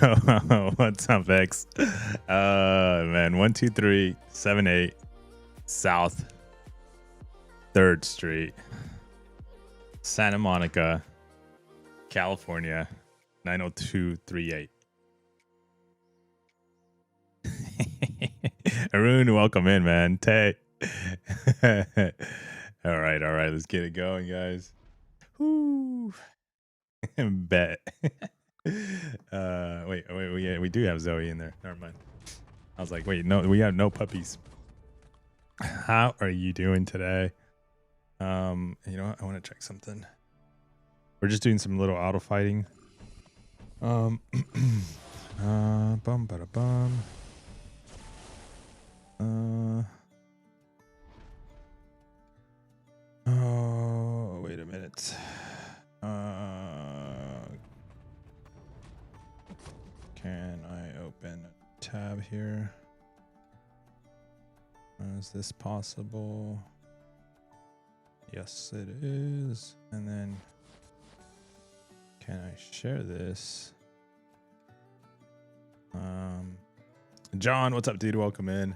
What's up, X? Man, 12378 South 3rd Street, Santa Monica, California, 90238. Arun, welcome in, man. Tay. all right, let's get it going, guys. Whoo. Bet. Wait, we do have Zoe in there. Never mind. I was like, wait, no, we have no puppies. How are you doing today? You know what? I want to check something. We're just doing some little auto fighting. Bum bada bum. Oh, wait a minute. Can I open a tab here? Is this possible? Yes, it is. And then can I share this? John, what's up, dude? Welcome in.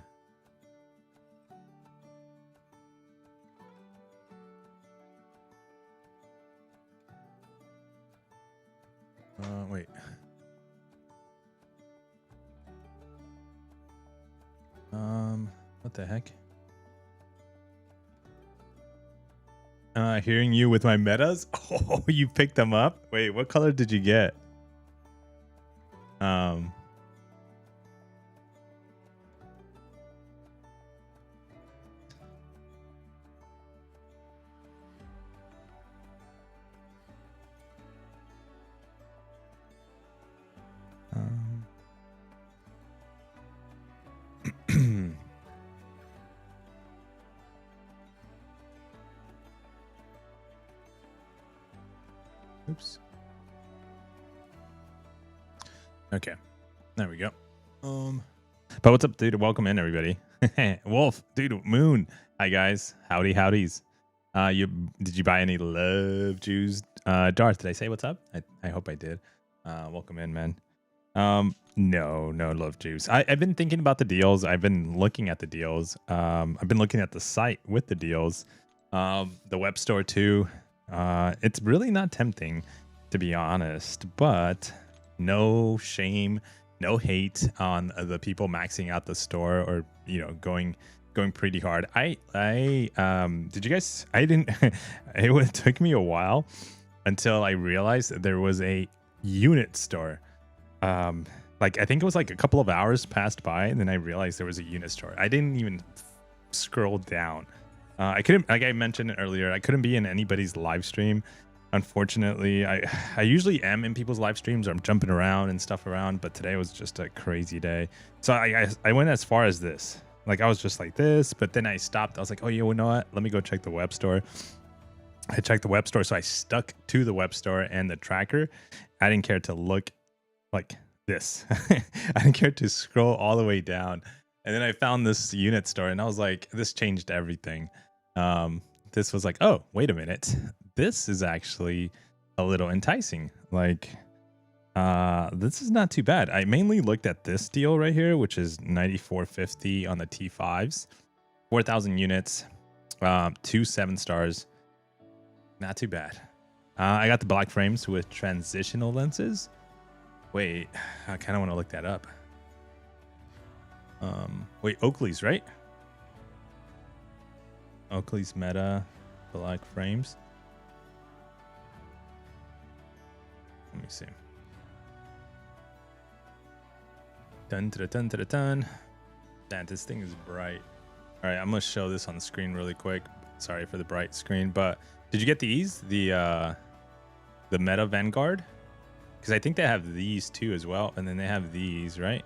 Wait. What the heck? Hearing you with my metas. Oh, you picked them up. Wait, what color did you get? Oops. Okay, there we go. But what's up, dude? Welcome in, everybody. Wolf, dude, Moon. Hi, guys. Howdies. Did you buy any love juice? Darth, did I say what's up? I hope I did. Welcome in, man. No love juice. I've been thinking about the deals. I've been looking at the deals. I've been looking at the site with the deals. The web store too. It's really not tempting, to be honest, but no shame, no hate on the people maxing out the store or, you know, going pretty hard. Did you guys, I didn't, it took me a while until I realized that there was a unit store. Like, I think it was like a couple of hours passed by and then I realized there was a unit store. I didn't even scroll down. I couldn't, like I mentioned earlier, I couldn't be in anybody's live stream. Unfortunately, I usually am in people's live streams. I'm jumping around and stuff around, but today was just a crazy day. So I went as far as this. Like, I was just like this, but then I stopped. I was like, oh, you know what? Let me go check the web store. I checked the web store, so I stuck to the web store and the tracker. I didn't care to look like this. I didn't care to scroll all the way down. And then I found this unit store and I was like, this changed everything. This was like, oh, wait a minute. This is actually a little enticing. Like, this is not too bad. I mainly looked at this deal right here, which is 94.50 on the T5s, 4,000 units, 2 7-stars. Not too bad. I got the black frames with transitional lenses. Wait, I kind of want to look that up. Wait, Oakley's, right? Oakley's Meta black frames. Let me see. Dun. Damn, this thing is bright. All right, I'm gonna show this on the screen really quick. Sorry for the bright screen, but did you get these? The Meta Vanguard? Because I think they have these too as well, and then they have these, right?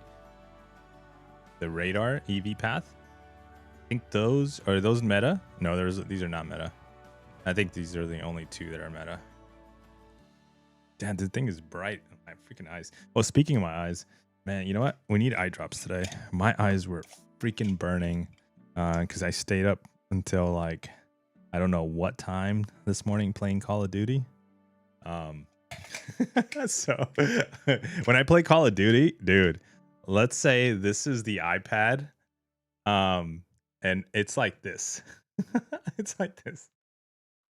The radar EV path. I think those are those Meta. No, these are not Meta. I think these are the only two that are Meta. Damn, this thing is bright. My freaking eyes. Oh, speaking of my eyes, man, you know what? We need eye drops today. My eyes were freaking burning because I stayed up until like I don't know what time this morning playing Call of Duty. So when I play Call of Duty, dude, let's say this is the iPad, and it's like this. It's like this.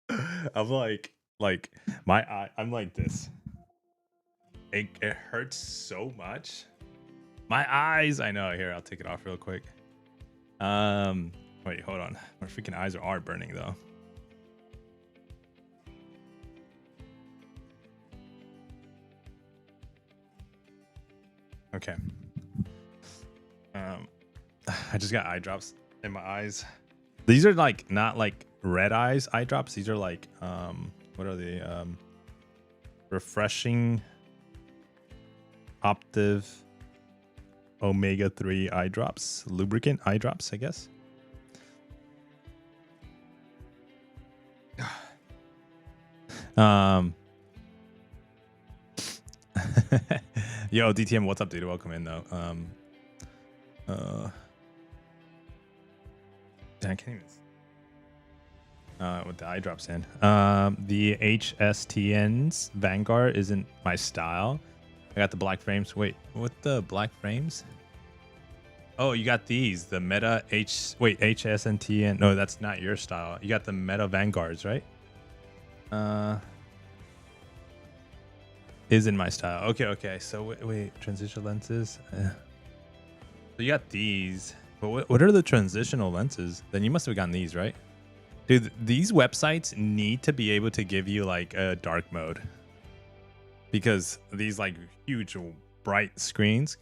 I'm like my eye. I'm like this. It hurts so much. My eyes. I know. Here, I'll take it off real quick. Wait, hold on. My freaking eyes are burning though. Okay. I just got eye drops in my eyes. These are like not like red eyes eye drops. These are like what are they? Refreshing Optiv omega-3 eye drops, lubricant eye drops, I guess. Yo, DTM, what's up, dude? Welcome in though. I can't even with the eye drops in. The HSTN's Vanguard isn't my style. I got the black frames. Wait, what the black frames? Oh, you got these. The Meta HSNTN. No, that's not your style. You got the Meta Vanguards, right? Is in my style. Okay. So wait, transitional lenses. So you got these. But what are the transitional lenses? Then you must have gotten these, right? Dude, these websites need to be able to give you like a dark mode. Because these like huge bright screens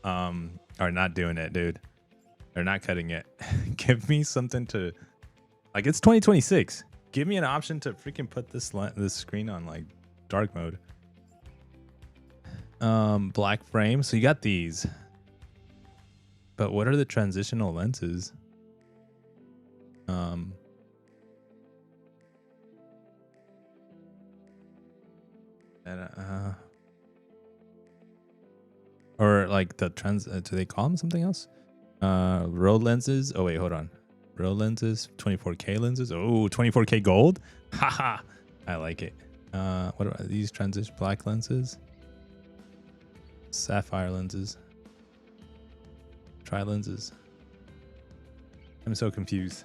are not doing it, dude. They're not cutting it. Give me something to like, it's 2026. Give me an option to freaking put this screen on like dark mode. Black frame. So you got these. But what are the transitional lenses? Or like the do they call them something else? Road lenses. Oh wait, hold on. Road lenses, 24K lenses. Oh, 24K gold. Haha, I like it. What are these transition black lenses? Sapphire lenses. Tri lenses. I'm so confused.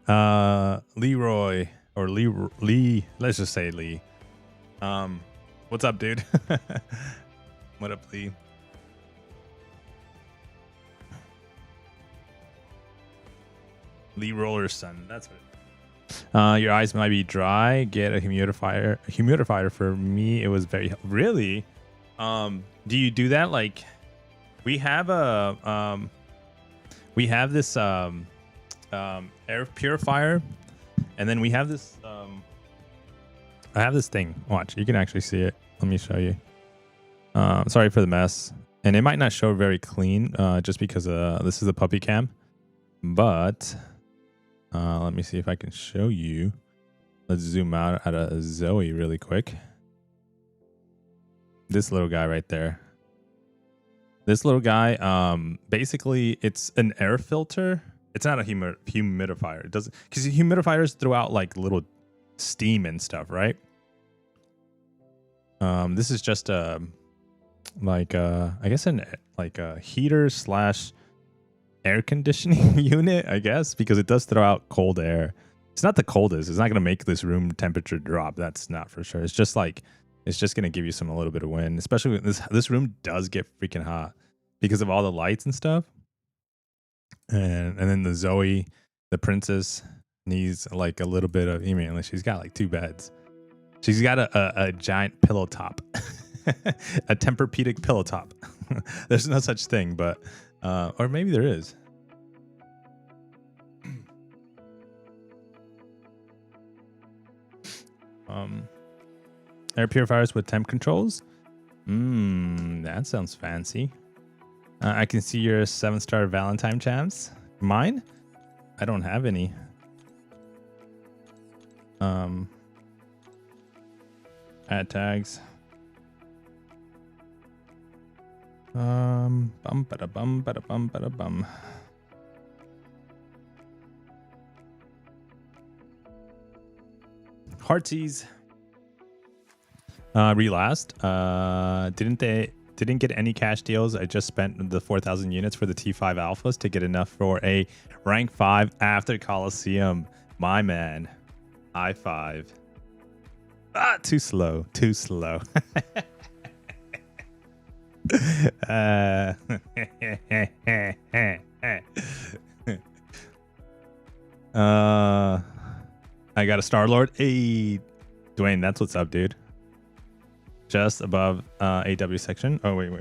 Leroy or Lee. Let's just say Lee. What's up, dude? What up, Lee? Lee Rollerson. That's what. Your eyes might be dry. Get a humidifier. A humidifier for me, it was very really. Do you do that? Like, we have this air purifier, and then we have this I have this thing. Watch, you can actually see it. Let me show you. Sorry for the mess, and it might not show very clean just because this is a puppy cam, but let me see if I can show you. Let's zoom out at a Zoe really quick. This little guy right there. This little guy, basically, it's an air filter. It's not a humidifier. It doesn't, because humidifiers throw out like little steam and stuff, right? This is just a I guess a heater / air conditioning unit, I guess, because it does throw out cold air. It's not the coldest. It's not going to make this room temperature drop. That's not for sure. It's just like, it's just going to give you a little bit of wind, especially when this room does get freaking hot because of all the lights and stuff. And then the Zoe, the princess, needs like a little bit of, I mean, she's got like 2 beds. She's got a giant pillow top, a Tempur-Pedic pillow top. There's no such thing, but, or maybe there is. Air purifiers with temp controls. That sounds fancy. I can see your 7-star Valentine champs. Mine? I don't have any. Add tags. Bum bada bum bada bum bada bum. Heartsies. Relast. Didn't get any cash deals. I just spent the 4,000 units for the T5 alphas to get enough for a rank 5 after Coliseum. My man. High five. Too slow. Too slow. I got a Star-Lord. Hey, Dwayne, that's what's up, dude. Just above AW section. Oh, wait.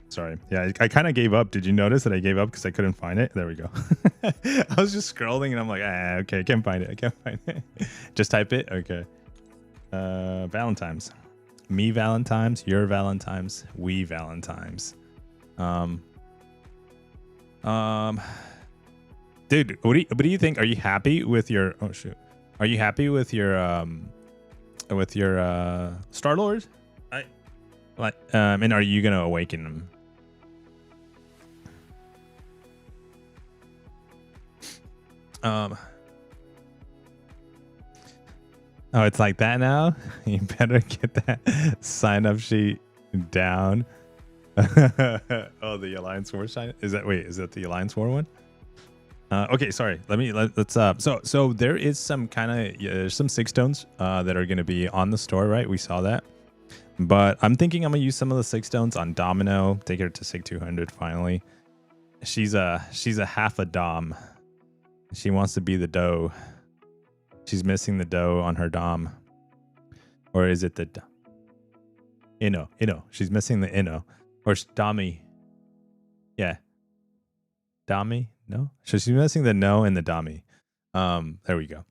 Sorry. Yeah, I kind of gave up. Did you notice that I gave up because I couldn't find it? There we go. I was just scrolling and I'm like, okay, I can't find it. Just type it. Okay. Valentine's. Me Valentine's, your Valentine's, we Valentine's. Dude, what do you think? Are you happy with your Are you happy with your Star-Lord? And are you gonna awaken him? Oh, it's like that now? You better get that sign up sheet down. Oh, the Alliance War sign? Is that the Alliance War one? Okay, sorry. Let's so there is some kind of there's some sig stones that are going to be on the store, right? We saw that. But I'm thinking I'm going to use some of the sig stones on Domino, take her to sig 200 finally. She's a half a dom. She wants to be the dough. She's missing the dough on her dom. Or is it the Inno? She's missing the Inno. Or Dami. Yeah. Dami? No? So she's missing the no and the Dami. There we go.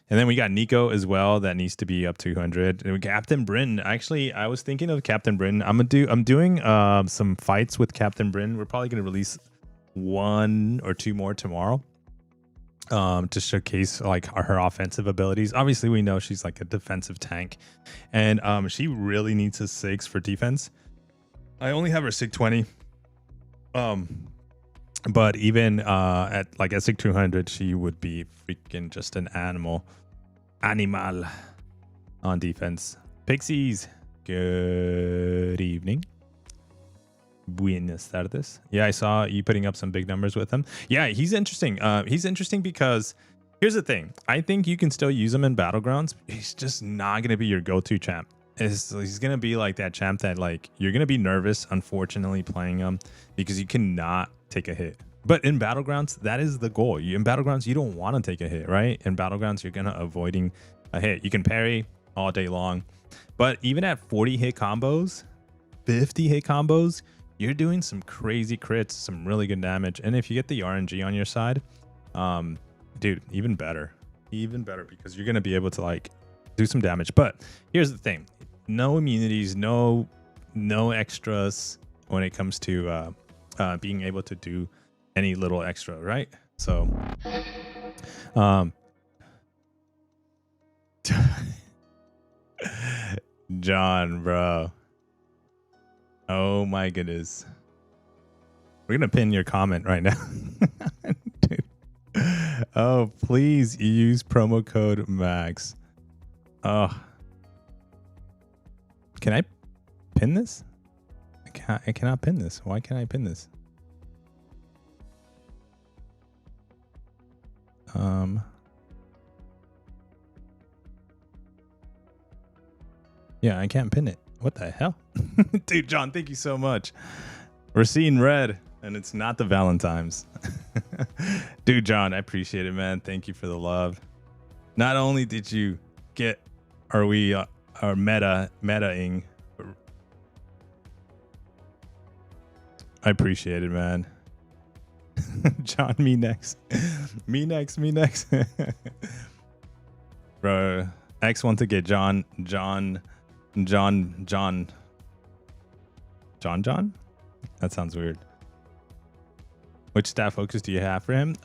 And then we got Nico as well. That needs to be up 200. And Captain Bryn. Actually, I was thinking of Captain Bryn. I'm doing some fights with Captain Bryn. We're probably going to release 1 or 2 more tomorrow. To showcase like her offensive abilities. Obviously, we know she's like a defensive tank, and she really needs a 6 for defense. I only have her sig 20, but even at like a sig 200, she would be freaking just an animal on defense. Pixies, good evening. Buenas tardes. Yeah, I saw you putting up some big numbers with him. Yeah, he's interesting. He's interesting because here's the thing. I think you can still use him in Battlegrounds. He's just not going to be your go-to champ. He's going to be like that champ that like you're going to be nervous, unfortunately, playing him because you cannot take a hit. But in Battlegrounds, that is the goal. In Battlegrounds, you don't want to take a hit, right? In Battlegrounds, you're going to avoiding a hit. You can parry all day long. But even at 40 hit combos, 50 hit combos, you're doing some crazy crits, some really good damage. And if you get the RNG on your side, dude, even better because you're going to be able to like do some damage. But here's the thing. No immunities, no extras when it comes to being able to do any little extra, right? So, John, bro. Oh my goodness. We're going to pin your comment right now. Dude. Oh, please use promo code MAX. Oh. Can I pin this? I cannot pin this. Why can't I pin this? Yeah, I can't pin it. What the hell? Dude, John, thank you so much. We're seeing red, and it's not the Valentine's. Dude, John, I appreciate it, man. Thank you for the love. Not only did you get, are metaing. I appreciate it, man. John, me next. me next. Bro, X want to get John. That sounds weird. Which staff focus do you have for him?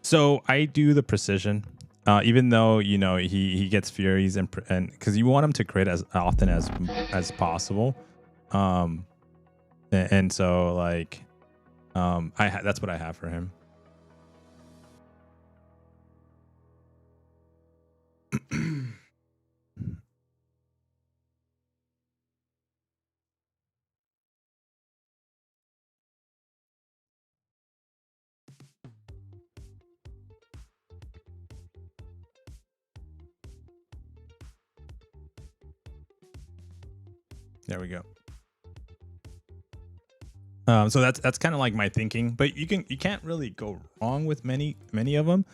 So I do the precision. Even though he gets furies and because you want him to crit as often as possible. And so like that's what I have for him. There we go. So that's kind of like my thinking, but you can't really go wrong with many of them.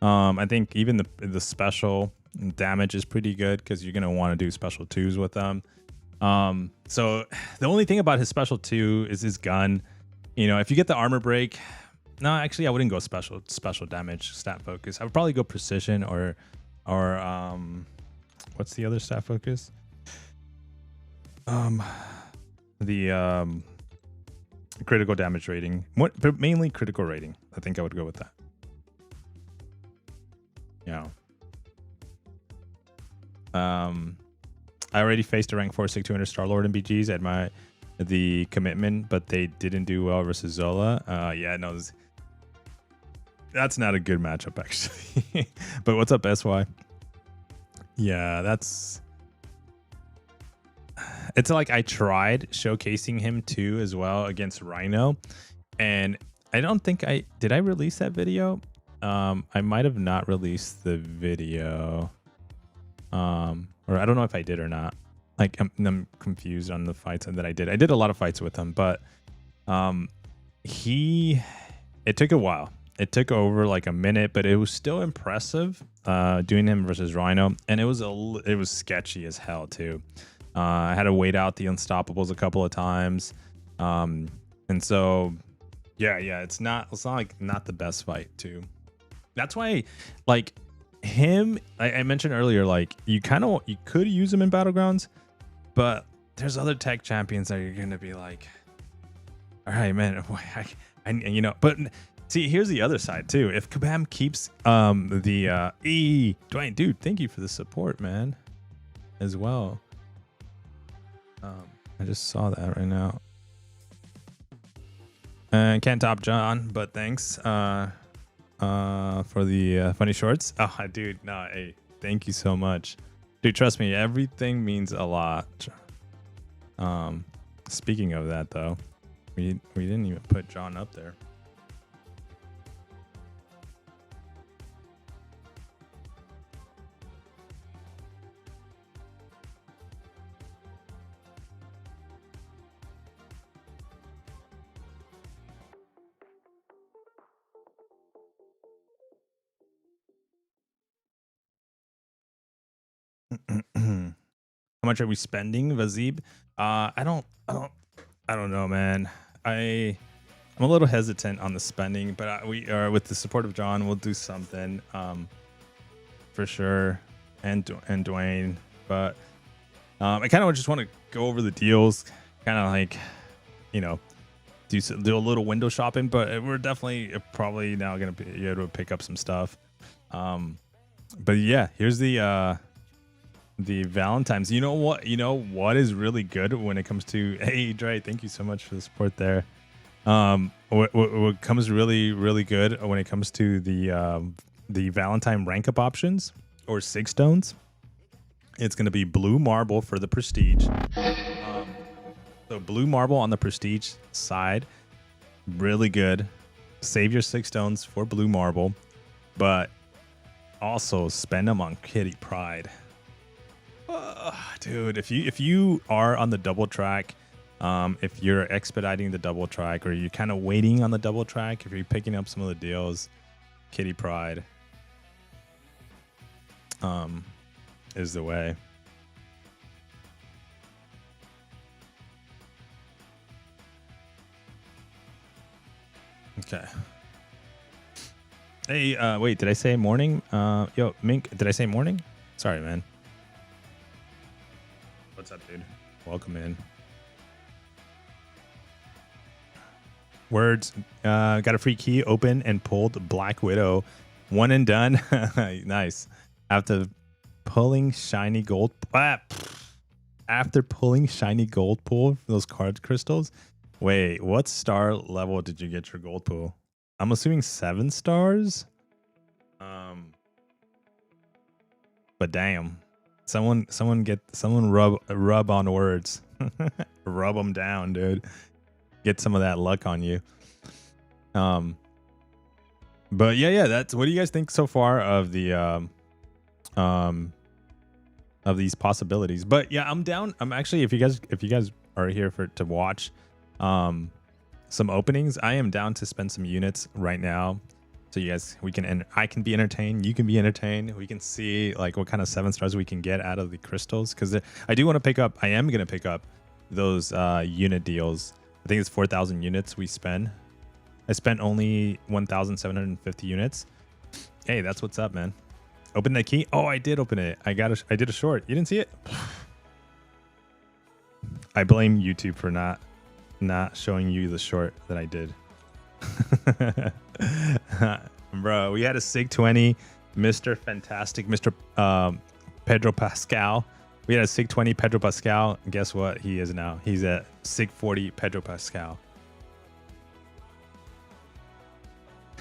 I think even the special damage is pretty good because you're gonna want to do special 2s with them. So the only thing about his special 2 is his gun. You know, if you get the armor break, no, actually I wouldn't go special damage stat focus. I would probably go precision or what's the other stat focus? The critical damage rating. But mainly critical rating. I think I would go with that. Yeah. I already faced a rank 4 SIG 200 Star-Lord in BGs at the commitment, but they didn't do well versus Zola. Yeah, no, that's not a good matchup actually. But what's up, SY? Yeah, it's like I tried showcasing him too as well against Rhino, and I don't think did I release that video. I might have not released the video, or I don't know if I did or not. Like I'm confused on the fights that I did. I did a lot of fights with him, but it took a while. It took over like a minute, but it was still impressive doing him versus Rhino, and it was sketchy as hell too. I had to wait out the Unstoppables a couple of times, and so yeah, it's not like not the best fight too. That's why, like him, I mentioned earlier, like you could use him in Battlegrounds, but there's other tech champions that you're gonna be like, all right, man, you know. But see, here's the other side too. If Kabam keeps Dwayne, dude, thank you for the support, man, as well. I just saw that right now. Can't top John, but thanks for the funny shorts. Oh, dude, no, hey, thank you so much, dude. Trust me, everything means a lot. Speaking of that, though, we didn't even put John up there. How much are we spending, Vazib? I don't know, man. I'm a little hesitant on the spending, but we are, with the support of John, we'll do something for sure, and Dwayne. But I kind of just want to go over the deals, kind of like, you know, do a little window shopping. But we're definitely probably now gonna be able to pick up some stuff. But yeah, here's the Valentine's. You know what is really good when it comes to, hey Dre, thank you so much for the support there. What comes really good when it comes to the Valentine rank up options or SIG stones, it's going to be blue marble for the prestige. So blue marble on the prestige side, really good. Save your 6 stones for blue marble, but also spend them on Kitty Pride. Dude, if you are on the double track, if you're expediting the double track, or you're kind of waiting on the double track, if you're picking up some of the deals, Kitty Pride is the way. Okay. Hey, wait, did I say morning? Yo, Mink, did I say morning? Sorry, man. What's up, dude? Welcome in. Words. Got a free key, open and pulled Black Widow. One and done. Nice. After pulling shiny gold. After pulling shiny gold pool for those card crystals. Wait, what star level did you get your gold pool? I'm assuming 7 stars. But damn. Someone rub on words. Rub them down, dude. Get some of that luck on you. But yeah, that's, what do you guys think so far of the of these possibilities. But yeah, I'm down. I'm actually, if you guys are here to watch some openings, I am down to spend some units right now. So you guys, I can be entertained. You can be entertained. We can see like what kind of 7 stars we can get out of the crystals. Because I do want to pick up. I am going to pick up those unit deals. I think it's 4,000 units we spend. I spent only 1,750 units. Hey, that's what's up, man. Open the key. Oh, I did open it. I did a short. You didn't see it? I blame YouTube for not showing you the short that I did. Bro, we had a SIG 20, Mr. Fantastic, Mr. Pedro Pascal. We had a SIG 20 Pedro Pascal. And guess what he is now? He's a SIG 40 Pedro Pascal.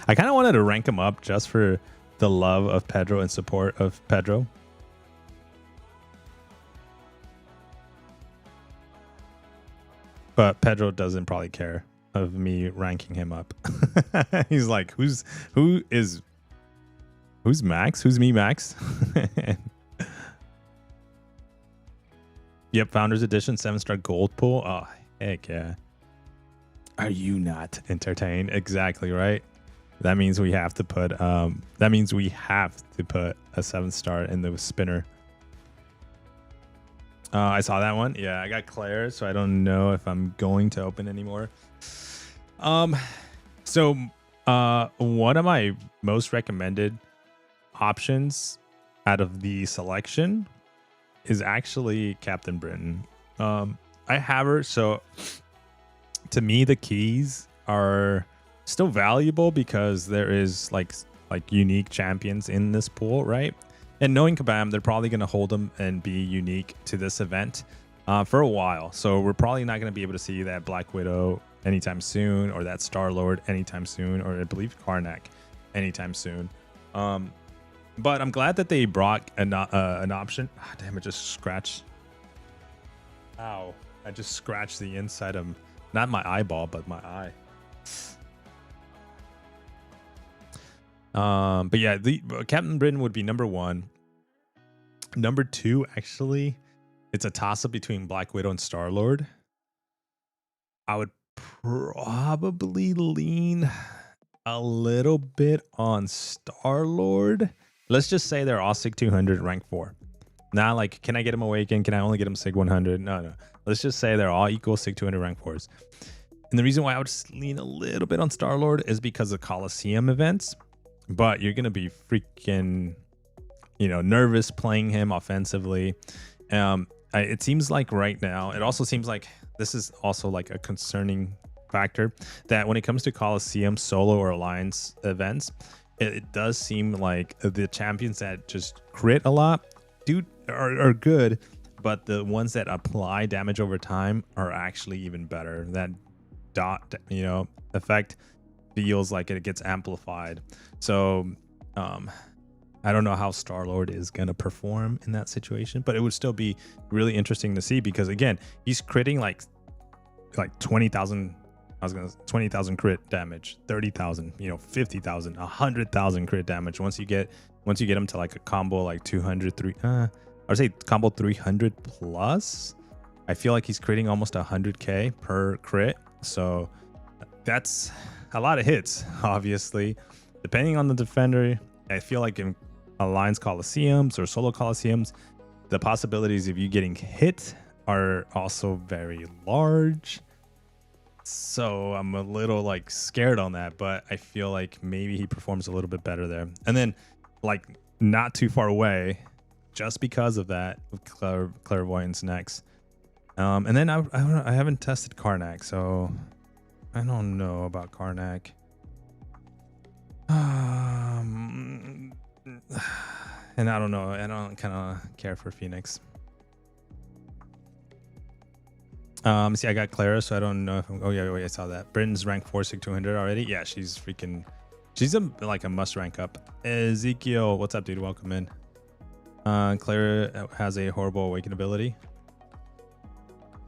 I kind of wanted to rank him up just for the love of Pedro and support of Pedro. But Pedro doesn't probably care of me ranking him up. He's like, who's Max? Who's me, Max? Yep, Founders Edition 7-star gold pool. Oh, heck yeah. Are you not entertained? Exactly, right? That means we have to put a 7-star in the spinner. I saw that one. Yeah, I got Claire, so I don't know if I'm going to open anymore. So one of my most recommended options out of the selection is actually Captain Britain. I have her, so to me the keys are still valuable because there is like unique champions in this pool, right? And knowing Kabam, they're probably going to hold them and be unique to this event for a while. So we're probably not going to be able to see that Black Widow anytime soon, or that Star-Lord anytime soon, or I believe Karnak anytime soon. But I'm glad that they brought an option. Ah, damn, I just scratched. Ow. I just scratched the inside of, not my eyeball, but my eye. But yeah, the Captain Britain would be number 1. Number 2, actually, it's a toss-up between Black Widow and Star-Lord. I would probably lean a little bit on Star-Lord. Let's just say they're all SIG 200 rank 4. Not like, can I get him awakened? Can I only get him SIG 100? No. Let's just say they're all equal SIG 200 rank 4s. And the reason why I would lean a little bit on Star-Lord is because of Coliseum events. But you're going to be freaking, nervous playing him offensively. It seems like right now, it also seems like this is also like a concerning factor that when it comes to Coliseum solo or alliance events, it does seem like the champions that just crit a lot, are good, but the ones that apply damage over time are actually even better. That dot, effect feels like it gets amplified. So I don't know how Star-Lord is going to perform in that situation, but it would still be really interesting to see because, again, he's critting like 20,000. 20,000 crit damage, 30,000, 50,000, 100,000 crit damage. Once you get him to like a combo like 200, I would say combo 300 plus. I feel like he's critting almost 100k per crit. So that's a lot of hits, obviously. Depending on the defender, I feel like in Alliance Coliseums or solo Coliseums, the possibilities of you getting hit are also very large. So I'm a little like scared on that, but I feel like maybe he performs a little bit better there. And then like not too far away, just because of that, Clairvoyance next. And then I haven't tested Karnak, so I don't know about Karnak. And I don't know. I don't kind of care for Phoenix. See, I got Clara, so I don't know if I'm, oh yeah, wait, I saw that. Britain's rank 4 SIG 200 already. Yeah, she's like a must rank up. Ezekiel, what's up, dude? Welcome in. Clara has a horrible awaken ability.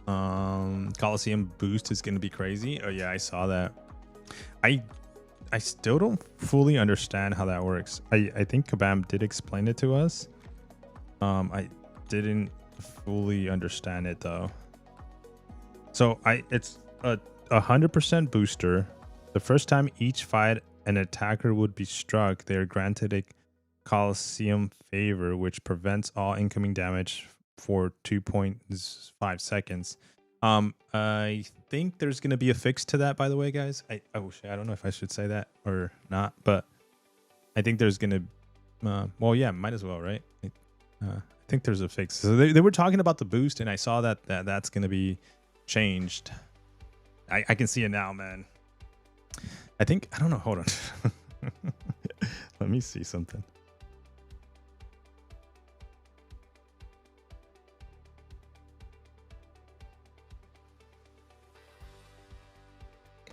Coliseum boost is going to be crazy. Oh yeah, I saw that. I still don't fully understand how that works. I think Kabam did explain it to us. didn't fully understand it though. So it's a 100% booster. The first time each fight an attacker would be struck, they are granted a Coliseum favor, which prevents all incoming damage for 2.5 seconds. I think there's gonna be a fix to that, by the way, guys. I don't know if I should say that or not, but I think there's gonna well, yeah, might as well, right? I think there's a fix. So they were talking about the boost, and I saw that's gonna be changed. I can see it now, man. I don't know, hold on. Let me see something.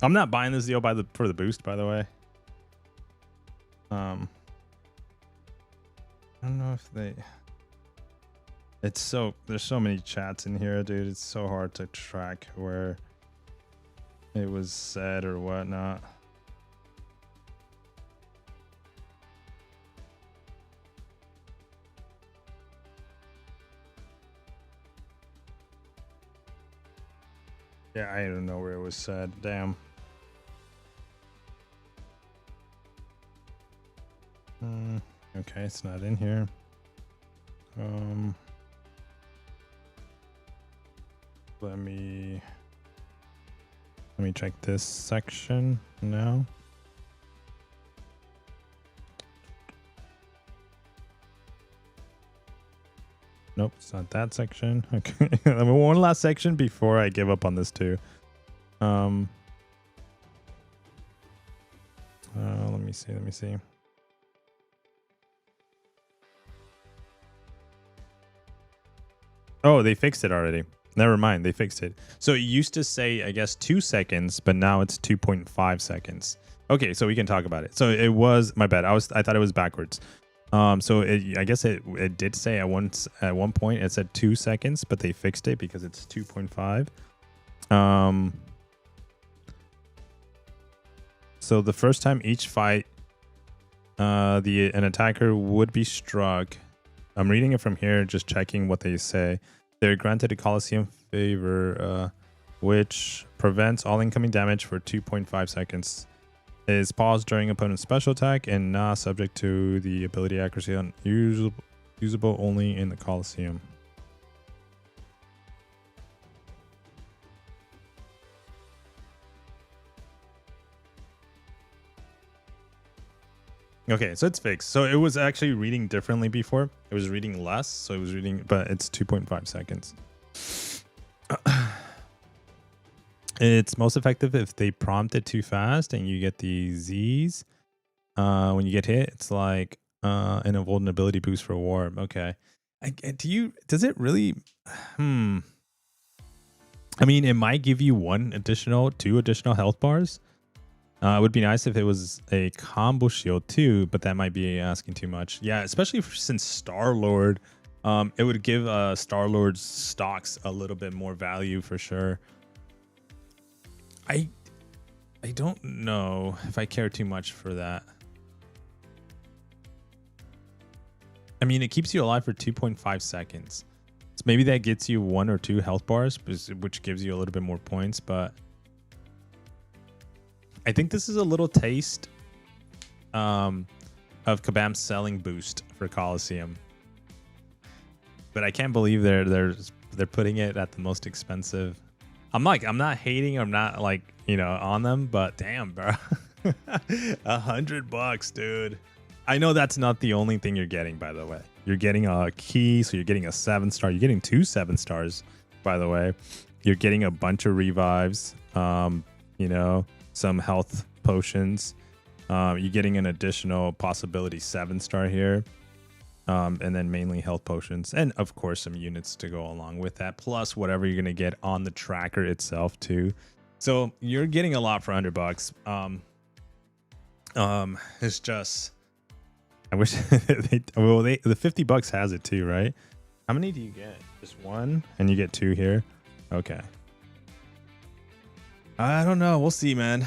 I'm not buying this deal for the boost, by the way. I don't know if there's so many chats in here, dude. It's so hard to track where it was said or whatnot. Yeah, I don't know where it was said. Damn. Okay, it's not in here. Let me check this section now. Nope, it's not that section. Okay, I mean, one last section before I give up on this too. Let me see. Oh, they fixed it already. Never mind, they fixed it. So it used to say, I guess, 2 seconds, but now it's 2.5 seconds. Okay, so we can talk about it. So it was my bad. I thought it was backwards. So I guess it did say at one point it said 2 seconds, but they fixed it because it's 2.5. So the first time each fight, an attacker would be struck. I'm reading it from here, just checking what they say. They're granted a Coliseum favor, which prevents all incoming damage for 2.5 seconds. It is paused during opponent's special attack and not subject to the ability accuracy on usable only in the Coliseum. Okay, so it's fixed. So it was actually reading differently before. It was reading less, so it was reading, but it's 2.5 seconds. It's most effective if they prompt it too fast and you get the Z's. When you get hit, it's like an invulnerability boost for Warp. Okay. Does it really? I mean, it might give you 2 additional health bars. It would be nice if it was a combo shield too, but that might be asking too much. Yeah, especially since Star-Lord, it would give Star-Lord's stocks a little bit more value for sure. I don't know if I care too much for that. I mean, it keeps you alive for 2.5 seconds. So maybe that gets you 1 or 2 health bars, which gives you a little bit more points, but I think this is a little taste of Kabam's selling boost for Coliseum. But I can't believe they're putting it at the most expensive. I'm not hating, I'm not on them, but damn, bro. $100, dude. I know that's not the only thing you're getting, by the way. You're getting a key, so you're getting a 7-star. You're getting 2 7-stars, by the way. You're getting a bunch of revives. Some health potions. You're getting an additional possibility 7-star here. And then mainly health potions. And of course, some units to go along with that. Plus whatever you're going to get on the tracker itself too. So you're getting a lot for $100. It's just, I wish the $50 has it too, right? How many do you get? Just 1 and you get 2 here. Okay. I don't know. We'll see, man.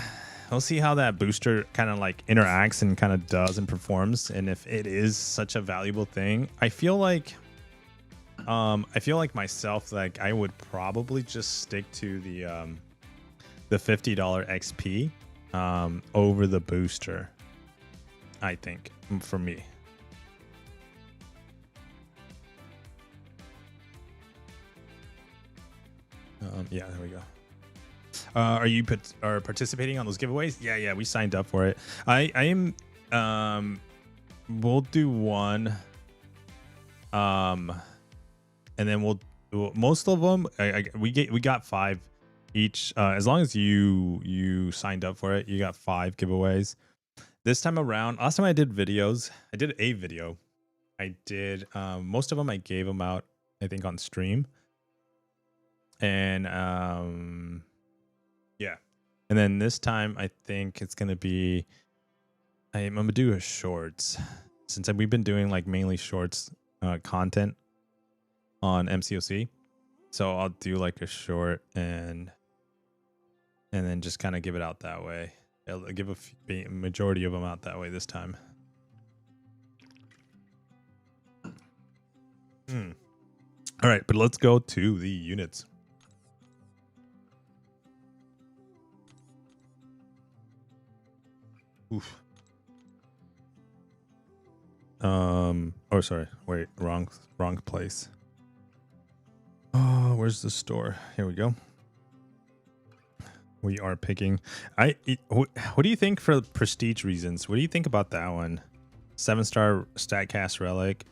We'll see how that booster kind of interacts and kind of does and performs. And if it is such a valuable thing, I feel like I feel like myself, like I would probably just stick to the $50 XP over the booster. I think for me. Yeah, there we go. Are you participating on those giveaways? Yeah, we signed up for it. I am. We'll do one. And then most of them. We got 5 each. As long as you signed up for it, you got 5 giveaways. This time around, last time I did videos, I did a video. I did most of them. I gave them out, I think, on stream. And yeah, and then this time I think it's gonna be I'm gonna do a shorts, since we've been doing like mainly shorts content on MCOC. So I'll do like a short and then just kind of give it out that way. I'll give a majority of them out that way this time. All right, but let's go to the units. Oof. Oh, sorry. Wait, wrong place. Oh, where's the store? Here we go. We are picking. What do you think for prestige reasons? What do you think about that one? 7-star Statcast relic.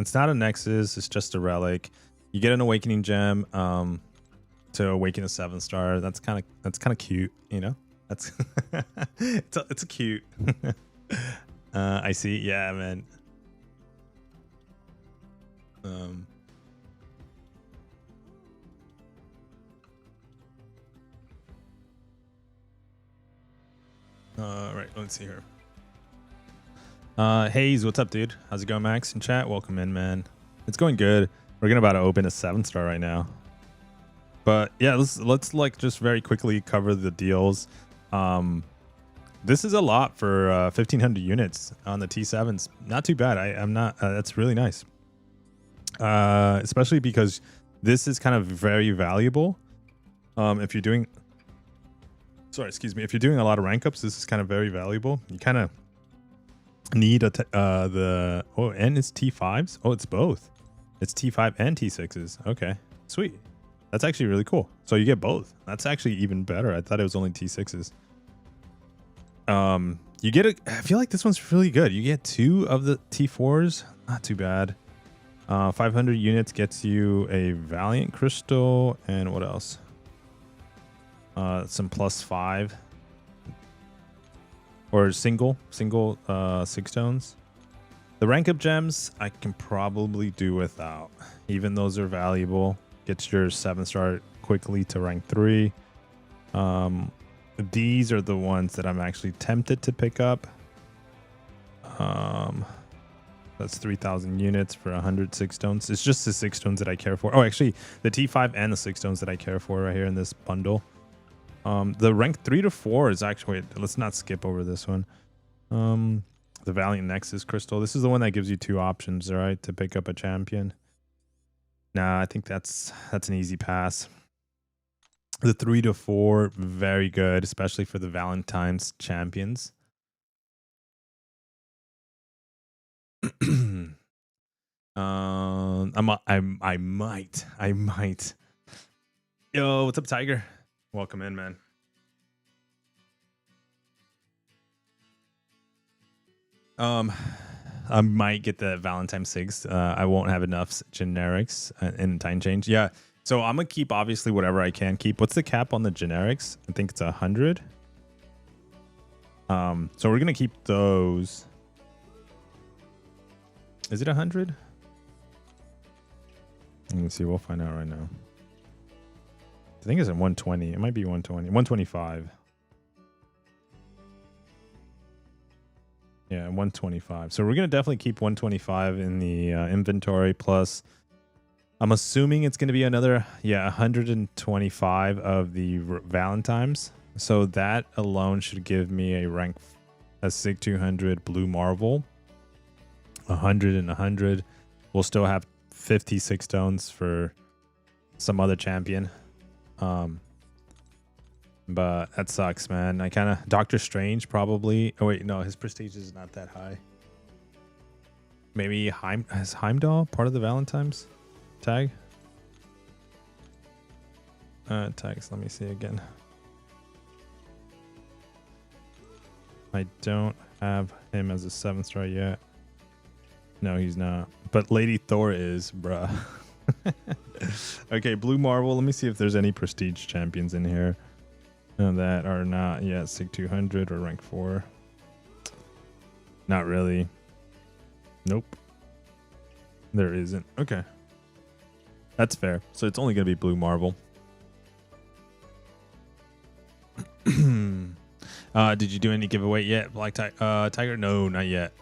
It's not a Nexus. It's just a relic. You get an awakening gem to awaken a 7-star. That's kind of cute, you know. That's it's a cute. I see. Yeah, man. Right, let's see here. Hayes, what's up, dude? How's it going, Max? In chat, welcome in, man. It's going good. We're about to open a 7-star right now. But yeah, let's like just very quickly cover the deals. This is a lot for 1,500 units on the T7s. Not too bad. I'm not. That's really nice. Especially because this is kind of very valuable. If you're doing, if you're doing a lot of rank ups, this is kind of very valuable. You kind of need and it's T5s. Oh, it's both. It's T5 and T6s. Okay, sweet. That's actually really cool. So you get both. That's actually even better. I thought it was only T6s. You get I feel like this one's really good. You get 2 of the T4s. Not too bad. 500 units gets you a Valiant Crystal and what else? Some +5 or single 6 stones. The rank up gems I can probably do without. Even those are valuable. Gets your 7-star quickly to rank 3. These are the ones that I'm actually tempted to pick up. That's 3,000 units for 106 stones. It's just the 6 stones that I care for. Oh, actually, the T5 and the 6 stones that I care for right here in this bundle. The rank 3 to 4 is actually... Wait, let's not skip over this one. The Valiant Nexus Crystal. This is the one that gives you 2 options, right, to pick up a champion. Nah, I think that's an easy pass. The 3 to 4, very good, especially for the Valentine's champions. I might. Yo, what's up, Tiger? Welcome in, man. I might get the Valentine 6. I won't have enough generics in time change. Yeah. So I'm gonna keep obviously whatever I can keep. What's the cap on the generics? I think it's 100. So we're gonna keep those. Is it 100? Let me see. We'll find out right now. I think it's at 120. It might be 120. 125. Yeah, 125. So we're gonna definitely keep 125 in the inventory. Plus, I'm assuming it's gonna be another 125 of the Valentine's. So that alone should give me a SIG 200 Blue Marvel. 100 and 100. We'll still have 56 stones for some other champion. But that sucks, man. I kind of Doctor Strange probably. Oh wait, no, his prestige is not that high. Maybe is Heimdall part of the Valentine's tag? Tags. Let me see again. I don't have him as a 7th star yet. No, he's not. But Lady Thor is, bruh. Okay, Blue Marvel. Let me see if there's any prestige champions in here that are not yet Sig 200 or rank 4. Not really. Nope. There isn't. Okay. That's fair. So it's only going to be Blue Marvel. Did you do any giveaway yet, Black Tiger? No, not yet.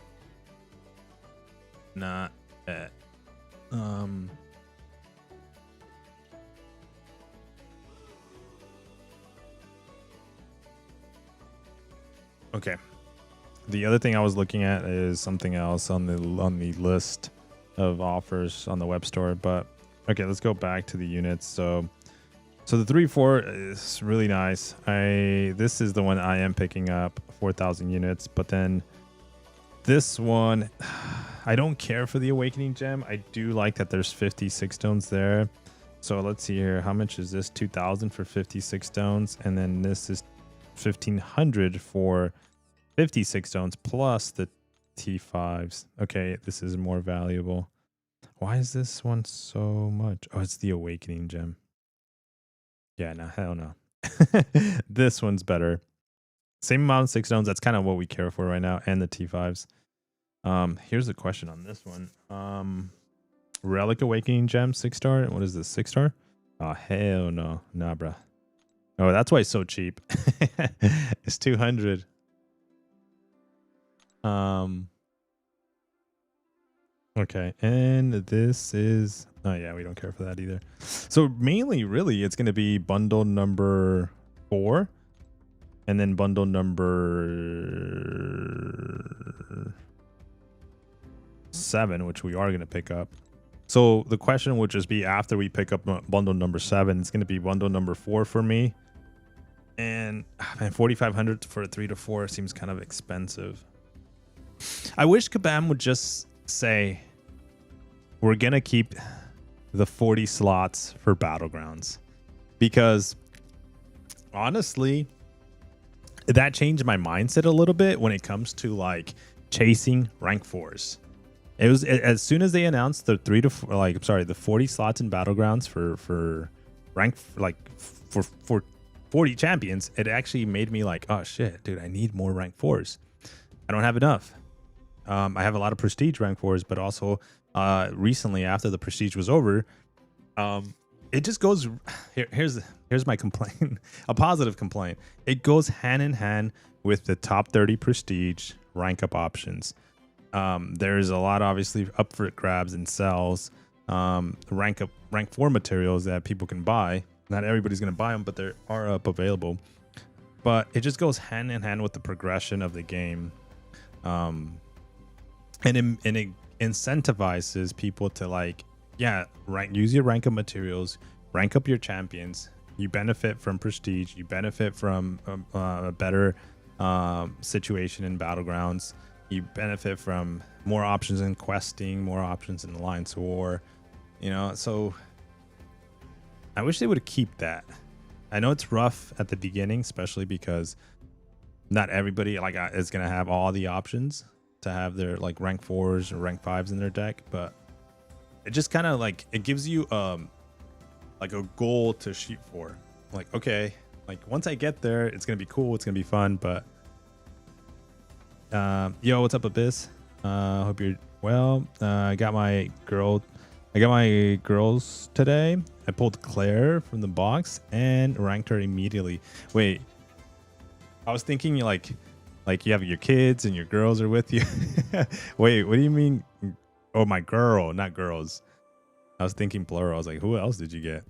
Not yet. Okay. The other thing I was looking at is something else on the list of offers on the web store. But okay, let's go back to the units. So the 3-4 is really nice. This is the one I am picking up, 4,000 units. But then this one, I don't care for the Awakening Gem. I do like that there's 56 stones there. So let's see here. How much is this? 2,000 for 56 stones. And then this is 1,500 for 56 stones plus the T5s. Okay, this is more valuable. Why is this one so much? Oh, it's the Awakening Gem. Yeah, no, hell no. This one's better. Same amount of 6 stones. That's kind of what we care for right now. And the T5s. Here's the question on this one. Relic Awakening Gem, 6-star. What is this, 6-star? Oh, hell no. Nah, bruh. Oh, that's why it's so cheap. It's 200. Okay, and this is... Oh, yeah, we don't care for that either. So mainly, really, it's going to be bundle number 4. And then bundle number 7, which we are going to pick up. So the question would just be after we pick up bundle number 7, it's going to be bundle number 4 for me. And man, 4,500 for a 3-4 seems kind of expensive. I wish Kabam would just say, we're going to keep the 40 slots for Battlegrounds. Because honestly, that changed my mindset a little bit when it comes to like chasing rank 4s. It was as soon as they announced the 40 slots in Battlegrounds for rank, like for 40 champions, it actually made me like, oh shit, dude, I need more rank 4s. I don't have enough. I have a lot of prestige rank 4s, but also recently after the prestige was over, it just goes here's my complaint. A positive complaint. It goes hand in hand with the top 30 prestige rank up options. There's a lot obviously up for grabs and sells, rank 4 materials that people can buy. Not everybody's going to buy them, but they are up available. But it just goes hand in hand with the progression of the game. And it incentivizes people to like, yeah, use your rank up materials, rank up your champions. You benefit from prestige. You benefit from a better situation in Battlegrounds. You benefit from more options in questing, more options in Alliance War. You know, so I wish they would keep that. I know it's rough at the beginning, especially because not everybody like is gonna have all the options to have their like rank 4s or rank 5s in their deck, but it just kind of like it gives you like a goal to shoot for. Like, okay, like once I get there, it's gonna be cool, it's gonna be fun. But yo, what's up, Abyss? Hope you're well. I got my girls today. I pulled Claire from the box and ranked her immediately. Wait, I was thinking like you have your kids and your girls are with you. Wait, what do you mean? Oh, my girl, not girls. I was thinking plural. I was like, who else did you get?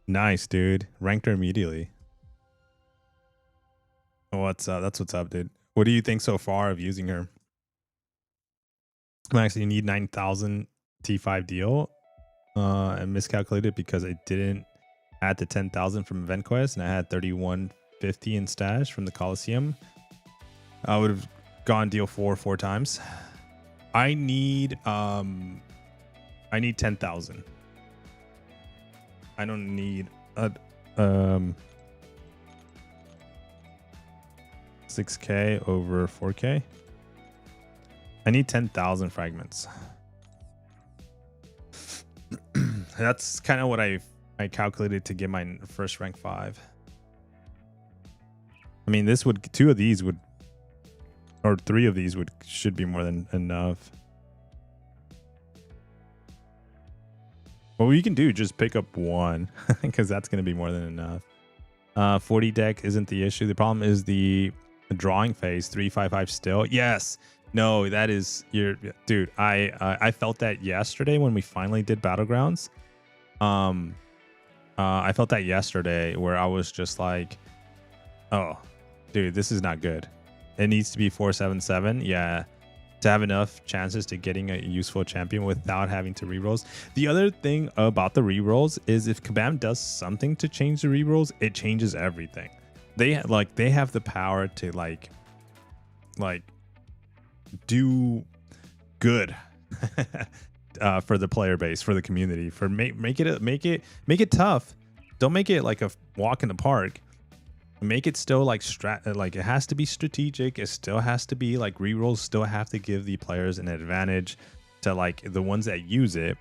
Nice, dude. Ranked her immediately. What's up? That's what's up, dude. What do you think so far of using her? Actually, you need 9,000 T5 deal. And miscalculated because I didn't add the 10,000 from Event Quest, and I had 3150 in stash from the Coliseum. I would have gone deal four times. I need 10,000. I don't need a 6K over 4K. I need 10,000 fragments. That's kind of what I calculated to get my first rank 5. I mean, this would 2 of these would, or 3 of these should be more than enough. What you can do, just pick up 1 because that's going to be more than enough. 40 deck isn't the issue. The problem is the drawing phase. 355 still. Yes. No, that is your dude. I felt that yesterday when we finally did Battlegrounds. I felt that yesterday where I was just like, oh, dude, this is not good. It needs to be 477. Yeah. To have enough chances to getting a useful champion without having to rerolls. The other thing about the rerolls is if Kabam does something to change the rerolls, it changes everything. They have the power to like do good for the player base, for the community, for make it tough. Don't make it like a walk in the park. Make it still like it has to be strategic. It still has to be like rerolls still have to give the players an advantage to like the ones that use it.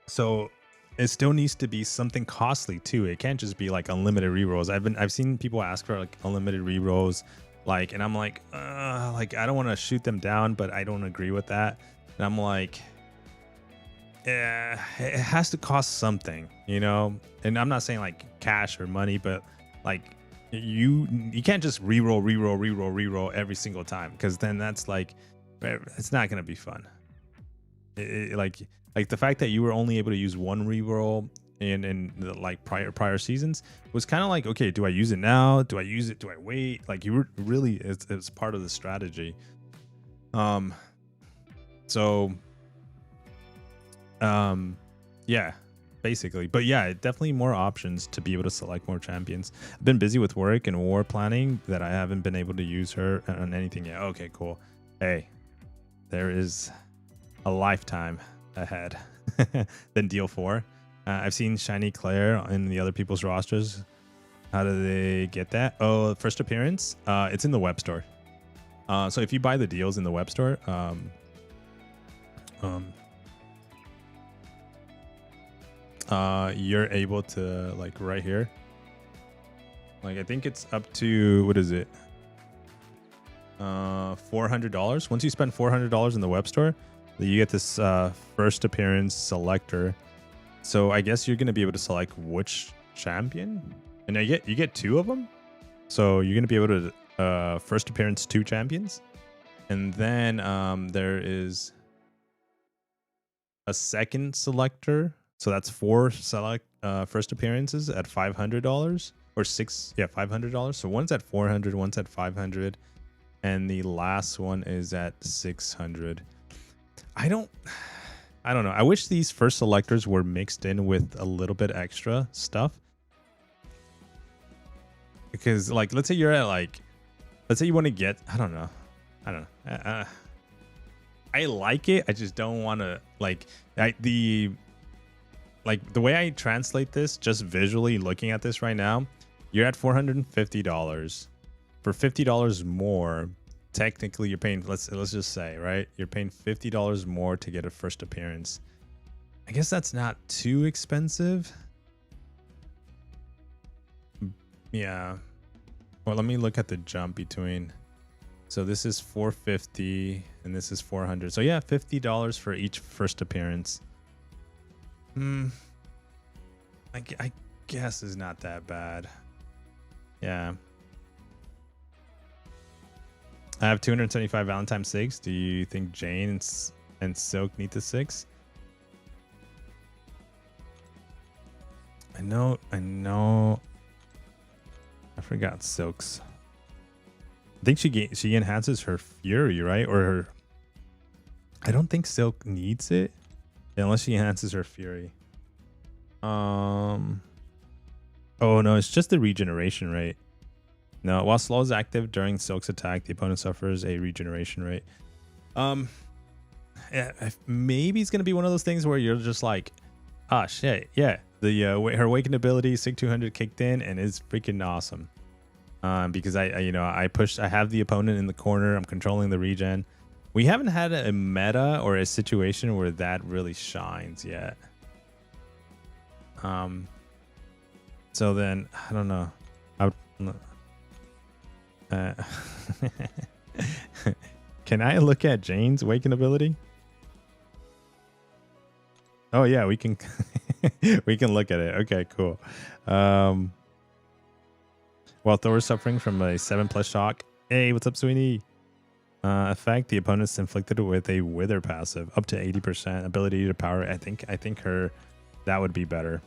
So it still needs to be something costly too. It can't just be like unlimited rerolls. I've seen people ask for like unlimited rerolls, like, and I'm like I don't want to shoot them down, but I don't agree with that. And I'm like, yeah, it has to cost something, you know? And I'm not saying like cash or money, but like you can't just reroll every single time, because then that's like, it's not going to be fun. Like the fact that you were only able to use 1 reroll in the like prior seasons was kind of like, okay, do I use it now? Do I use it? Do I wait? Like you were really, it's part of the strategy. Yeah, basically. But yeah, definitely more options to be able to select more champions. I've been busy with work and war planning that I haven't been able to use her on anything yet. Okay, cool. Hey, there is a lifetime ahead. Then deal 4. I've seen Shiny Claire in the other people's rosters. How do they get that? Oh, first appearance. It's in the web store. So if you buy the deals in the web store, you're able to, like, right here, like I think it's up to, what is it, $400. Once you spend $400 in the web store, you get this first appearance selector. So I guess you're going to be able to select which champion, and you get 2 of them. So you're going to be able to first appearance 2 champions, and then there is a second selector. So that's 4 select first appearances at $500, or 6, yeah, $500. So one's at 400, one's at 500, and the last one is at 600. I don't know. I wish these first selectors were mixed in with a little bit extra stuff, because like, let's say you're at like, let's say you want to get, I don't know. I like it. I just don't want to like the way I translate this, just visually looking at this right now, you're at $450. For $50 more, technically you're paying, let's just say, right? You're paying $50 more to get a first appearance. I guess that's not too expensive. Yeah. Well, let me look at the jump between. So this is 450 and this is 400. So yeah, $50 for each first appearance. I guess is not that bad. Yeah. I have 275 Valentine 6. Do you think Jane and Silk need the 6? I know. I forgot Silk's. I think she enhances her fury, right? Or I don't think Silk needs it unless she enhances her Fury. Oh no, it's just the regeneration rate. No, while slow is active during Silk's attack, the opponent suffers a regeneration rate. Yeah, maybe it's gonna be one of those things where you're just like, ah, shit, yeah. The her awakened ability, Sig 200 kicked in and is freaking awesome. Because I have the opponent in the corner. I'm controlling the regen. We haven't had a meta or a situation where that really shines yet. So then I don't know. Can I look at Jane's awakened ability? Oh yeah, we can. We can look at it. Okay, cool. While Thor is suffering from a 7+ shock. Hey, what's up, Sweeney? Effect: the opponent's inflicted with a Wither passive, up to 80% ability to power. I think her that would be better.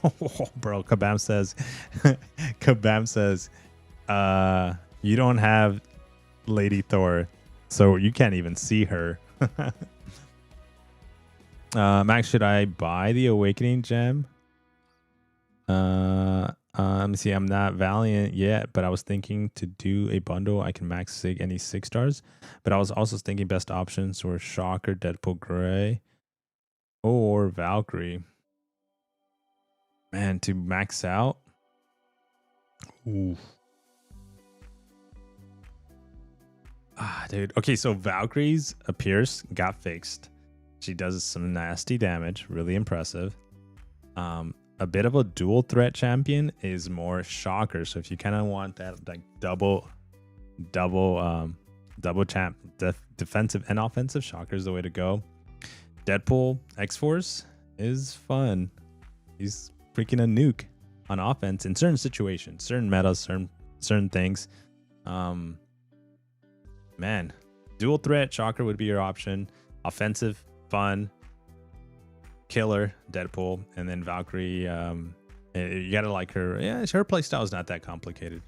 Oh, bro, Kabam says, you don't have Lady Thor, so you can't even see her. Max, should I buy the Awakening Gem? Let me see. I'm not Valiant yet, but I was thinking to do a bundle. I can max Sig any 6 stars, but I was also thinking best options were Shocker, Deadpool Gray, or Valkyrie. Man, to max out. Ooh. Dude. Okay, so Valkyrie's Pierce got fixed. She does some nasty damage, really impressive. A bit of a dual threat champion is more Shocker. So if you kind of want that like double champ defensive and offensive, Shocker is the way to go. Deadpool X-Force is fun. He's freaking a nuke on offense in certain situations, certain metas, certain things. Man, dual threat Shocker would be your option. Offensive, fun, killer, Deadpool, and then Valkyrie. You gotta like her. Yeah, her playstyle is not that complicated.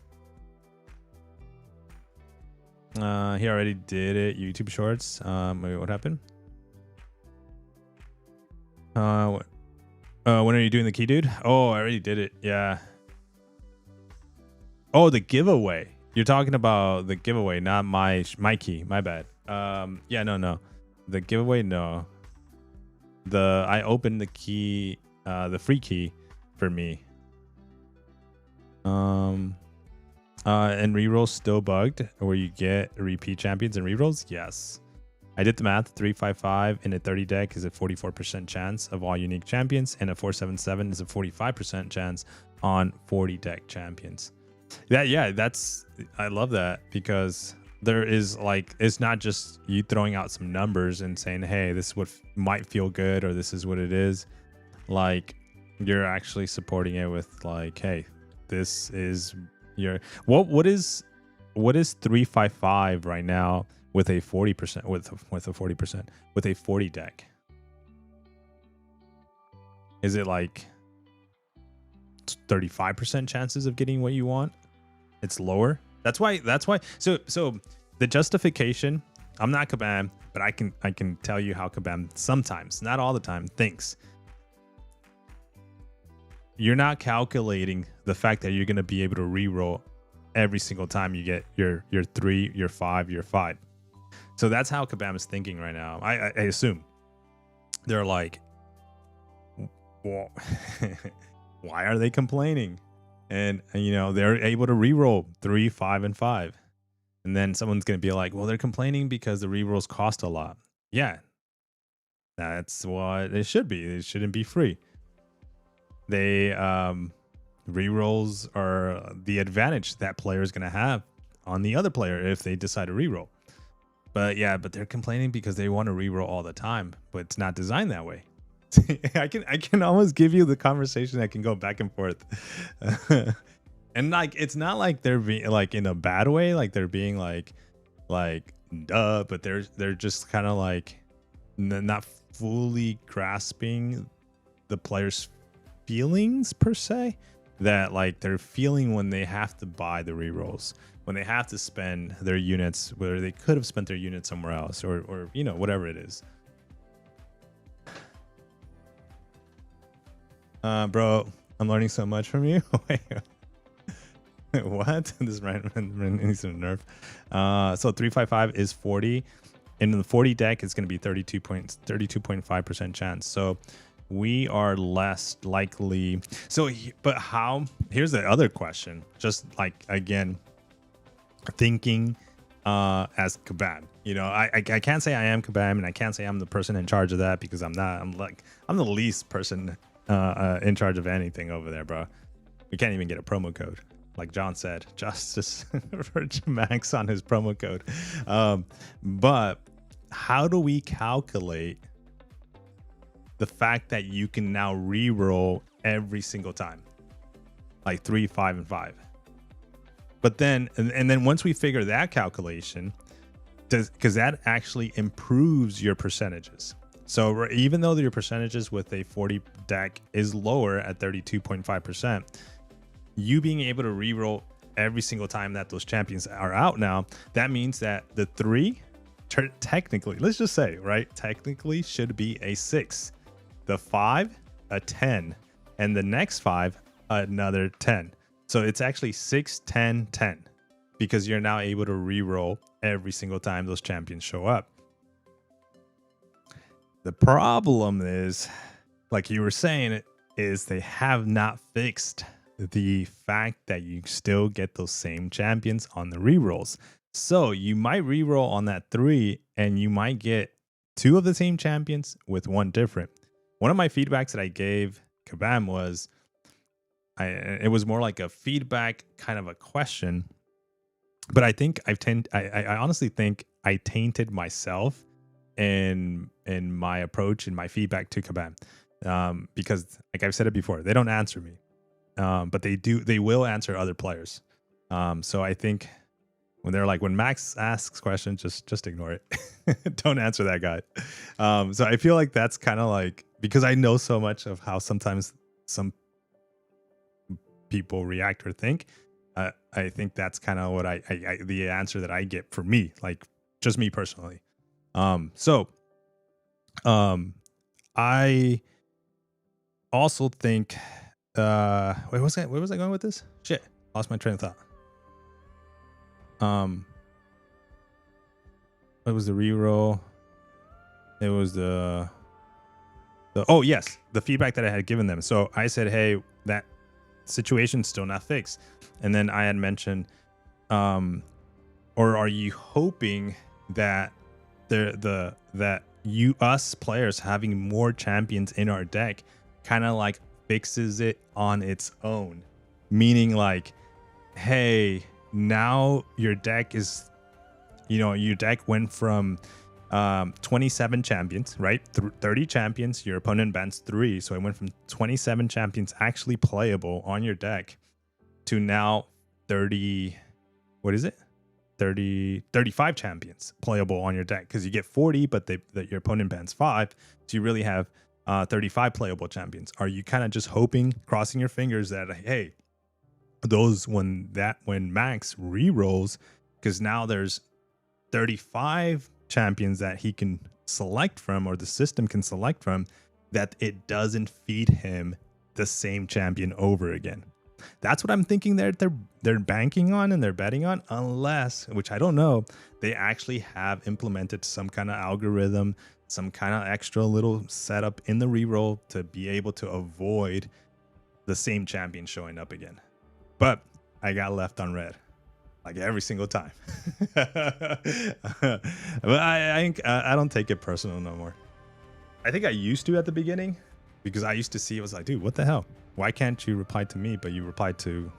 He already did it. YouTube Shorts. Wait, what happened? When are you doing the key, dude? Oh, I already did it. Yeah. Oh, the giveaway. You're talking about the giveaway, not my key. My bad. Yeah, no. The giveaway, no. I opened the key, the free key for me. And rerolls still bugged where you get repeat champions and rerolls? Yes. I did the math. 355 in a 30 deck is a 44% chance of all unique champions, and a 477 is a 45% chance on 40 deck champions. I love that, because there is like, it's not just you throwing out some numbers and saying, hey, this is what might feel good, or this is what it is. Like, you're actually supporting it with like, hey, this is your what is 355 right now with a 40% with a 40 deck? Is it like 35% chances of getting what you want? It's lower. That's why. So the justification, I'm not Kabam, but I can tell you how Kabam sometimes, not all the time, thinks. You're not calculating the fact that you're going to be able to reroll every single time you get your 3, your 5, your 5. So that's how Kabam is thinking right now. I assume they're like, well, why are they complaining? And they're able to reroll 3, 5, and 5. And then someone's going to be like, well, they're complaining because the rerolls cost a lot. Yeah, that's what it should be. It shouldn't be free. They rerolls are the advantage that player is going to have on the other player if they decide to reroll. But they're complaining because they want to reroll all the time, but it's not designed that way. I can almost give you the conversation that can go back and forth. And like, it's not like they're being like in a bad way, like they're being like duh, but they're just kind of like not fully grasping the player's feelings per se, that like they're feeling when they have to buy the rerolls. when they have to spend their units where they could have spent their units somewhere else, or you know, whatever it is. Bro, I'm learning so much from you. What? This random needs a nerf. So 355 is 40. And in the 40 deck, it's going to be 32.5% chance. So we are less likely. So, but how? Here's the other question. Just like, again, thinking as Kabam. You know, I can't say I am Kabam, and I can't say I'm the person in charge of that, because I'm not. I'm the least person in charge of anything over there, bro. We can't even get a promo code. Like John said, justice for Max on his promo code. But how do we calculate the fact that you can now re-roll every single time? Like 3, 5, and 5. But then, and then once we figure that calculation, because that actually improves your percentages. So even though your percentages with a 40 deck is lower at 32.5%, you being able to reroll every single time that those champions are out now, that means that the 3 technically, let's just say, right, technically should be a 6, the 5 a 10, and the next 5 another 10. So it's actually 6, 10, 10, because you're now able to reroll every single time those champions show up. The problem is, like you were saying, is they have not fixed the fact that you still get those same champions on the rerolls. So you might reroll on that 3 and you might get 2 of the same champions with 1 different. One of my feedbacks that I gave Kabam was, it was more like a feedback, kind of a question, but I think I honestly think I tainted myself in my approach and my feedback to Kabam, because like I've said it before, they don't answer me. But they will answer other players. So I think when Max asks questions, just ignore it. Don't answer that guy. So I feel like that's kind of like, because I know so much of how sometimes some people react or think. I think that's kind of what I the answer that I get for me, like just me personally. I also think. Wait, where was I going with this? Shit, lost my train of thought. What was the reroll? It was the oh yes, the feedback that I had given them. So I said, hey, that situation's still not fixed, and then I had mentioned, or are you hoping that us players having more champions in our deck kind of like fixes it on its own, meaning like, hey, now your deck is, your deck went from 27 champions, right? 30 champions, your opponent bans 3, so it went from 27 champions actually playable on your deck to now 35 champions playable on your deck, because you get 40 but your opponent bans 5, so you really have 35 playable champions. Are you kind of just hoping, crossing your fingers that, hey, when Max re-rolls, because now there's 35 champions that he can select from, or the system can select from, that it doesn't feed him the same champion over again? That's what I'm thinking they're banking on and they're betting on, unless, which I don't know, they actually have implemented some kind of algorithm, some kind of extra little setup in the reroll to be able to avoid the same champion showing up again. But I got left on red like every single time. But I don't take it personal no more. I think I used to at the beginning, because I used to see, it was like, dude, what the hell? Why can't you reply to me, but you replied to...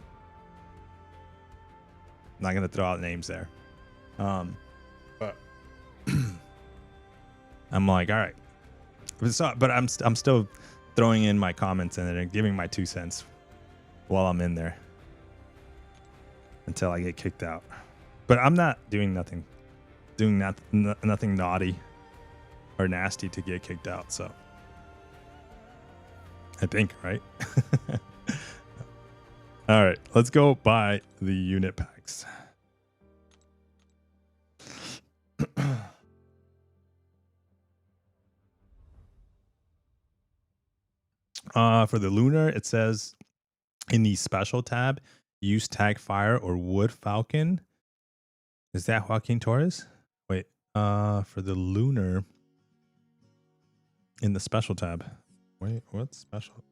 I'm not going to throw out names there. But I'm like, all right. But I'm still throwing in my comments and giving my 2 cents while I'm in there until I get kicked out. But I'm not doing nothing naughty or nasty to get kicked out. So I think, right? All right, let's go buy the unit packs. For the lunar, it says in the special tab, use tag fire or wood falcon. Is that Joaquin Torres? Wait, for the lunar in the special tab. Wait, what's special?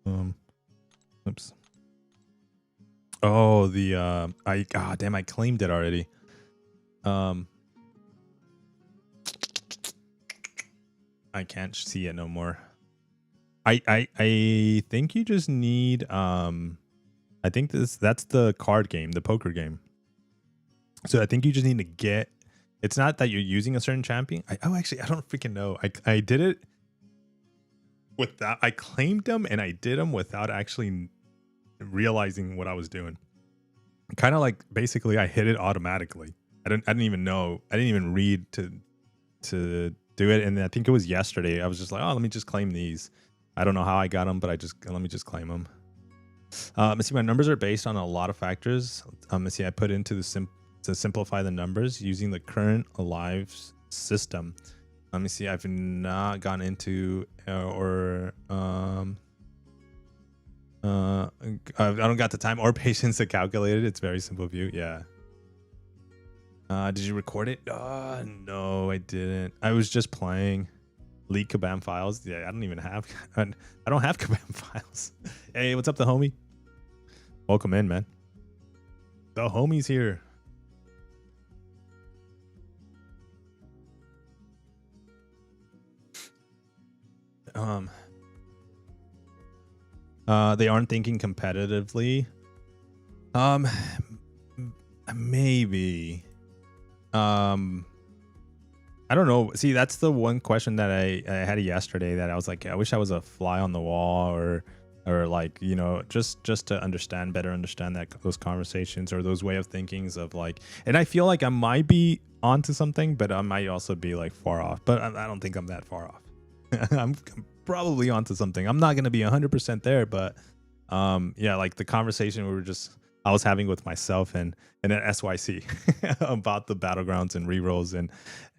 Oops. Oh, the damn, I claimed it already. I can't see it no more. I think you just need I think that's the card game, the poker game. So I think you just need to get. It's not that you're using a certain champion. Actually, I don't freaking know. I did it without. I claimed them and I did them without actually realizing what I was doing. Kind of like basically I hit it automatically. I didn't even know. I didn't even read to do it. And I think it was yesterday. I was just like, oh, let me just claim these. I don't know how I got them, but let me just claim them. Let's see, my numbers are based on a lot of factors. Let's see, I put into to simplify the numbers using the current alive system. Let me see, I've not gone into I don't got the time or patience to calculate it. It's very simple view. Yeah. Did you record it? No, I didn't. I was just playing. Leak Kabam files. Yeah, I don't even have. I don't have Kabam files. Hey, what's up, the homie? Welcome in, man. The homie's here. They aren't thinking competitively. Maybe. I don't know. See, that's the one question that I had yesterday that I was like, I wish I was a fly on the wall or like, you know, just to better understand that those conversations or those way of thinkings of like, and I feel like I might be onto something, but I might also be like far off, but I don't think I'm that far off. I'm probably onto something. I'm not going to be 100% there, but yeah, like the conversation I was having with myself and at SYC about the battlegrounds and rerolls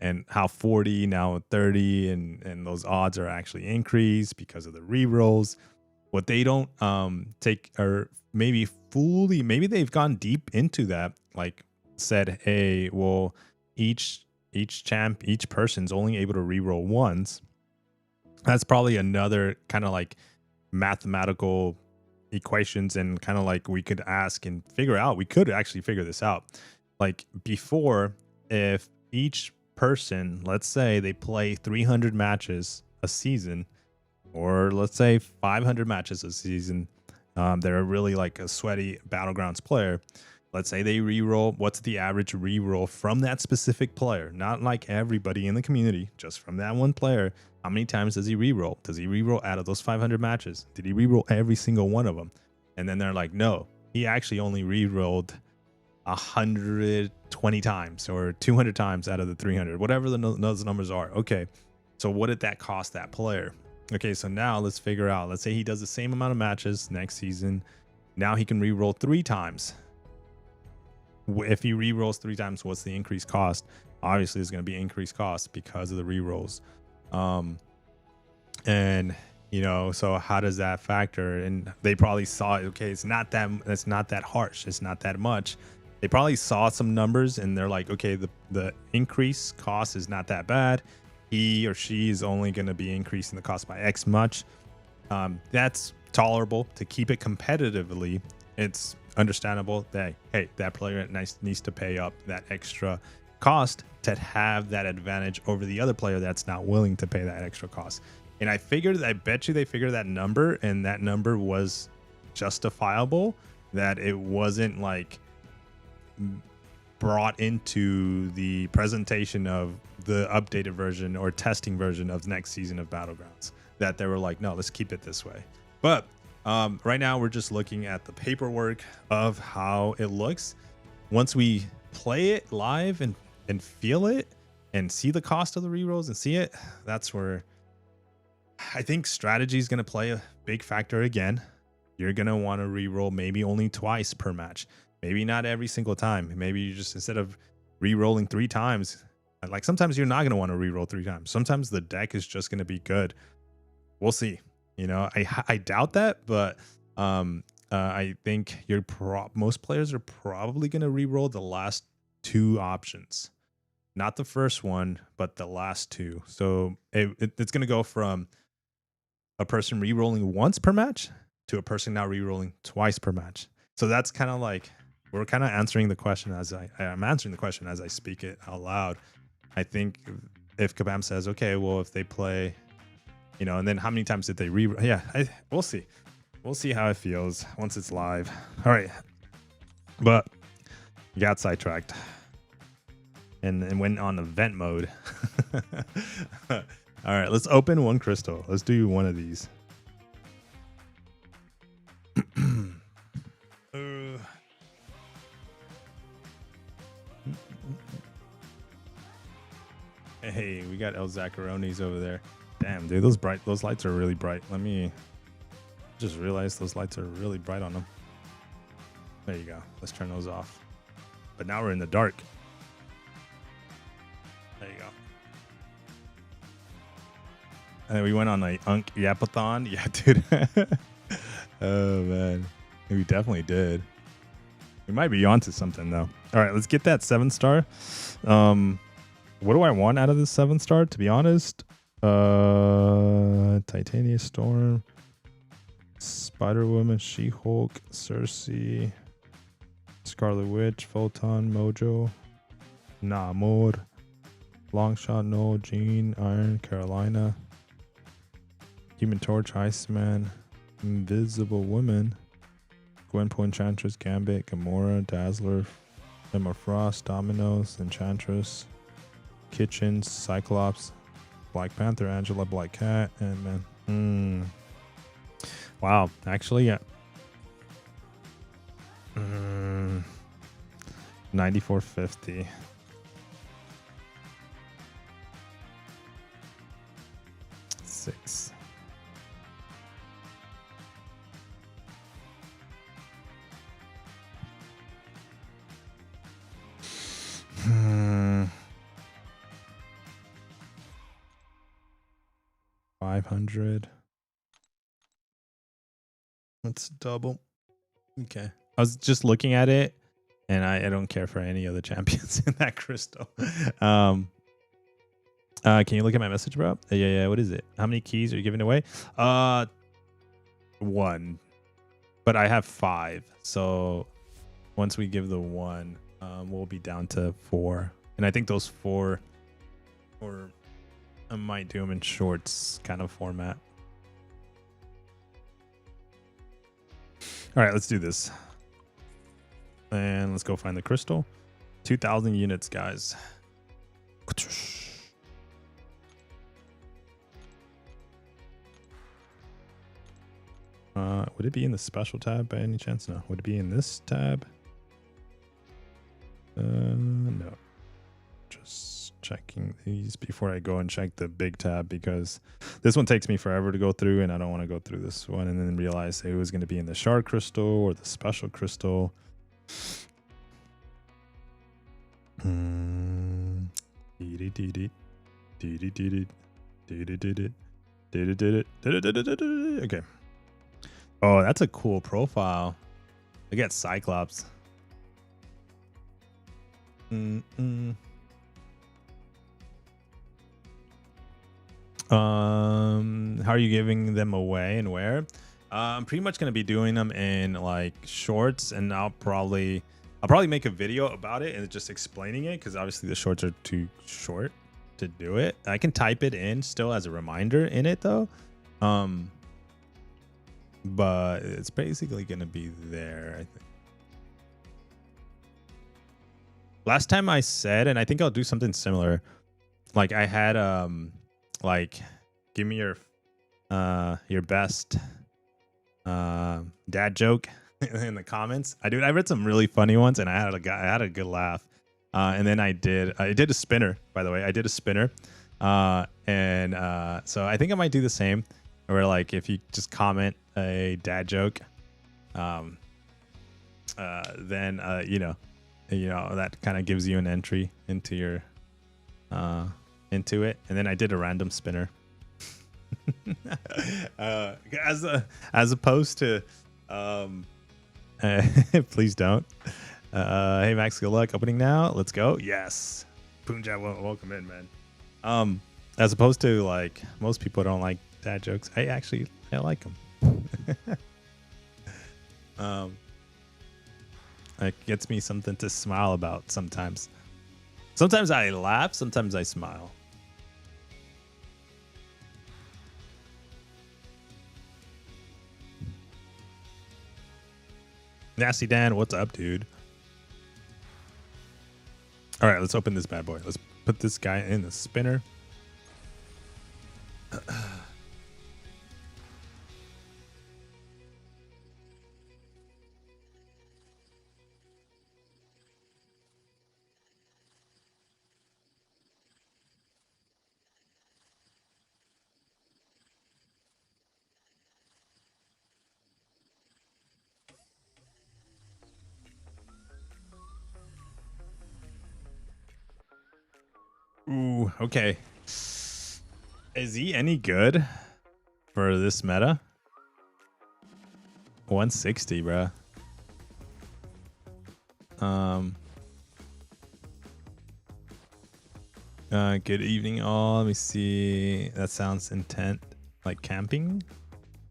and how 40 now 30 and those odds are actually increased because of the rerolls. What they don't take or maybe they've gone deep into that, like said, hey, well, each person's only able to reroll once. That's probably another kind of like mathematical equations and kind of like we could ask and figure out. We could actually figure this out. Like before, if each person, let's say they play 300 matches a season, or let's say 500 matches a season, they're really like a sweaty Battlegrounds player. Let's say they reroll. What's the average reroll from that specific player? Not like everybody in the community, just from that one player. How many times does he reroll? Does he reroll out of those 500 matches? Did he reroll every single one of them? And then they're like, no, he actually only rerolled 120 times or 200 times out of the 300, whatever those numbers are. Okay, so what did that cost that player? Okay, so now let's figure out. Let's say he does the same amount of matches next season. Now he can reroll 3 times. If he re-rolls 3 times, what's the increased cost? Obviously, it's going to be increased cost because of the re-rolls. And you know, so how does that factor? And they probably saw, okay, it's not that harsh. It's not that much. They probably saw some numbers and they're like, okay, the increase cost is not that bad. He or she is only going to be increasing the cost by X much. That's tolerable to keep it competitively. It's understandable that, hey, that player needs to pay up that extra cost to have that advantage over the other player that's not willing to pay that extra cost. And I bet you they figured that number, and that number was justifiable, that it wasn't like brought into the presentation of the updated version or testing version of next season of Battlegrounds, that they were like, no, let's keep it this way. But right now we're just looking at the paperwork of how it looks. Once we play it live and feel it and see the cost of the rerolls and see it, that's where I think strategy is going to play a big factor again. You're going to want to reroll maybe only twice per match. Maybe not every single time. Maybe you just, instead of re-rolling 3 times, like sometimes you're not going to want to re-roll 3 times. Sometimes the deck is just going to be good. We'll see. You know, I doubt that, but I think most players are probably going to re-roll the last two options, not the first one, but the last two. So it's going to go from a person re-rolling once per match to a person now re-rolling twice per match. So that's kind of like we're kind of answering the question as I'm answering the question as I speak it out loud. I think if Kabam says, okay, well, if they play, you know, and then how many times did they yeah, we'll see. We'll see how it feels once it's live. All right. But got sidetracked and went on event mode. All right, let's open one crystal. Let's do one of these. Hey, we got El Zaccharonis over there. Damn, dude, those lights are really bright. Let me just realize those lights are really bright on them. There you go. Let's turn those off. But now we're in the dark. There you go. And then we went on a Unk Yapathon. Yeah, dude. Oh, man. We definitely did. We might be onto something, though. All right, let's get that 7-star. What do I want out of this 7-star, to be honest? Titania Storm, Spider-Woman, She-Hulk, Cersei, Scarlet Witch, Photon, Mojo, Namor, Longshot, Noel, Jean, Iron, Carolina, Human Torch, Iceman, Invisible Woman, Gwenpool, Enchantress, Gambit, Gamora, Dazzler, Emma Frost, Dominoes, Enchantress, Kitchens, Cyclops, Black Panther, Angela, Black Cat, and man. Wow, actually, yeah. 94.50. Six. $500. Let's double. Okay. I was just looking at it, and I don't care for any of the champions in that crystal. Can you look at my message, bro? Yeah. What is it? How many keys are you giving away? 1. But I have 5. So once we give the 1, we'll be down to 4. And I think those 4, or I might do them in shorts kind of format. All right, let's do this. And let's go find the crystal. 2,000 units, guys. Would it be in the special tab by any chance? No. Would it be in this tab? No. Just checking these before I go and check the big tab, because this one takes me forever to go through, and I don't want to go through this one and then realize it was going to be in the shard crystal or the special crystal. Okay. Oh, that's a cool profile. I get Cyclops. How are you giving them away and where? I'm pretty much going to be doing them in like shorts, and I'll probably make a video about it and just explaining it, because obviously the shorts are too short to do it. I can type it in still as a reminder in it though. But it's basically going to be there, I think. Last time I said, and I think I'll do something similar. Like I had like give me your best dad joke in the comments. I read some really funny ones, and I had a good laugh. And then I did a spinner, by the way. I did a spinner. So I think I might do the same, where like if you just comment a dad joke, then you know that kind of gives you an entry into your into it. And then I did a random spinner. As opposed to, um, please don't. Hey Max, good luck opening now. Let's go. Yes, Punjab, welcome in, man. As opposed to like most people don't like dad jokes. I like them. It gets me something to smile about sometimes. Sometimes I laugh, sometimes I smile. Nasty Dan, what's up, dude? All right, let's open this bad boy. Let's put this guy in the spinner. Ooh, okay. Is he any good for this meta? 160, bruh. Good evening, all. Let me see. That sounds intent like camping.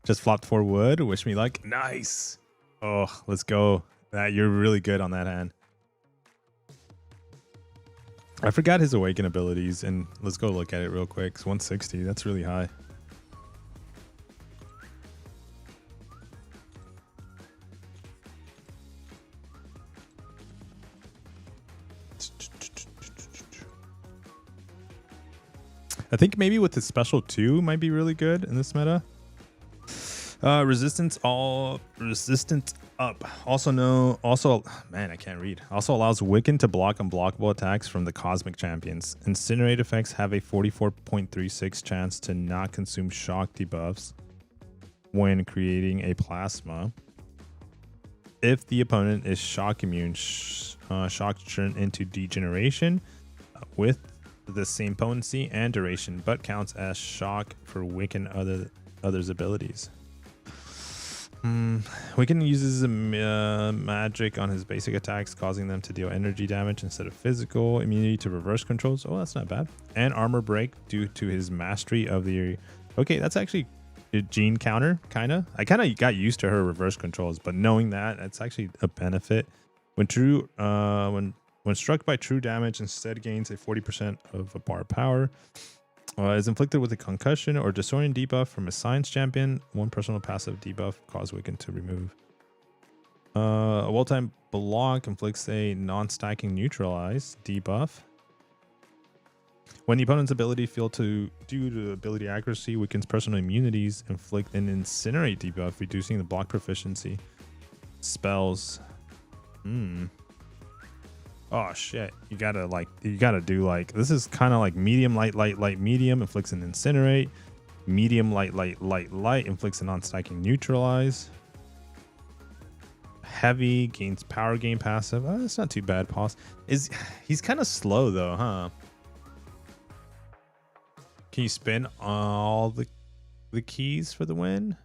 Just flopped 4 wood. Wish me luck. Nice. Oh, let's go. You're really good on that hand. I forgot his awaken abilities, and let's go look at it real quick. It's 160. That's really high. I think maybe with his special 2 might be really good in this meta. Resistance up. Also, man, I can't read. Also allows Wiccan to block unblockable attacks from the Cosmic Champions. Incinerate effects have a 44.36 chance to not consume shock debuffs when creating a plasma. If the opponent is shock immune, shock turn into degeneration with the same potency and duration, but counts as shock for Wiccan others abilities. Wiccan uses magic on his basic attacks, causing them to deal energy damage instead of physical. Immunity to reverse controls. Oh, that's not bad. And armor break due to his mastery of the... Okay, that's actually a Jean counter, kind of. I kind of got used to her reverse controls, but knowing that, that's actually a benefit. When struck by true damage, instead gains a 40% of a bar power. Is inflicted with a concussion or disorienting debuff from a science champion. 1 personal passive debuff cause Wiccan to remove. A well-timed block inflicts a non-stacking neutralize debuff. When the opponent's ability failed due to ability accuracy, Wiccan's personal immunities inflict an incinerate debuff, reducing the block proficiency. Spells. Oh shit, you gotta do like, this is kind of like medium, light, medium, inflicts an incinerate. Medium, light, inflicts a non-stacking neutralize. Heavy, gains power gain passive. That's not too bad, pause. He's kind of slow though, huh? Can you spin all the keys for the win?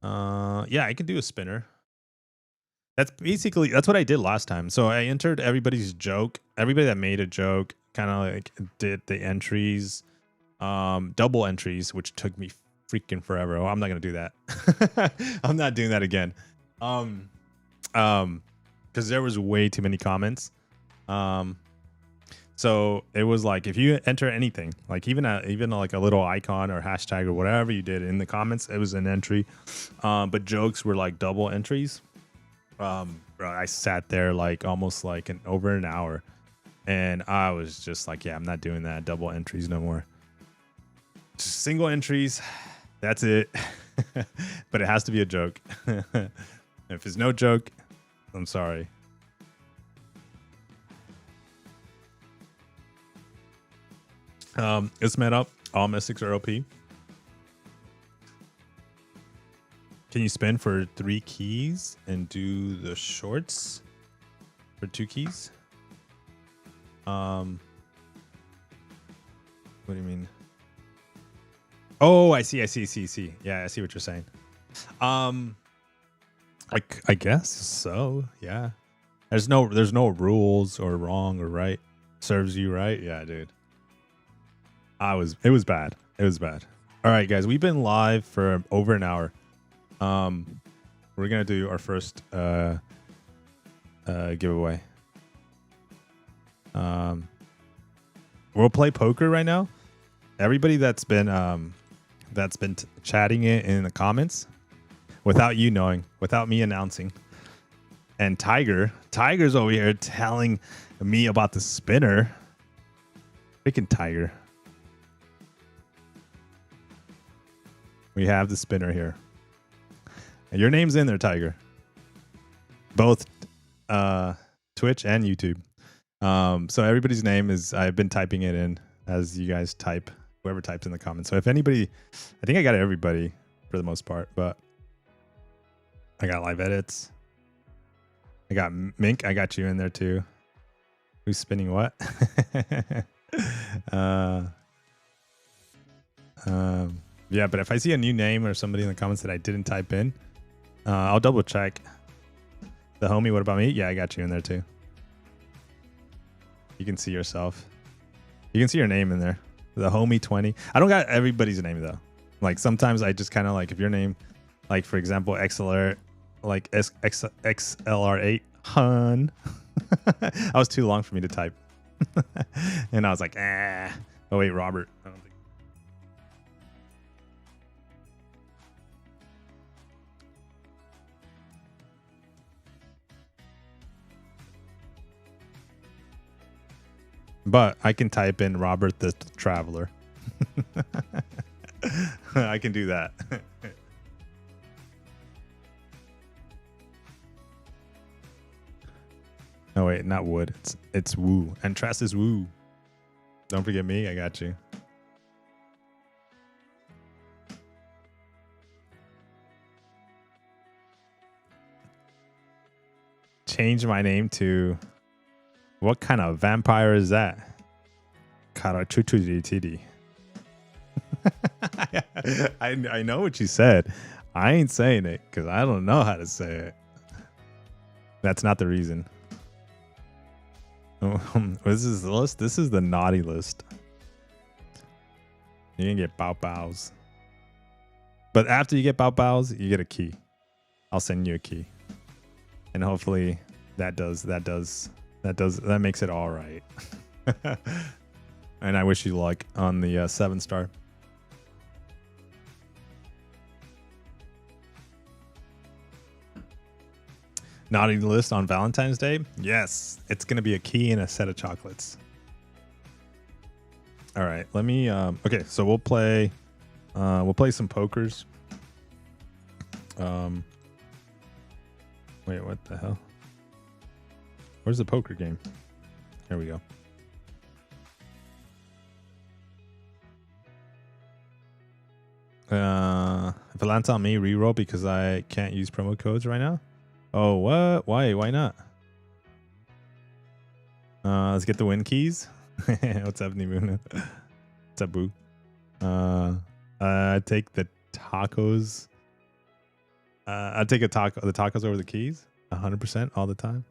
Yeah, I can do a spinner. That's what I did last time. So I entered everybody's joke. Everybody that made a joke kind of like did the entries, double entries, which took me freaking forever. Oh, I'm not gonna do that. I'm not doing that again. Because there was way too many comments. So it was like, if you enter anything, like even like a little icon or hashtag or whatever you did in the comments, it was an entry. But jokes were like double entries. Bro, I sat there like almost like over an hour, and I was just like, yeah, I'm not doing that. Double entries no more. Just single entries. That's it. But it has to be a joke. If it's no joke, I'm sorry. It's met up. All mystics are OP. Can you spin for 3 keys and do the shorts for 2 keys? What do you mean? Oh, I see. Yeah, I see what you're saying. I guess so. Yeah. There's no rules or wrong or right. Serves you right. Yeah, dude. It was bad. It was bad. All right, guys, we've been live for over an hour. We're gonna do our first giveaway. We'll play poker right now. Everybody that's been chatting it in the comments without you knowing, without me announcing. And Tiger's over here telling me about the spinner. Freaking Tiger. We have the spinner here. And your name's in there, Tiger. Both Twitch and YouTube. So everybody's name is, I've been typing it in as you guys type, whoever types in the comments. So if anybody, I think I got everybody for the most part, but I got live edits. I got Mink. I got you in there too. Who's spinning what? Yeah, but if I see a new name or somebody in the comments that I didn't type in, I'll double check. The homie, what about me? Yeah, I got you in there too. You can see yourself. You can see your name in there. The homie 20. I don't got everybody's name though. Like sometimes I just kind of like if your name, like for example, XLR, like XLR8 hun. That was too long for me to type. And I was like, ah. Oh wait, Robert. I don't think. But I can type in Robert the Traveler. I can do that. Oh wait, not Wood. It's Woo. And Trust is Woo. Don't forget me. I got you. Change my name to. What kind of vampire is that? Karachuchujitidi. I know what you said. I ain't saying it because I don't know how to say it. That's not the reason. This is the list. This is the naughty list. You can get bow bows. But after you get bow bows, you get a key. I'll send you a key. And hopefully that makes it all right. And I wish you luck on the 7-star. Naughty list on Valentine's Day? Yes, it's gonna be a key and a set of chocolates. All right, let me. Okay, so we'll play some pokers. Wait, what the hell? Where's the poker game? Here we go. If it lands on me, reroll because I can't use promo codes right now. Oh, what? Why? Why not? Let's get the win keys. What's up, Nimuna? What's up, Boo? Take the tacos. I'd take the tacos over the keys. 100% all the time.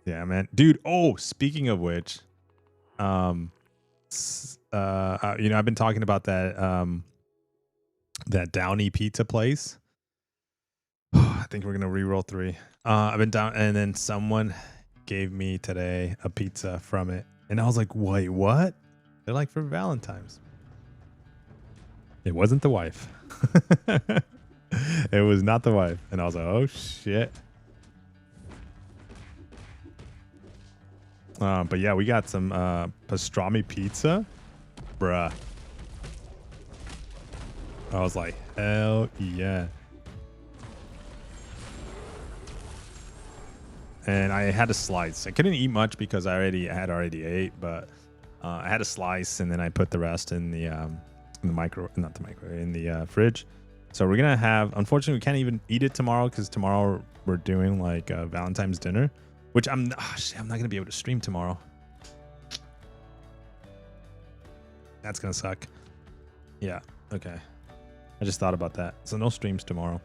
Yeah, man. Dude, oh, speaking of which, I've been talking about that that Downey pizza place. I think we're gonna re-roll 3. I've been down, and then someone gave me today a pizza from it, and I was like, "Wait, what?" They're like for Valentine's. It wasn't the wife. It was not the wife, and I was like, "Oh shit." But yeah, we got some pastrami pizza, bruh. I was like, hell yeah. And I had a slice. I couldn't eat much because I had already ate, but I had a slice and then I put the rest in the fridge. So we're gonna have. Unfortunately, we can't even eat it tomorrow because tomorrow we're doing like Valentine's dinner, which I'm not gonna be able to stream tomorrow. That's gonna suck. Yeah. Okay. I just thought about that. So no streams tomorrow.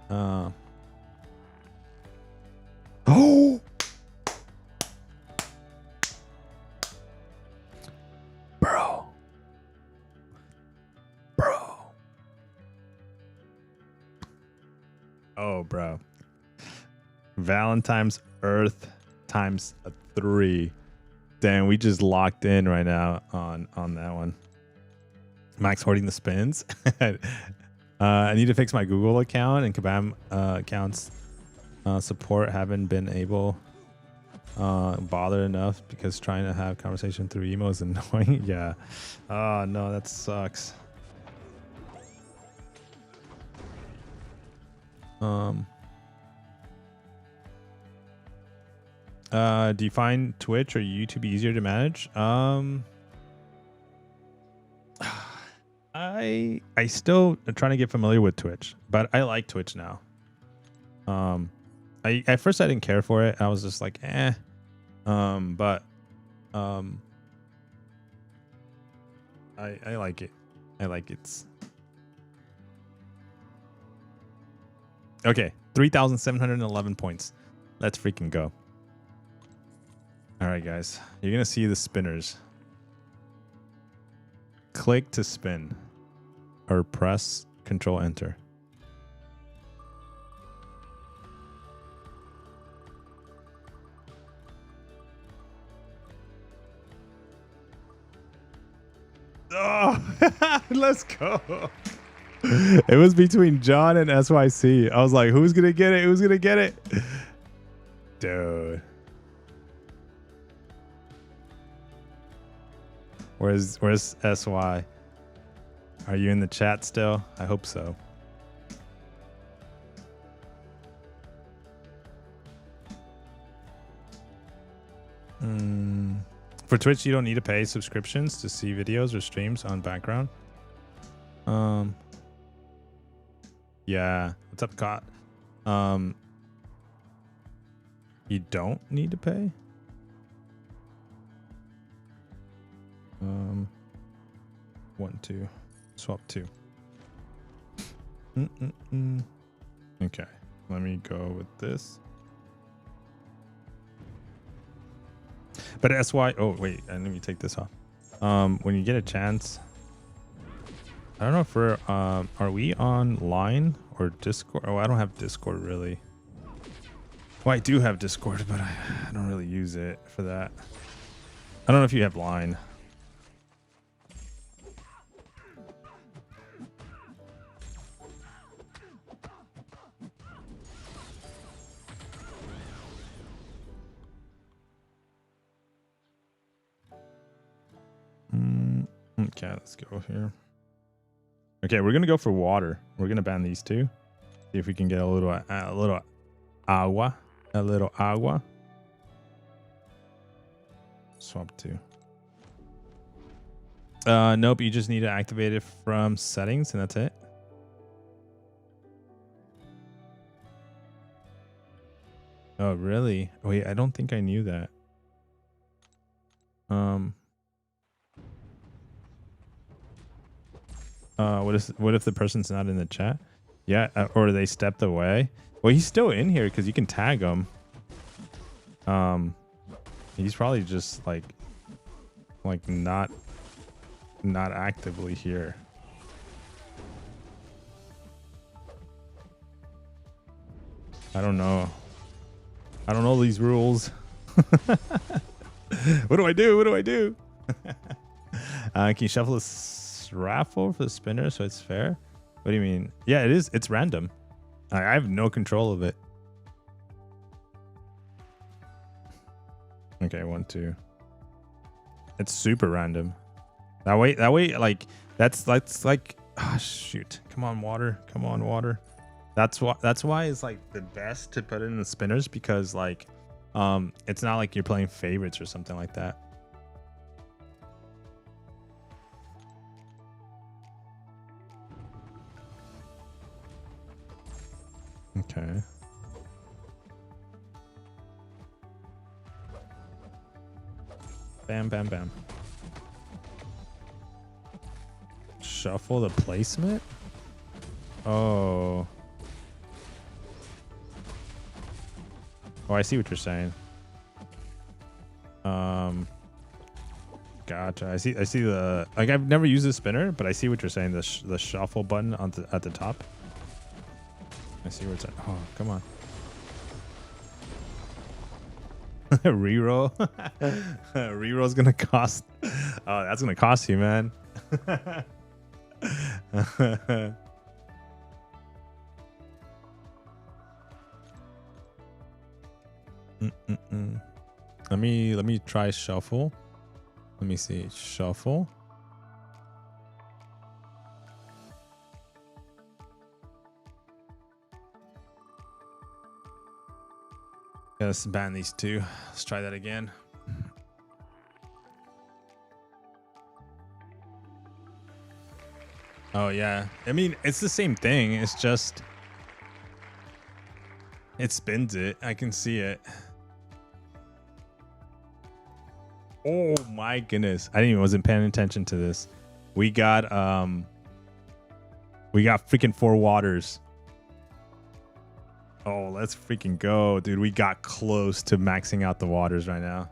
Oh! Bro. Oh, bro. Valentine's Earth times 3. Damn, we just locked in right now on that one. Max hoarding the spins. I need to fix my Google account and Kabam accounts support haven't been able bother enough because trying to have conversation through email is annoying. Yeah. Oh no, that sucks. Do you find Twitch or YouTube easier to manage? I still am trying to get familiar with Twitch, but I like Twitch now. I at first I didn't care for it. I was just like, eh. But I like it. I like it. Okay, 3,711 points. Let's freaking go. All right, guys. You're gonna see the spinners. Click to spin, or press Control Enter. Oh, let's go. It was between John and SYC. I was like, who's gonna get it? Who's gonna get it? Dude. Where's SY? Are you in the chat still? I hope so. For Twitch, you don't need to pay subscriptions to see videos or streams on background. Yeah. What's up, Cot? You don't need to pay? 1, 2. Swap 2. Okay. Let me go with this. But SY, oh wait, and let me take this off. When you get a chance, I don't know if we're are we online or Discord? Oh, I don't have Discord really. Well, I do have Discord, but I don't really use it for that. I don't know if you have Line. Okay, let's go here. Okay, we're gonna go for water. We're gonna ban these two. See if we can get a little agua. Swap 2. Nope. You just need to activate it from settings, and that's it. Oh, really? Wait, I don't think I knew that. What if the person's not in the chat? Yeah, or they stepped away. Well, he's still in here because you can tag him. He's probably just like not actively here. I don't know. I don't know these rules. What do I do? What do I do? Can you shuffle this raffle for the spinner so it's fair? What do you mean? Yeah, it is. It's random. I have no control of it. Okay, 1, 2. It's super random. That way, like that's like, oh, shoot. Come on, water. Come on, water. That's why it's like the best to put it in the spinners, because like it's not like you're playing favorites or something like that. Okay. Bam, bam, bam. shuffle the placement? Oh. Oh, I see what you're saying. Gotcha. I see the, like, I've never used a spinner, but I see what you're saying. The shuffle button on at the top. I see where it's at. Oh, come on. Reroll. Reroll's gonna cost. Oh, that's gonna cost you, man. Let me try shuffle. Let me see. Shuffle. Yeah, let's ban these two. Let's try that again. Oh yeah. I mean, it's the same thing. It's just it spins it. I can see it. Oh my goodness. Wasn't paying attention to this. We got freaking 4 waters. Oh, let's freaking go, dude. We got close to maxing out the waters right now.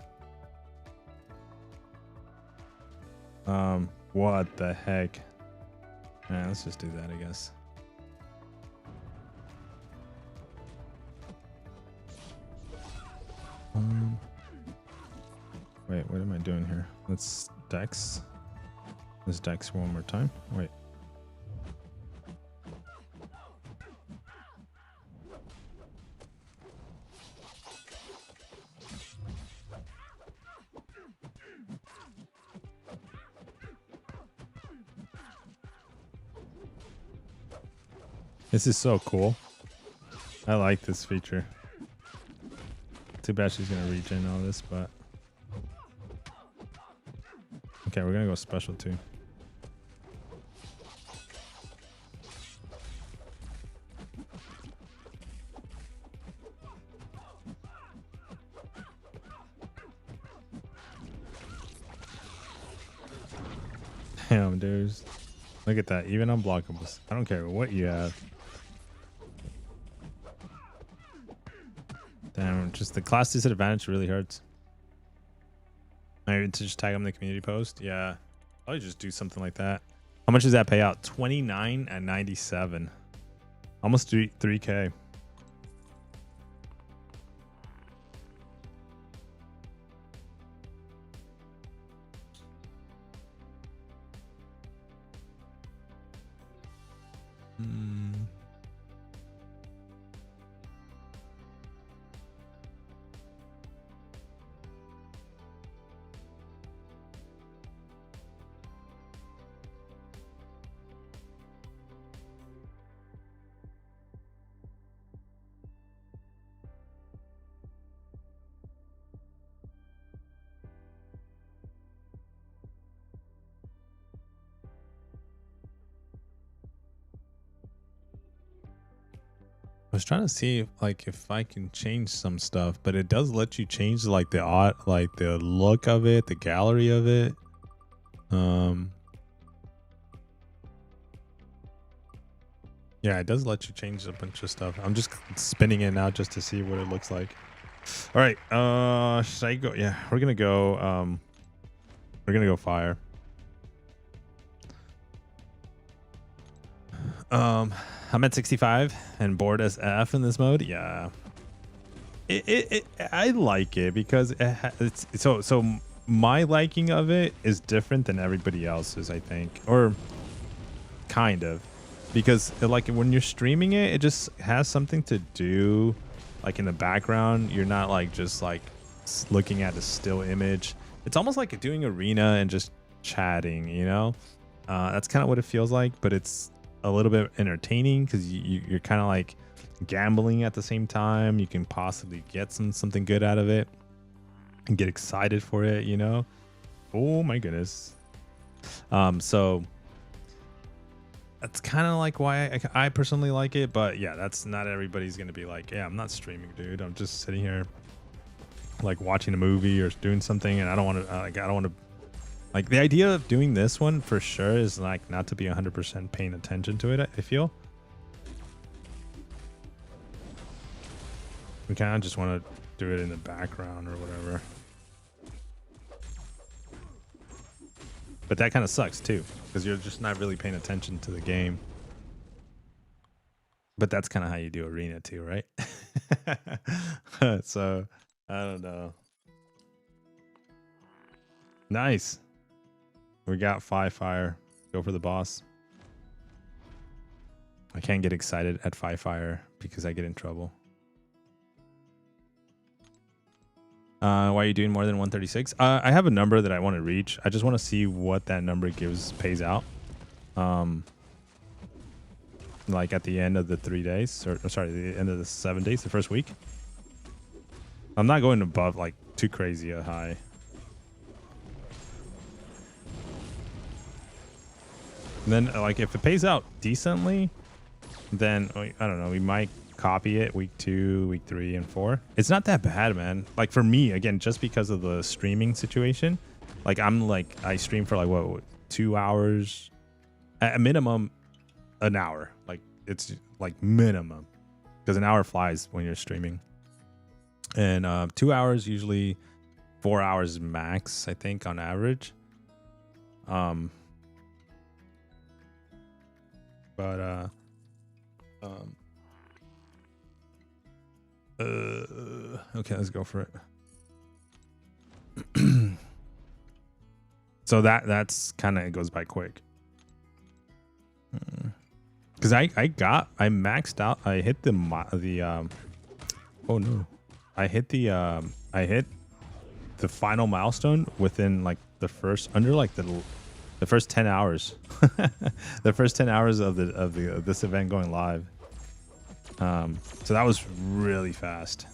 What the heck? All right, let's just do that, I guess. Wait, what am I doing here? Let's Dex. Let's Dex one more time. Wait. This is so cool. I like this feature. Too bad she's gonna regen all this, but okay, we're gonna go special too. Damn, dudes. Look at that. Even unblockables. I don't care what you have. Damn, just the class disadvantage really hurts. Maybe to just tag them in the community post. Yeah. I'll just do something like that. How much does that pay out? 29 and 97. Almost 3K. I was trying to see if I can change some stuff, but it does let you change the look of it, the gallery of it. Yeah, it does let you change a bunch of stuff. I'm just spinning it now just to see what it looks like. All right, should I go? Yeah, we're gonna go fire. I'm at 65 and bored as F in this mode. Yeah, I like it because it's so my liking of it is different than everybody else's, I think, or kind of, because like when you're streaming it just has something to do, like in the background. You're not like just like looking at a still image. It's almost like doing arena and just chatting, you know. That's kind of what it feels like, but it's a little bit entertaining because you're kind of like gambling at the same time. You can possibly get something good out of it and get excited for it, you know. Oh my goodness. So that's kind of like why I personally like it, but yeah, that's not everybody's gonna be like, yeah, I'm not streaming, dude. I'm just sitting here like watching a movie or doing something, and I don't want to Like the idea of doing this one for sure is like not to be 100% paying attention to it, I feel. We kind of just want to do it in the background or whatever. But that kind of sucks too, because you're just not really paying attention to the game. But that's kind of how you do arena too, right? So, I don't know. Nice. We got 5 fire. Go for the boss. I can't get excited at 5 fire because I get in trouble. Why are you doing more than 136? I have a number that I want to reach. I just want to see what that number pays out. Like at the end of the 3 days, or sorry, the end of the 7 days, the first week. I'm not going above like too crazy a high. And then like if it pays out decently, then I don't know, we might copy it week 2, week 3, and 4. It's not that bad, man. Like for me, again, just because of the streaming situation, like I stream for like what 2 hours, at a minimum, an hour. Like it's like minimum, because an hour flies when you're streaming. And 2 hours, usually 4 hours max, I think, on average. Okay, let's go for it. So that's kind of, it goes by quick. Because I maxed out. I hit oh no, I hit the final milestone within like the first the first 10 hours. The first 10 hours of this event going live. So that was really fast.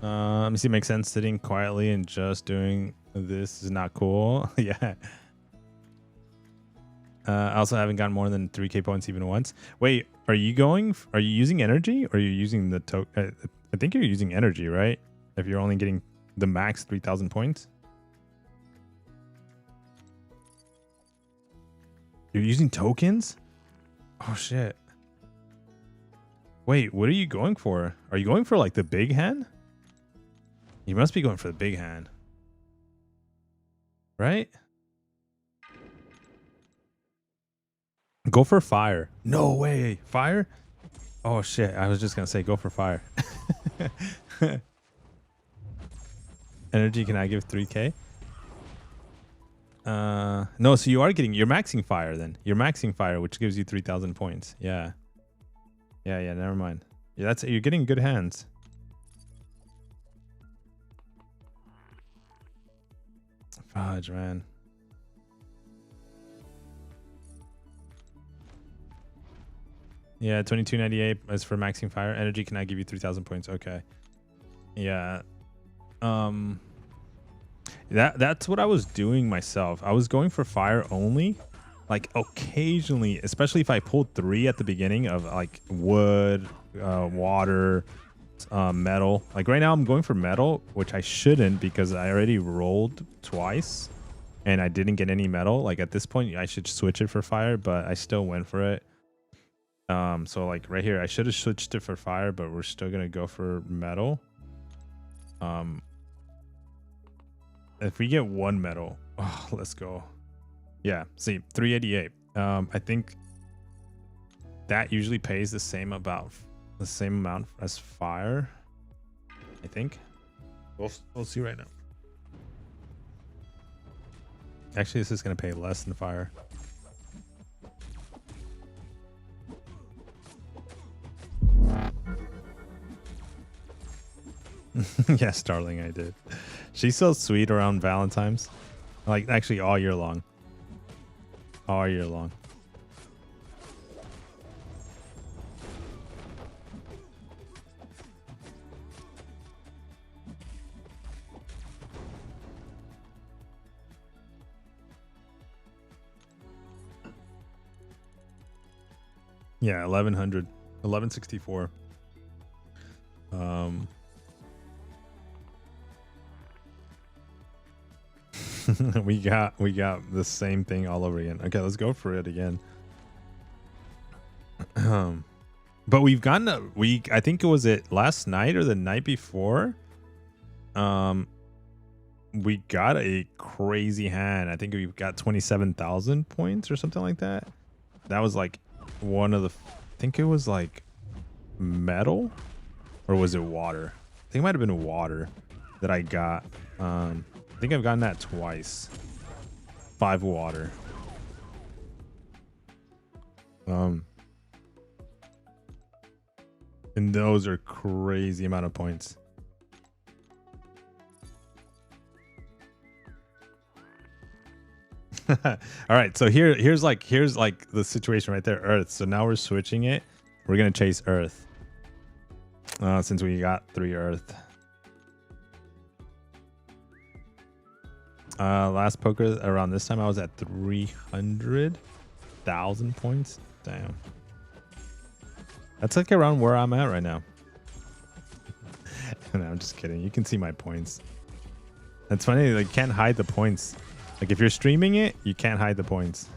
Let me see. Makes sense. Sitting quietly and just doing this is not cool. Yeah. I also haven't gotten more than 3k points even once. Wait, are you using energy, or are you using the token? I think you're using energy, right? If you're only getting the max 3,000 points. You're using tokens? Oh shit. Wait, what are you going for? Are you going for like the big hand? You must be going for the big hand. Right? Go for fire. No way. Fire? Oh shit. I was just gonna say go for fire. Energy, can I give 3k? No, so you're maxing fire then. You're maxing fire, which gives you 3,000 points. Yeah. Yeah, never mind. Yeah, you're getting good hands. Fudge, man. Yeah, 2298 is for maxing fire. Energy, can I give you 3,000 points? Okay. Yeah. That's what I was doing myself. I was going for fire only. Like occasionally, especially if I pulled 3 at the beginning of like wood, water, metal. Like right now I'm going for metal, which I shouldn't, because I already rolled twice and I didn't get any metal. Like at this point I should switch it for fire, but I still went for it. So like right here I should have switched it for fire, but we're still gonna go for metal. If we get 1 metal, oh, let's go. Yeah, see, 388. I think that usually pays the same amount as fire. I think. We'll see right now. Actually, this is gonna pay less than fire. Yeah, Starling, I did. She's so sweet around Valentine's. Like, actually all year long. All year long. Yeah, 1100, 1164. we got the same thing all over again. Okay, let's go for it again. But we've gotten a week. I think it was last night or the night before. We got a crazy hand. I think we got 27,000 points or something like that. That was like one of the. I think it was like metal, or was it water? I think it might have been water that I got. I think I've gotten that twice. 5 water. And those are crazy amount of points. All right, so here's like the situation right there, Earth. So now we're switching it. We're gonna chase Earth. Since we got 3 Earth. Last poker around this time I was at 300,000 points. Damn. That's like around where I'm at right now. No, I'm just kidding. You can see my points. That's funny. Like, can't hide the points. Like, if you're streaming it, you can't hide the points.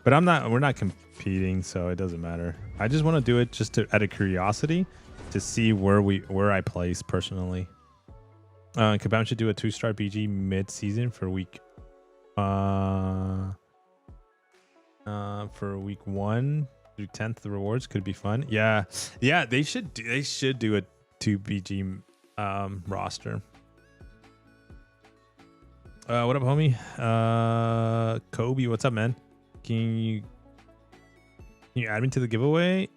But we're not competing, so it doesn't matter. I just want to do it just out of curiosity to see where I place personally. Kabam should do a 2-star BG mid-season for week for week 1 through 10th. The rewards could be fun. Yeah, they should do a 2 BG roster. What up, homie? Kobe, what's up, man? Can you add me to the giveaway?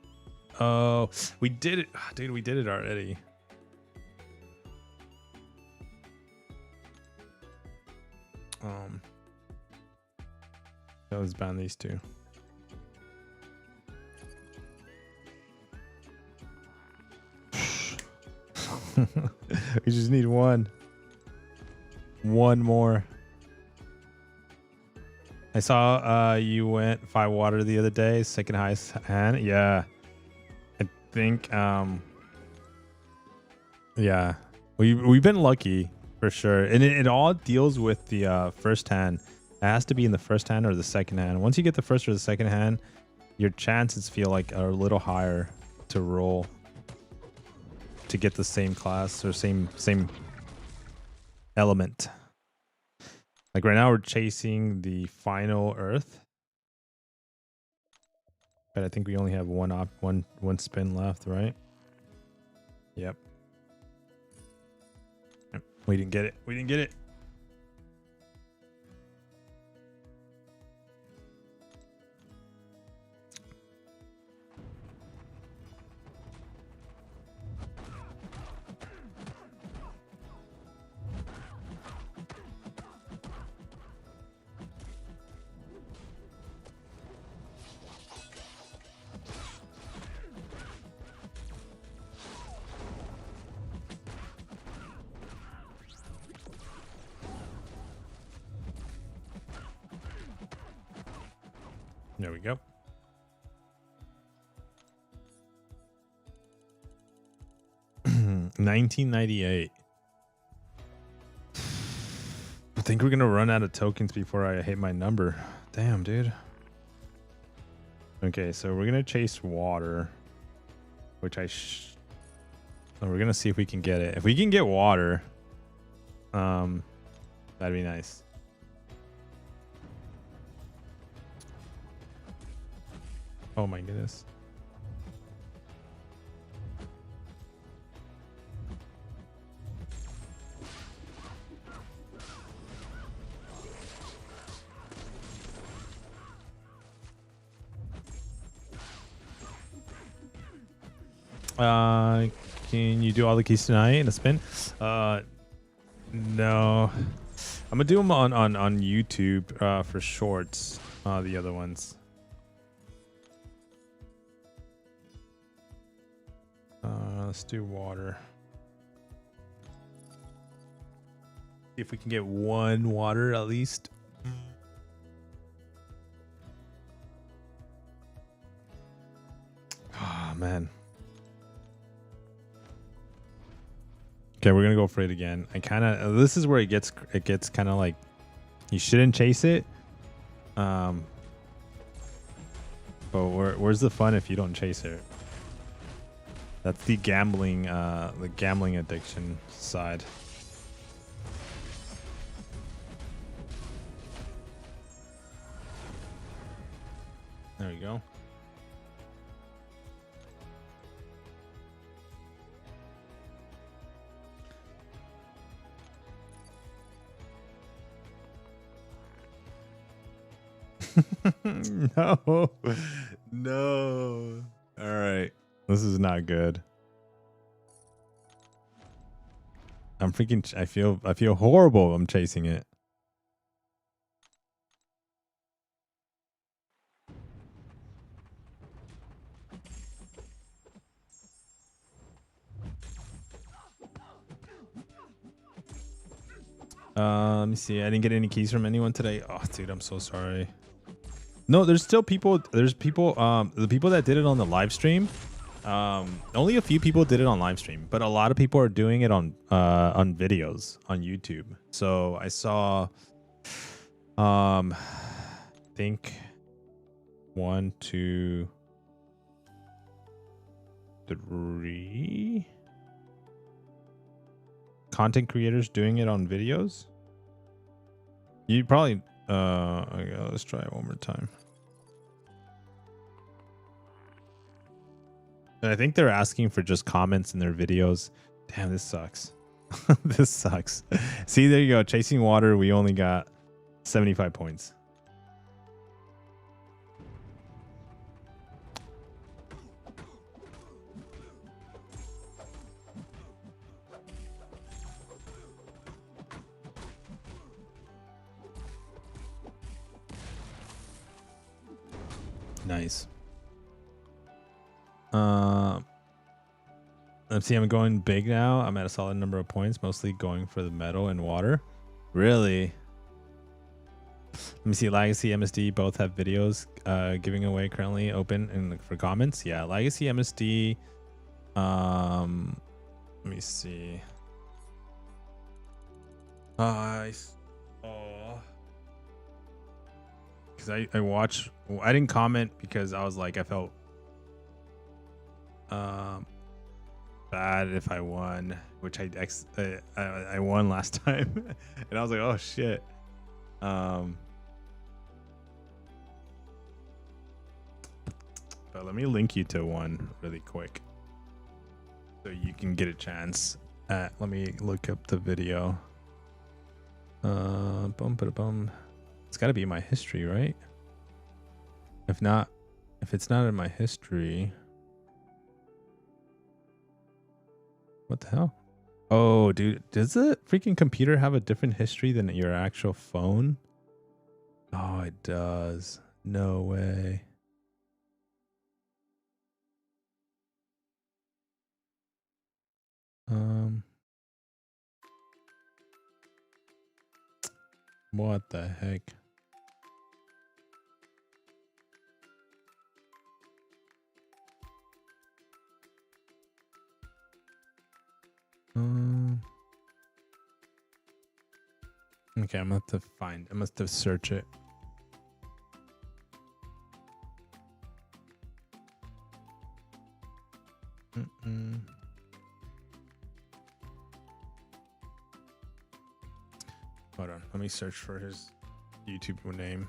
Oh, we did it, dude. We did it already. Let's ban these 2. We just need one more. I saw you went 5 water the other day, second highest hand. Yeah, I think yeah, we've been lucky for sure, and it all deals with the first hand. It has to be in the first hand or the second hand. Once you get the first or the second hand, your chances feel like are a little higher to roll to get the same class or same element. Like right now we're chasing the final Earth, but I think we only have one spin left, right? Yep. We didn't get it. There we go. $19.98. I think we're gonna run out of tokens before I hit my number. Damn, dude. Okay, so we're gonna chase water, which we're gonna see if we can get it. If we can get water, that'd be nice. Oh my goodness. Can you do all the keys tonight in a spin? No. I'm gonna do them on YouTube for shorts. The other ones. Let's do water. See if we can get 1 water at least. man. Okay, we're gonna go for it again. I kind of this is where it gets kind of like you shouldn't chase it. But where's the fun if you don't chase it? That's the gambling addiction side. There we go. No. No. All right. This is not good. I'm freaking I feel horrible. I'm chasing it. Let me see. I didn't get any keys from anyone today. Oh, dude, I'm so sorry. No, there's still people. There's people. The people that did it on the live stream. Only a few people did it on live stream, but a lot of people are doing it on videos on YouTube. So I saw, I think 1, 2, 3 content creators doing it on videos. You probably okay, let's try it one more time. And I think they're asking for just comments in their videos. Damn, this sucks. This sucks. See, there you go. Chasing water, we only got 75 points. Nice. Let's see. I'm going big now. I'm at a solid number of points, mostly going for the metal and water. Really? Let me see. Legacy, MSD both have videos giving away currently open and for comments. Yeah, Legacy, MSD. Let me see. Because I watch. I didn't comment because I was like I felt bad if I won, which I won last time, and I was like, oh shit. But let me link you to one really quick so you can get a chance. Let me look up the video. It's got to be in my history, right? If it's not in my history, what the hell? Oh, dude, does the freaking computer have a different history than your actual phone? Oh, it does. No way. What the heck? Okay, I'm gonna have to find. I must have search it. Hold on, let me search for his YouTube name.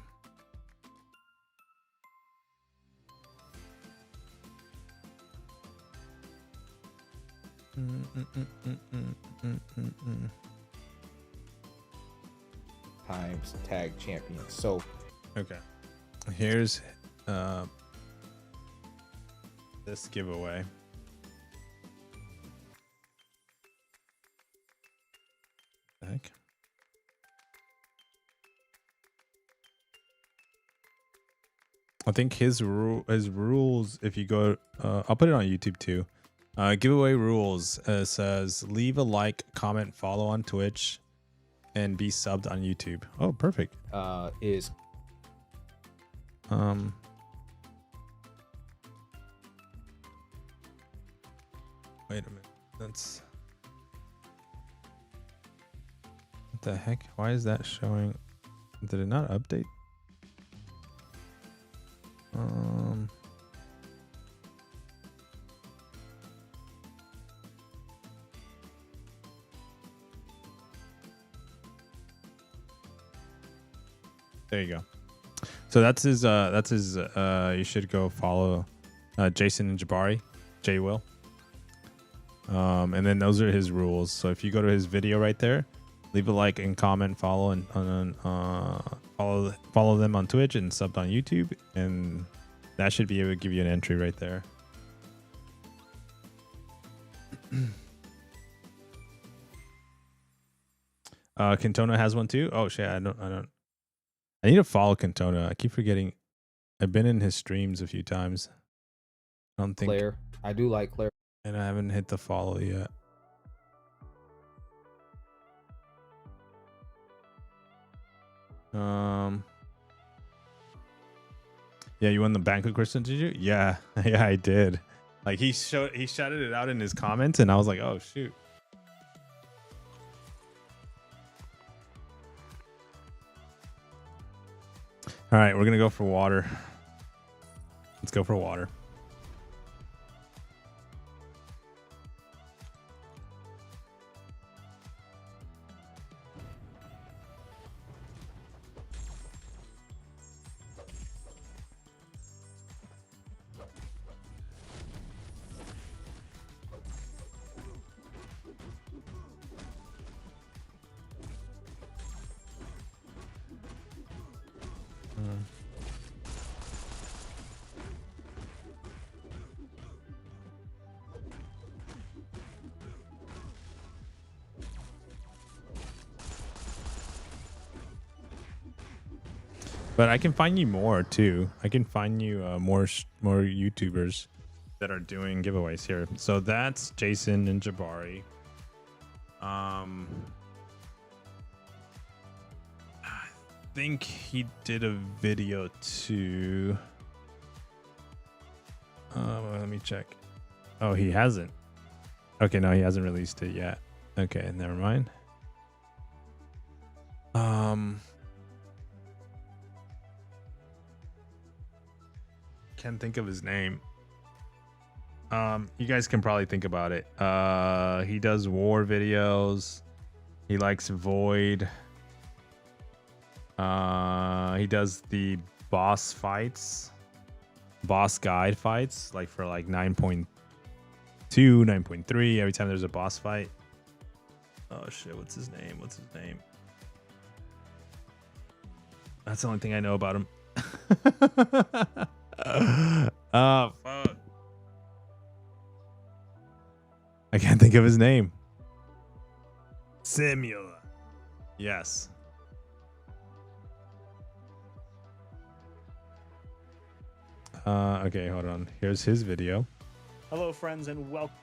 Times tag champion. So okay, here's this giveaway. What the heck? I think his rules, if you go, I'll put it on YouTube too. Giveaway rules says leave a like, comment, follow on Twitch, and be subbed on YouTube. Oh, perfect. Is Wait a minute. That's what the heck? Why is that showing? Did it not update? There you go. So that's his you should go follow Jason and Jabari, J Will. And then those are his rules. So if you go to his video right there, leave a like and comment, follow and follow them on Twitch and subbed on YouTube, and that should be able to give you an entry right there. Cantona has one too. Oh shit, I need to follow Cantona. I keep forgetting. I've been in his streams a few times. I don't think Claire. I do like Claire. And I haven't hit the follow yet. Yeah, you won the banquet, Kristen, did you? Yeah. Yeah, I did. Like he shouted it out in his comments and I was like, oh shoot. All right, we're gonna go for water. Let's go for water. But I can find you more too. I can find you more YouTubers that are doing giveaways here. So that's Jason and Jabari. I think he did a video too. Let me check. Oh, he hasn't. Okay, no, he hasn't released it yet. Okay, never mind. Can't think of his name. You guys can probably think about it. He does war videos. He likes Void. He does the boss fights, boss guide fights, like for like 9.2, 9.3 every time there's a boss fight. Oh shit, what's his name? That's the only thing I know about him. Fuck. I can't think of his name. Simula. Yes. Okay, hold on. Here's his video. Hello, friends, and welcome.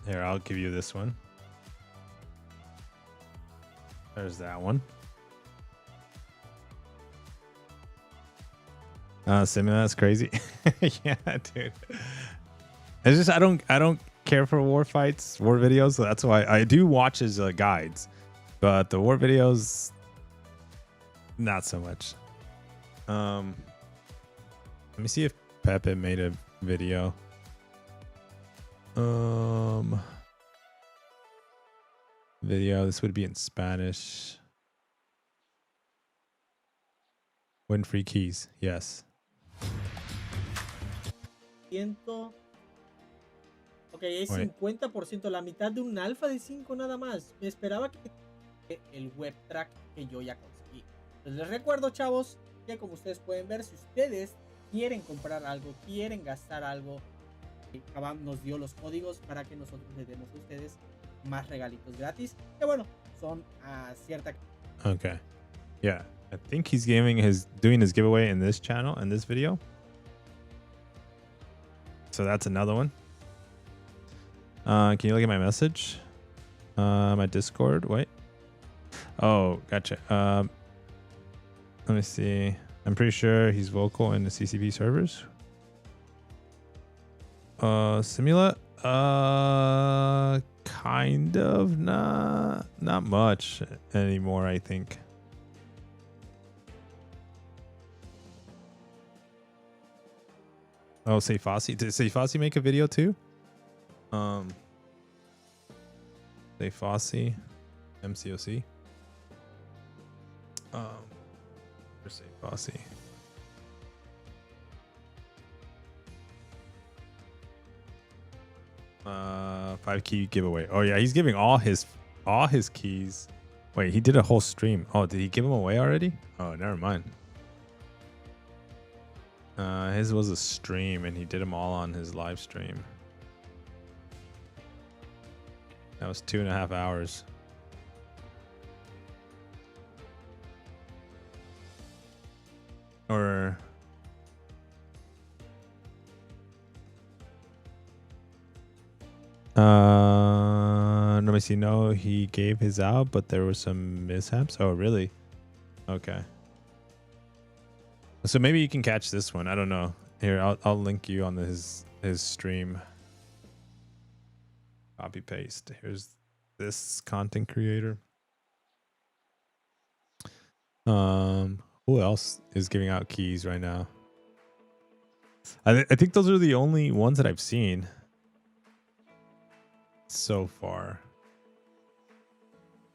Here, I'll give you this one. There's that one. Simula, that's crazy. Yeah, dude. It's just I don't care for war fights, war videos, so that's why I do watch his guides, but the war videos, not so much. Let me see if Pepe made a video. Video. This would be in Spanish. Win free keys. Yes. Ok, es 50%, la mitad de un alfa de 5 nada más. Me esperaba que el web track que yo ya conseguí. Entonces les recuerdo, chavos, que como ustedes pueden ver, si ustedes quieren comprar algo, quieren gastar algo, Kabam nos dio los códigos para que nosotros les demos a ustedes más regalitos gratis. Que bueno, son a cierta... Okay. Yeah. I think he's doing his giveaway in this channel, in this video. So that's another one. Can you look at my message? My Discord. Wait. Oh, gotcha. Let me see. I'm pretty sure he's vocal in the CCP servers. Simula? Kind of. Not much anymore, I think. Oh, say Fossey. Did say Fossey make a video too? Say Fossey, MCOC. Or say Fossey. Five key giveaway. Oh yeah, he's giving all his keys. Wait, he did a whole stream. Oh, did he give them away already? Oh, never mind. His was a stream, and he did them all on his live stream. That was 2.5 hours. Or let me see. No, he gave his out, but there were some mishaps. Oh, really? Okay. So maybe you can catch this one. I don't know. Here, I'll link you on his stream. Copy paste. Here's this content creator. Who else is giving out keys right now? I think those are the only ones that I've seen so far.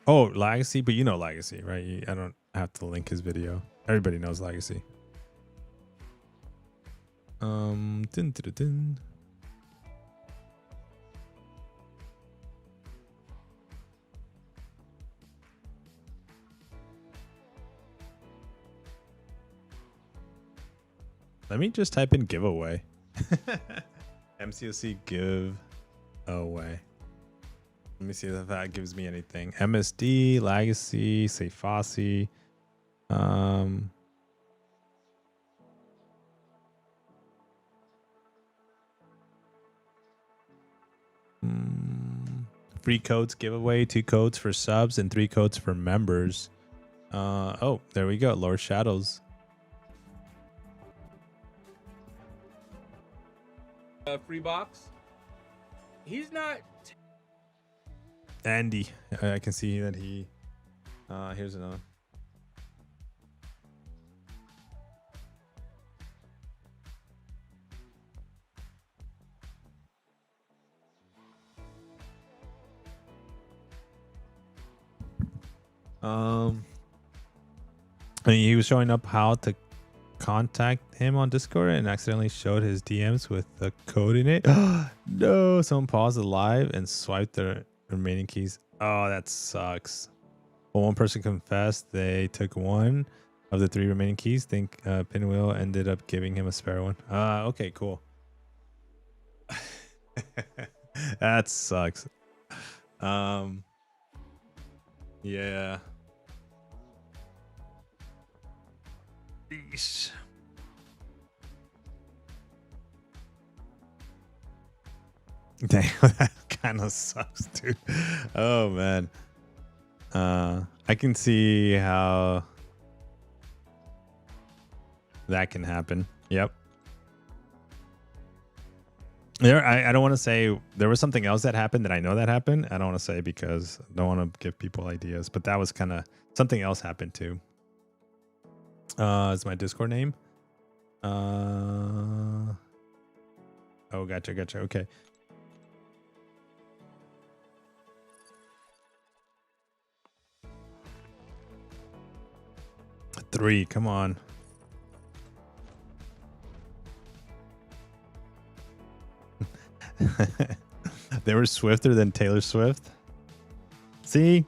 Oh, Legacy, but you know Legacy, right? I don't have to link his video. Everybody knows Legacy. Dun, dun, dun, dun. Let me just type in giveaway. MCOC give away. Let me see if that gives me anything. MSD, Legacy, say Fossey. Free codes giveaway, 2 codes for subs and 3 codes for members. Oh, there we go. Lord Shadows. Free box. He's not. Andy, I can see that he. Here's another. I mean, he was showing up how to contact him on Discord and accidentally showed his DMs with the code in it. No, someone paused the live and swiped the remaining keys. Oh, that sucks. Well, one person confessed they took one of the 3 remaining keys. Think Pinwheel ended up giving him a spare one. Okay, cool. That sucks. Yeah. Yeesh. Damn, that kind of sucks, dude. Oh man. I can see how that can happen. Yep. I don't want to say there was something else that happened that I know that happened. I don't want to say because I don't want to give people ideas, but that was kind of something else happened too. Is my Discord name? Oh, gotcha. Okay. Three, come on. They were swifter than Taylor Swift. See?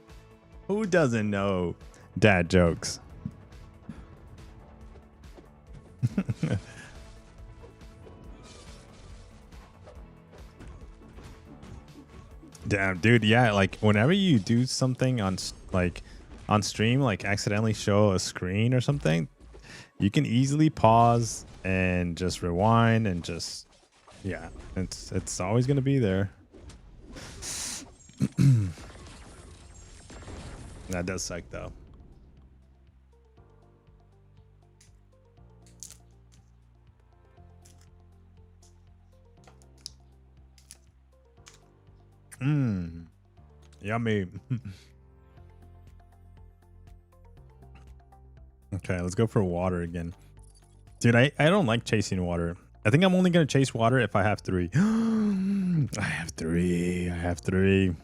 Who doesn't know dad jokes? Damn, dude. Yeah, like whenever you do something on stream, like accidentally show a screen or something, you can easily pause and just rewind and just, yeah, it's always gonna be there. That does suck though. Mmm. Yummy. Okay, let's go for water again. Dude, I don't like chasing water. I think I'm only going to chase water if I have 3. I have 3. I have 3.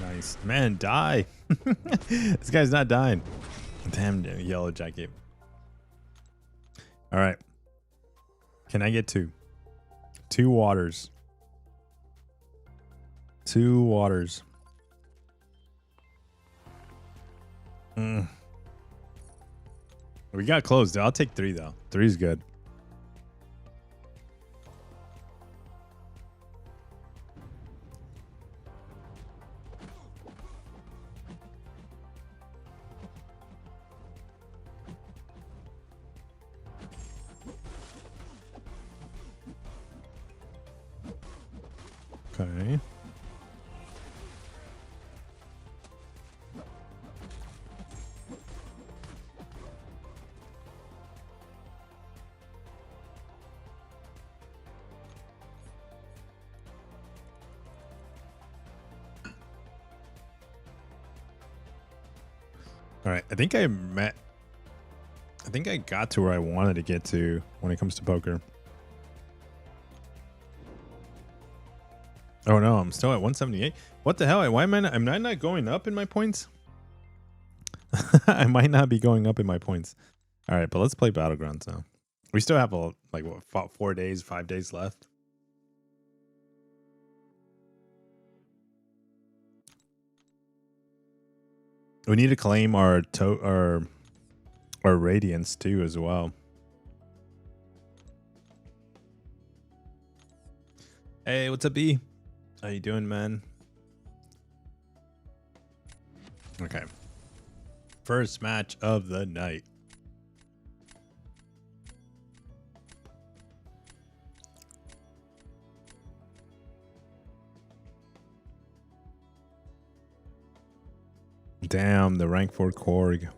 Nice. Man, die. This guy's not dying. Damn, yellow jacket. All right. Can I get 2? 2 waters. 2 waters. We got close. I'll take 3 though. 3 is good. Okay. All right, I think I got to where I wanted to get to when it comes to poker. Oh no, I'm still at 178. What the hell? Why am I not going up in my points? I might not be going up in my points. All right, but let's play Battlegrounds now. We still have like what, 4 days, 5 days left. We need to claim our radiance too as well. Hey, what's up, B? How you doing, man? Okay. First match of the night. Damn, the rank 4 Korg.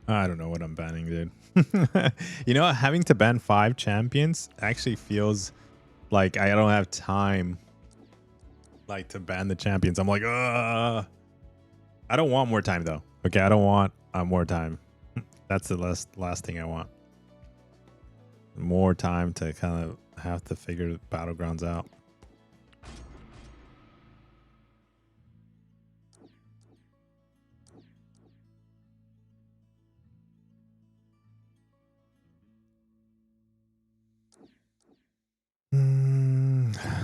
I don't know what I'm banning, dude. You know, having to ban 5 champions actually feels like I don't have time, like, to ban the champions. I'm like, I don't want more time though. Okay, I don't want more time. That's the last thing I want. More time to kind of have to figure Battlegrounds out.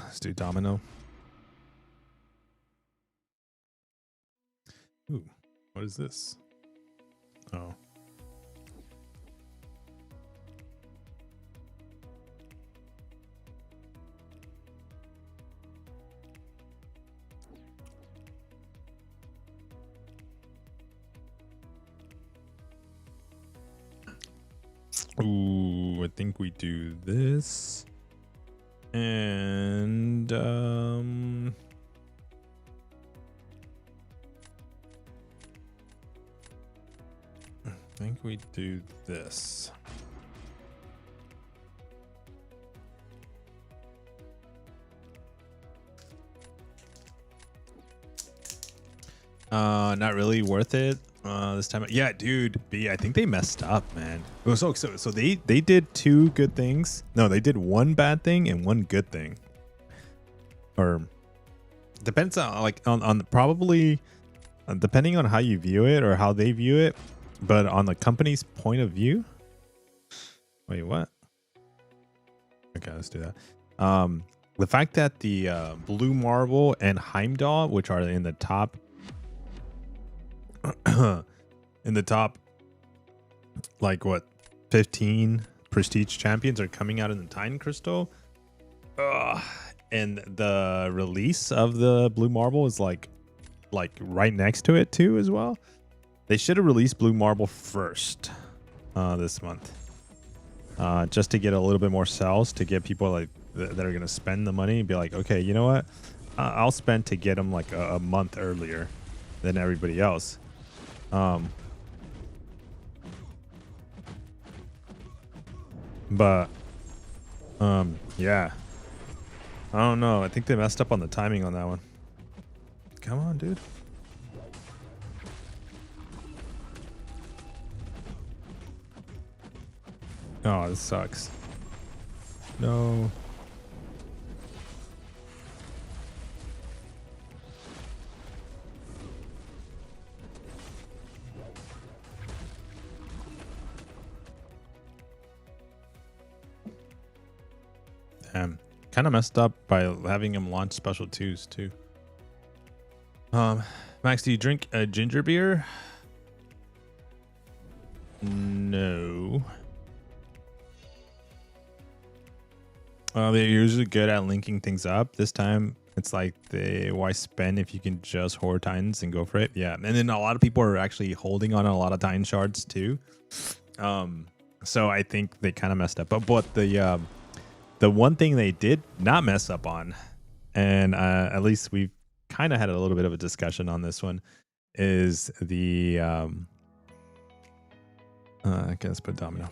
Let's do domino. Ooh, what is this? Oh. Ooh, I think we do this. And I think we do this. Not really worth it. This time, yeah, dude, B. I think they messed up, man. So they did two good things. No, they did one bad thing and one good thing. Or depends on on probably depending on how you view it or how they view it, but on the company's point of view. Wait, what? Okay, let's do that. The fact that the Blue Marble and Heimdall, which are in the top like what 15 prestige champions are coming out in the Titan Crystal. And the release of the Blue Marble is like right next to it too as well. They should have released Blue Marble first this month. Just to get a little bit more sales, to get people like that are gonna spend the money and be like, okay, you know what? I'll spend to get them like a month earlier than everybody else. But yeah, I don't know. I think they messed up on the timing on that one. Come on, dude. Oh, this sucks. No. Damn. Kind of messed up by having him launch special 2s too. Max, do you drink a ginger beer? No. They're usually good at linking things up. This time, it's like why spend if you can just hoard Titans and go for it? Yeah, and then a lot of people are actually holding on a lot of Titan shards too. So I think they kind of messed up. But the one thing they did not mess up on, and at least we've kind of had a little bit of a discussion on this one, is the okay, let's put domino.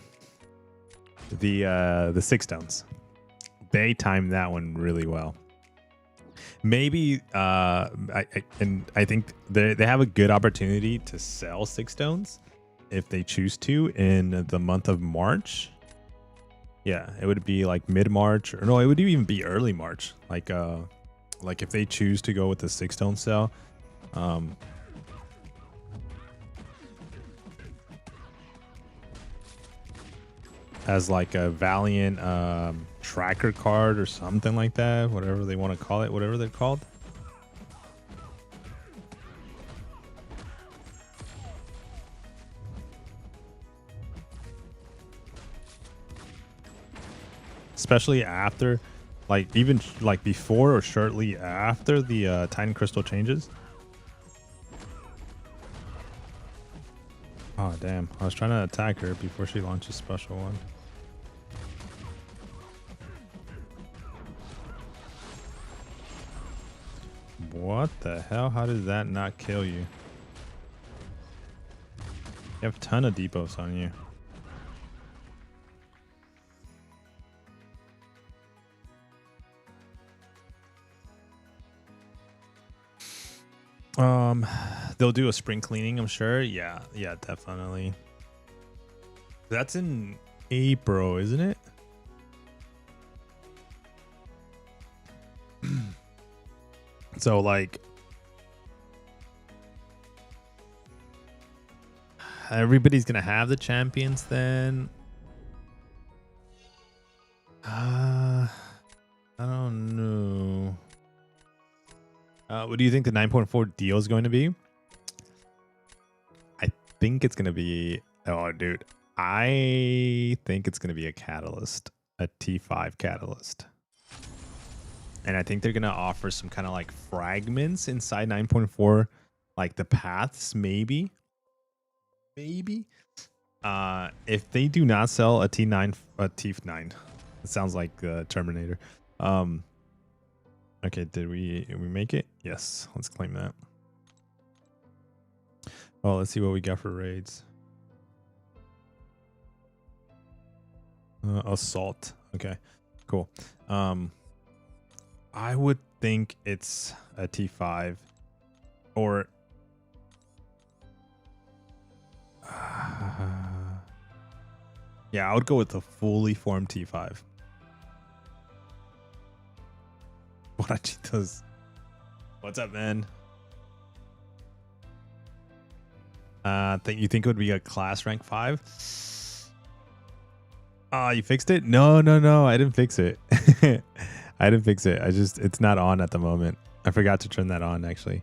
The 6 stones. They timed that one really well. Maybe I think they have a good opportunity to sell 6 stones if they choose to in the month of March. Yeah, it would be like mid-March, or no, it would even be early March. Like if they choose to go with the 6 stone sale. As like a Valiant tracker card or something like that, whatever they want to call it, whatever they're called. Especially after, like even like before or shortly after the Titan Crystal changes. Oh damn, I was trying to attack her before she launches special one. What the hell? How did that not kill you? You have a ton of depots on you. They'll do a spring cleaning, I'm sure. Yeah, definitely. That's in April, isn't it? So like everybody's gonna have the champions then. I don't know. What do you think the 9.4 deal is going to be? I think it's going to be... Oh, dude. I think it's going to be a catalyst. A T5 catalyst. And I think they're going to offer some kind of like fragments inside 9.4. Like the paths, maybe. Maybe. If they do not sell a T9... A T9. It sounds like Terminator. Okay, did we make it? Yes, let's claim that. Oh, let's see what we got for raids. Assault. Okay, cool. I would think it's a T5 or Yeah, I would go with the fully formed T5. Guarachitos. What's up, man? You think it would be a class rank 5? You fixed it? No, I didn't fix it. I didn't fix it. It's not on at the moment. I forgot to turn that on actually.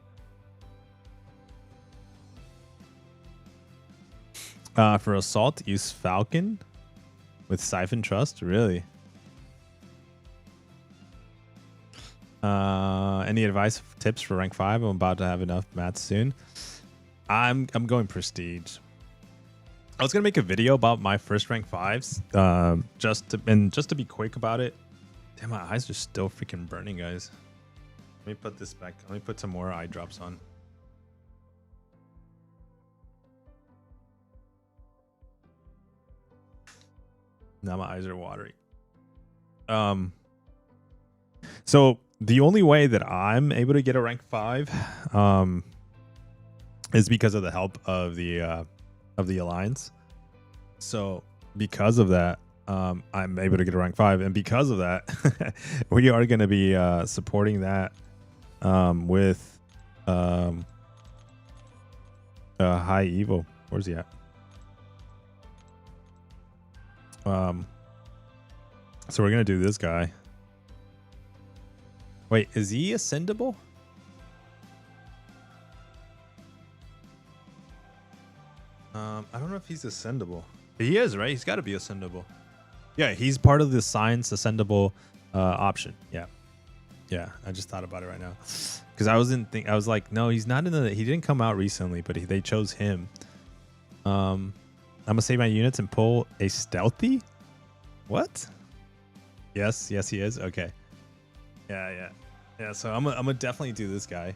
For assault, use Falcon with Siphon Trust. Really? Any advice, tips for rank 5? I'm about to have enough mats soon. I'm going prestige. I was gonna make a video about my first rank 5s. Just to be quick about it. Damn, my eyes are still freaking burning, guys. Let me put this back. Let me put some more eye drops on. Now my eyes are watery. So the only way that I'm able to get a rank 5 is because of the help of the alliance. So because of that, I'm able to get a rank 5, and because of that, we are going to be supporting that with High Evo. Where's he at? So we're gonna do this guy. Wait, is he ascendable? I don't know if he's ascendable. He is, right? He's got to be ascendable. Yeah, he's part of the science ascendable option. Yeah, I just thought about it right now because I was like, no, he's not in the. He didn't come out recently, but they chose him. I'm gonna save my units and pull a stealthy. What? Yes, he is. Okay. Yeah. So I'm gonna definitely do this guy.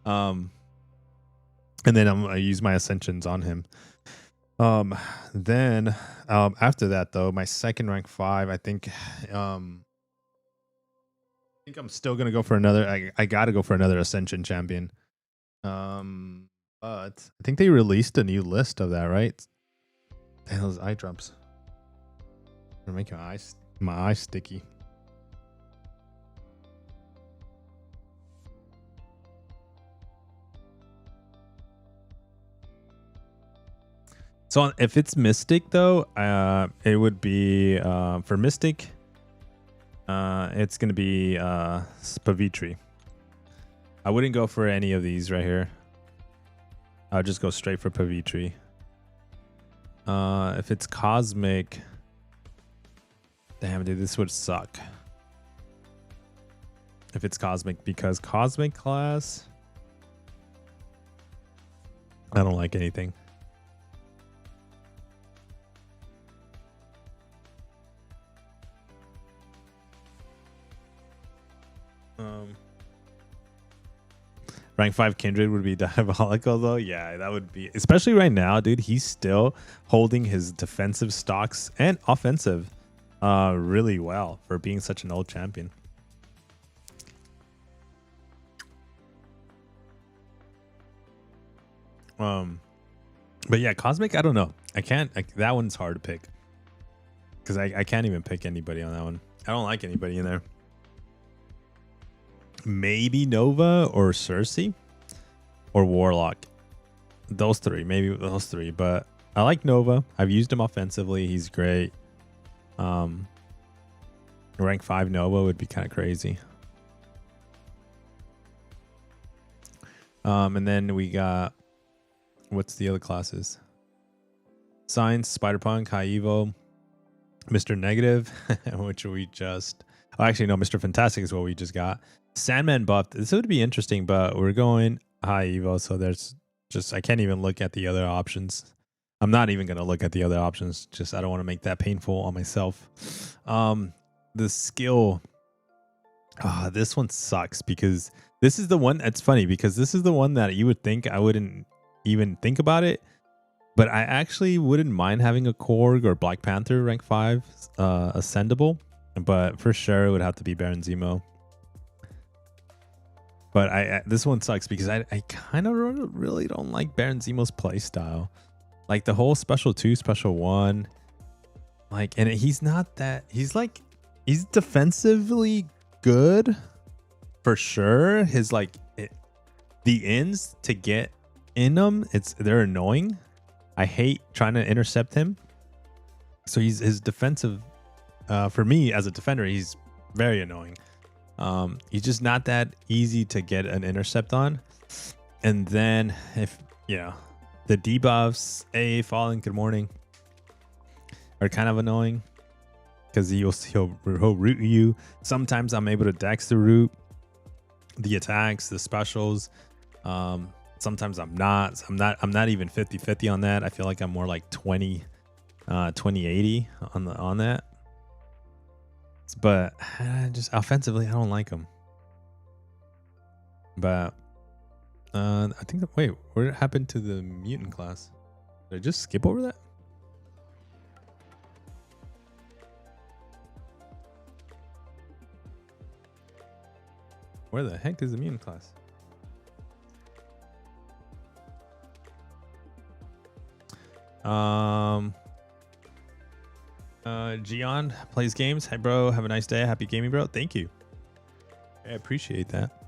And then I'm gonna use my ascensions on him. Then after that though, my second rank 5, I think I'm still gonna go for another. I gotta go for another ascension champion. But I think they released a new list of that, right? Damn, those eye drops. They're making my eyes sticky. So if it's Mystic though, it would be for Mystic. It's gonna be Spavitri. I wouldn't go for any of these right here. I'll just go straight for Pavitri. If it's Cosmic, damn dude, this would suck. If it's Cosmic, because Cosmic class, I don't like anything. Rank 5 Kindred would be diabolical though. Yeah, that would be, especially right now, dude. He's still holding his defensive stocks and offensive really well for being such an old champion. But yeah, Cosmic, I don't know. That one's hard to pick. Because I can't even pick anybody on that one. I don't like anybody in there. Maybe Nova or Cersei or Warlock. Those three, maybe those three. But I like Nova. I've used him offensively. He's great. Rank 5 Nova would be kind of crazy. And then we got, what's the other classes? Science, Spider-Punk, High Evo, Mr. Negative, which we just... Oh, actually, no, Mr. Fantastic is what we just got. Sandman buff. This would be interesting, but we're going High Evo, so there's just... I can't even look at the other options. I'm not even going to look at the other options. Just I don't want to make that painful on myself. The skill... this one sucks because this is the one... It's funny because this is the one that you would think I wouldn't even think about it. But I actually wouldn't mind having a Korg or Black Panther rank 5 ascendable. But for sure, it would have to be Baron Zemo. But this one sucks because I kind of really don't like Baron Zemo's playstyle. Like the whole special 2, special 1. Like, and he's not that. He's defensively good for sure. His the ends to get in them, they're annoying. I hate trying to intercept him. So his defensive, for me as a defender, he's very annoying. He's just not that easy to get an intercept on. And then if the debuffs, Fallen, good morning, are kind of annoying because he'll root you. Sometimes I'm able to dex the root, the attacks, the specials. Sometimes I'm not. I'm not even 50-50 on that. I feel like I'm more like 20-80 on that. But just offensively, I don't like him. But I think wait, what happened to the mutant class? Did I just skip over that? Where the heck is the mutant class? Gian plays games. Hey bro, have a nice day. Happy gaming, bro. Thank you. I appreciate that.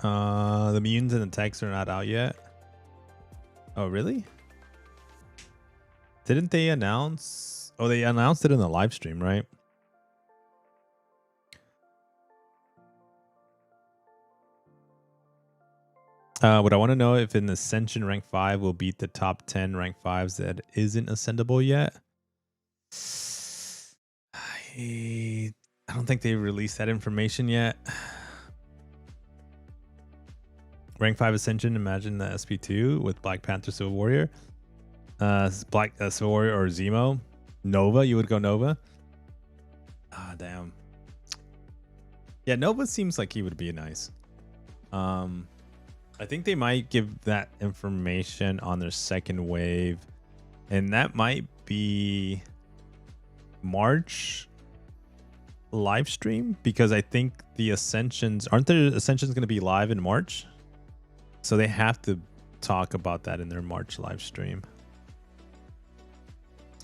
The mutants and the techs are not out yet. Oh, really? Didn't they announce? Oh, they announced it in the live stream, right? What I want to know if in Ascension rank 5 will beat the top 10 rank 5s that isn't ascendable yet. I don't think they released that information yet. Rank 5 Ascension, imagine the SP2 with Black Panther, Civil Warrior. Black Civil Warrior or Zemo. Nova, you would go Nova? Ah, damn. Yeah, Nova seems like he would be nice. I think they might give that information on their second wave. And that might be March live stream, because I think the Ascensions, aren't there Ascensions going to be live in March? So they have to talk about that in their March live stream.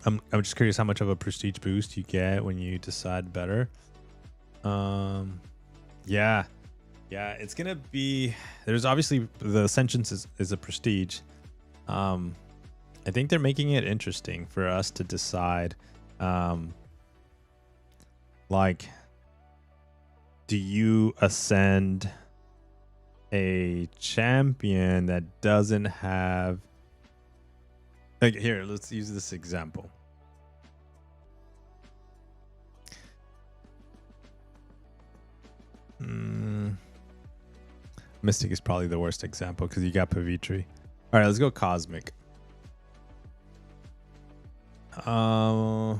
I'm just curious how much of a prestige boost you get when you decide better. Yeah, it's gonna be. There's obviously the Ascensions is a prestige. I think they're making it interesting for us to decide. Like, do you ascend a champion that doesn't have? Like, here, let's use this example. Mystic is probably the worst example because you got Pavitri. All right, let's go Cosmic. Okay,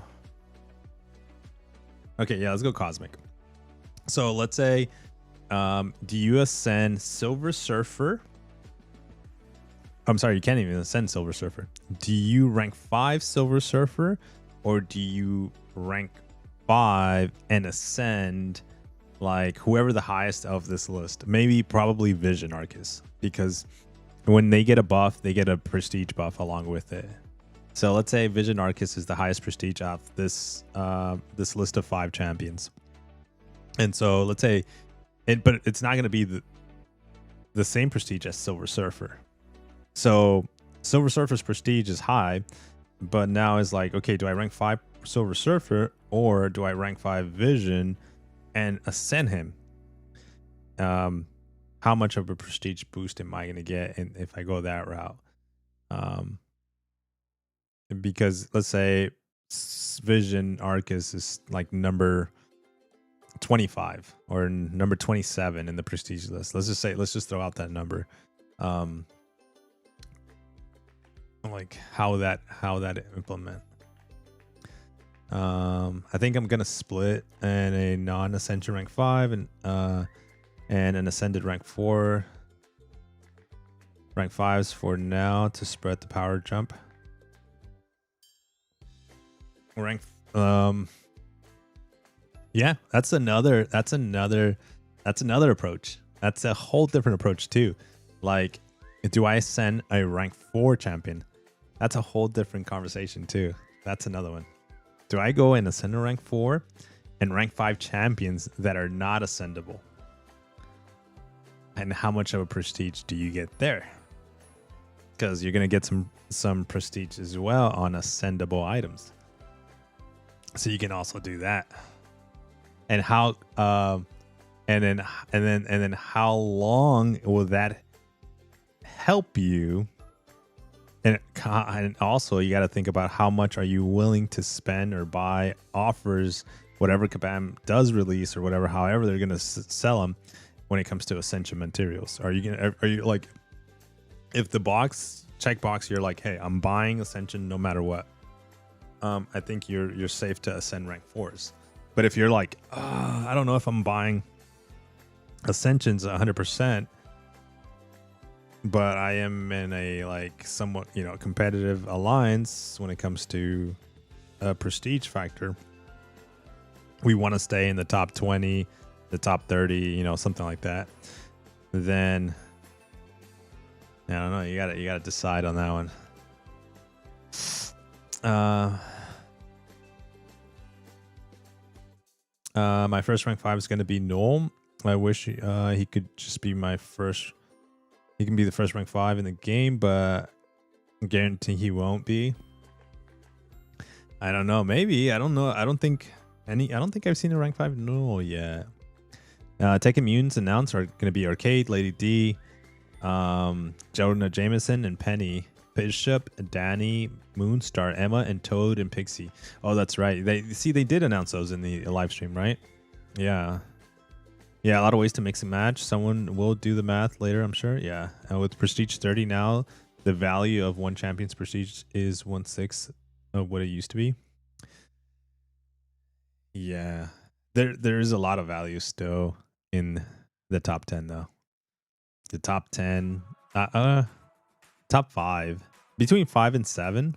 yeah, let's go Cosmic. So let's say, do you ascend Silver Surfer? I'm sorry, you can't even ascend Silver Surfer. Do you rank 5 Silver Surfer, or do you rank 5 and ascend like whoever the highest of this list? Maybe probably Vision Arcus, because when they get a buff, they get a prestige buff along with it. So let's say Vision Arcus is the highest prestige of this this list of 5 champions. And so let's say but it's not going to be the same prestige as Silver Surfer. So Silver Surfer's prestige is high, but now it's like, okay, do I rank 5 Silver Surfer, or do I rank 5 Vision and ascend him? How much of a prestige boost am I going to get if I go that route? Because let's say Vision Arcus is like number 25 or number 27 in the prestige list. Let's just throw out that number. Like how that implement. I think I'm gonna split in a non-ascension rank 5 and an ascended rank 4. Rank 5s for now to spread the power jump. Rank yeah, that's another approach. That's a whole different approach too. Like, Do I ascend a rank 4 champion? That's a whole different conversation too. That's another one. Do I go and ascend a rank 4 and rank 5 champions that are not ascendable? And how much of a prestige do you get there? Because you're gonna get some prestige as well on ascendable items. So you can also do that. And how and then how long will that help you? And also you got to think about how much are you willing to spend or buy offers, whatever Kabam does release or whatever, however they're gonna sell them when it comes to Ascension materials. Are you like, if the checkbox you're like, hey, I'm buying Ascension no matter what, I think you're safe to ascend rank 4s. But if you're like, I don't know if I'm buying Ascensions 100%, but I am in a like somewhat, competitive alliance when it comes to a prestige factor, we want to stay in the top 20, the top 30, something like that, then I don't know, you gotta decide on that one. My first rank 5 is going to be Null. I wish he could just be my first. He can be the first rank 5 in the game, but I guarantee he won't be. I don't know. Maybe. I don't know. I don't think I've seen a rank 5 Null yet. Tech Immunes announced are going to be Arcade, Lady D, Jonah Jameson, and Penny, Bishop, Danny, Moonstar, Emma, and Toad and Pixie. Oh, that's right. They did announce those in the live stream, right? Yeah. Yeah, a lot of ways to mix and match. Someone will do the math later, I'm sure. Yeah. And with Prestige 30 now, the value of one champion's Prestige is 1/6 of what it used to be. Yeah. There is a lot of value still in the top 10 though. The top 10, top 5, between 5 and 7.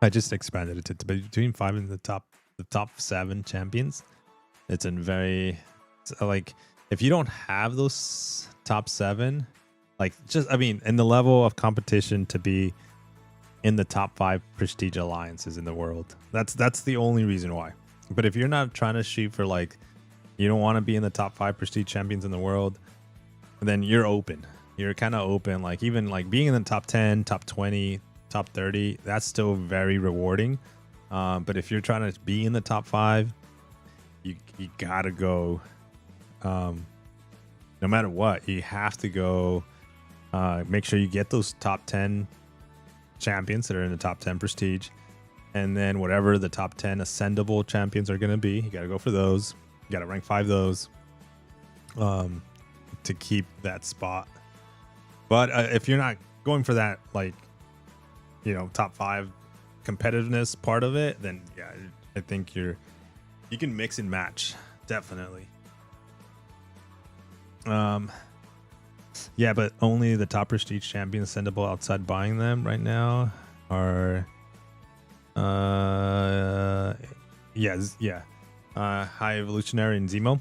I just expanded it to between 5 and the top 7 champions. It's in very, like, if you don't have those top 7, like, in the level of competition to be in the top 5 prestige alliances in the world, that's the only reason why. But if you're not trying to shoot for, like, you don't want to be in the top 5 prestige champions in the world, then you're open. You're kind of open. Like, even like being in the top 10, top 20, top 30, that's still very rewarding. But if you're trying to be in the top 5, you gotta go. No matter what, you have to go. Make sure you get those top 10 champions that are in the top 10 prestige, and then whatever the top 10 ascendable champions are going to be, you got to go for those. You got to rank 5 those to keep that spot. But if you're not going for that, like, top 5 competitiveness part of it, then yeah, I think you can mix and match, definitely. Yeah, but only the top prestige champions ascendable outside buying them right now are High Evolutionary and Zemo.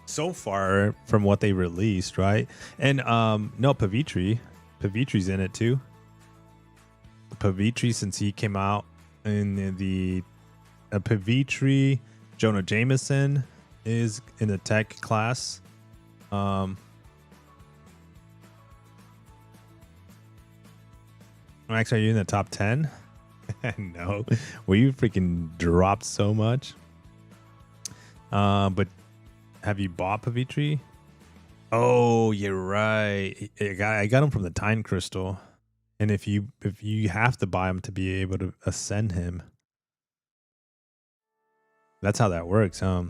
So far from what they released, right? And no, Pavitri's in it too. Pavitri, since he came out in the Pavitri, Jonah Jameson is in the tech class. Max, are you in the top 10? No. Well, you freaking dropped so much. But have you bought Pavitri? Oh, you're right. I got him from the Time Crystal. And if you have to buy him to be able to ascend him. That's how that works, huh?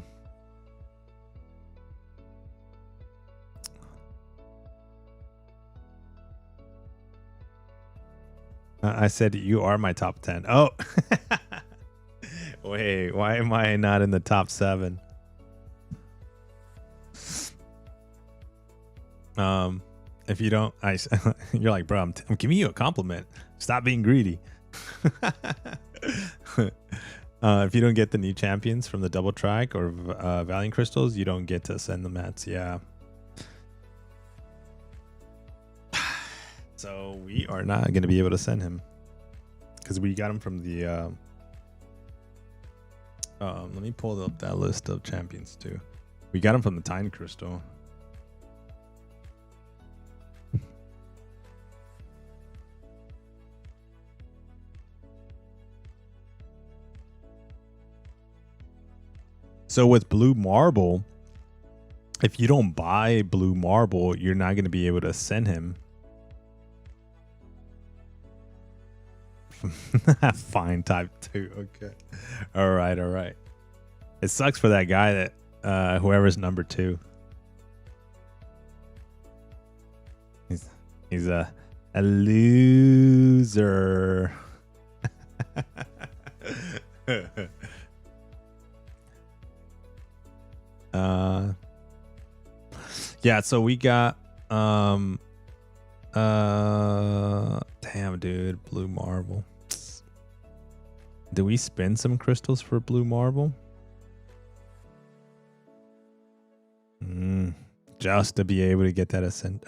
I said you are my top 10. Oh, wait, why am I not in the top 7? If you don't, you're like, bro, I'm giving you a compliment. Stop being greedy. If you don't get the new champions from the double track or Valiant Crystals, you don't get to ascend the mats. Yeah. So we are not going to be able to send him because we got him from the. Let me pull up that list of champions too. We got him from the Titan Crystal. So with Blue Marble, if you don't buy Blue Marble, you're not going to be able to send him. Fine, type 2. Okay. All right. It sucks for that guy that whoever's number 2. He's a loser. Yeah, so we got damn dude, Blue Marble. Do we spend some crystals for Blue Marble? Just to be able to get that ascent.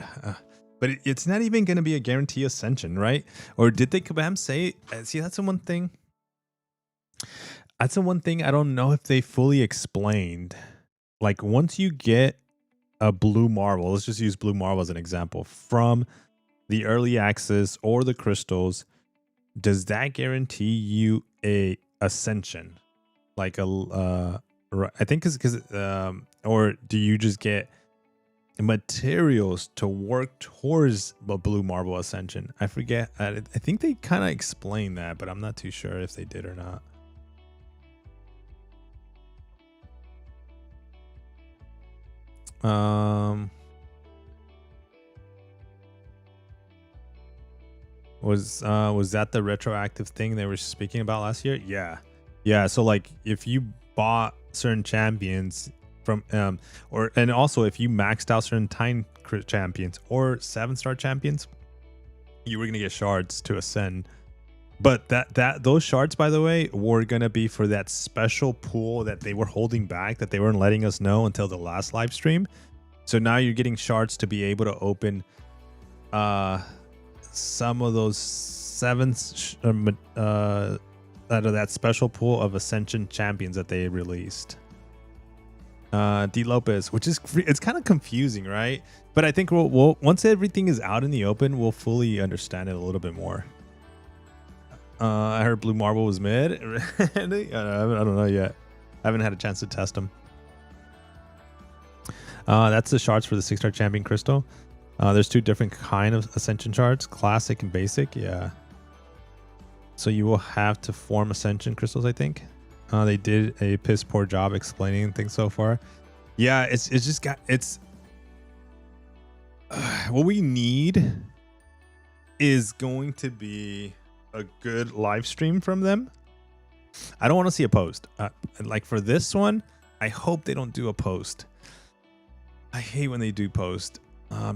But it's not even going to be a guarantee ascension, right? Or did they Kabam say? See, that's the one thing. That's the one thing I don't know if they fully explained. Like once you get a Blue Marble, let's just use Blue Marble as an example, from the early access or the crystals, does that guarantee you a ascension? Like I think because or do you just get materials to work towards a Blue Marble ascension? I forget. I think they kind of explained that, but I'm not too sure if they did or not. Was that the retroactive thing they were speaking about last year? Yeah. So like if you bought certain champions from and also if you maxed out certain Titan champions or 7-star champions, you were gonna get shards to ascend. But those shards, by the way, were gonna be for that special pool that they were holding back, that they weren't letting us know until the last live stream. So now you're getting shards to be able to open some of those 7 out of that special pool of Ascension champions that they released. D Lopez, which is it's kind of confusing, right? But I think we'll once everything is out in the open, we'll fully understand it a little bit more. I heard Blue Marble was mid. I don't know yet. I haven't had a chance to test them. That's the shards for the 6-star champion crystal. There's 2 different kind of ascension shards, classic and basic. Yeah. So you will have to form ascension crystals, I think. They did a piss poor job explaining things so far. Yeah, it's just got what we need is going to be a good live stream from them. I don't want to see a post. Like for this one, I hope they don't do a post. I hate when they do post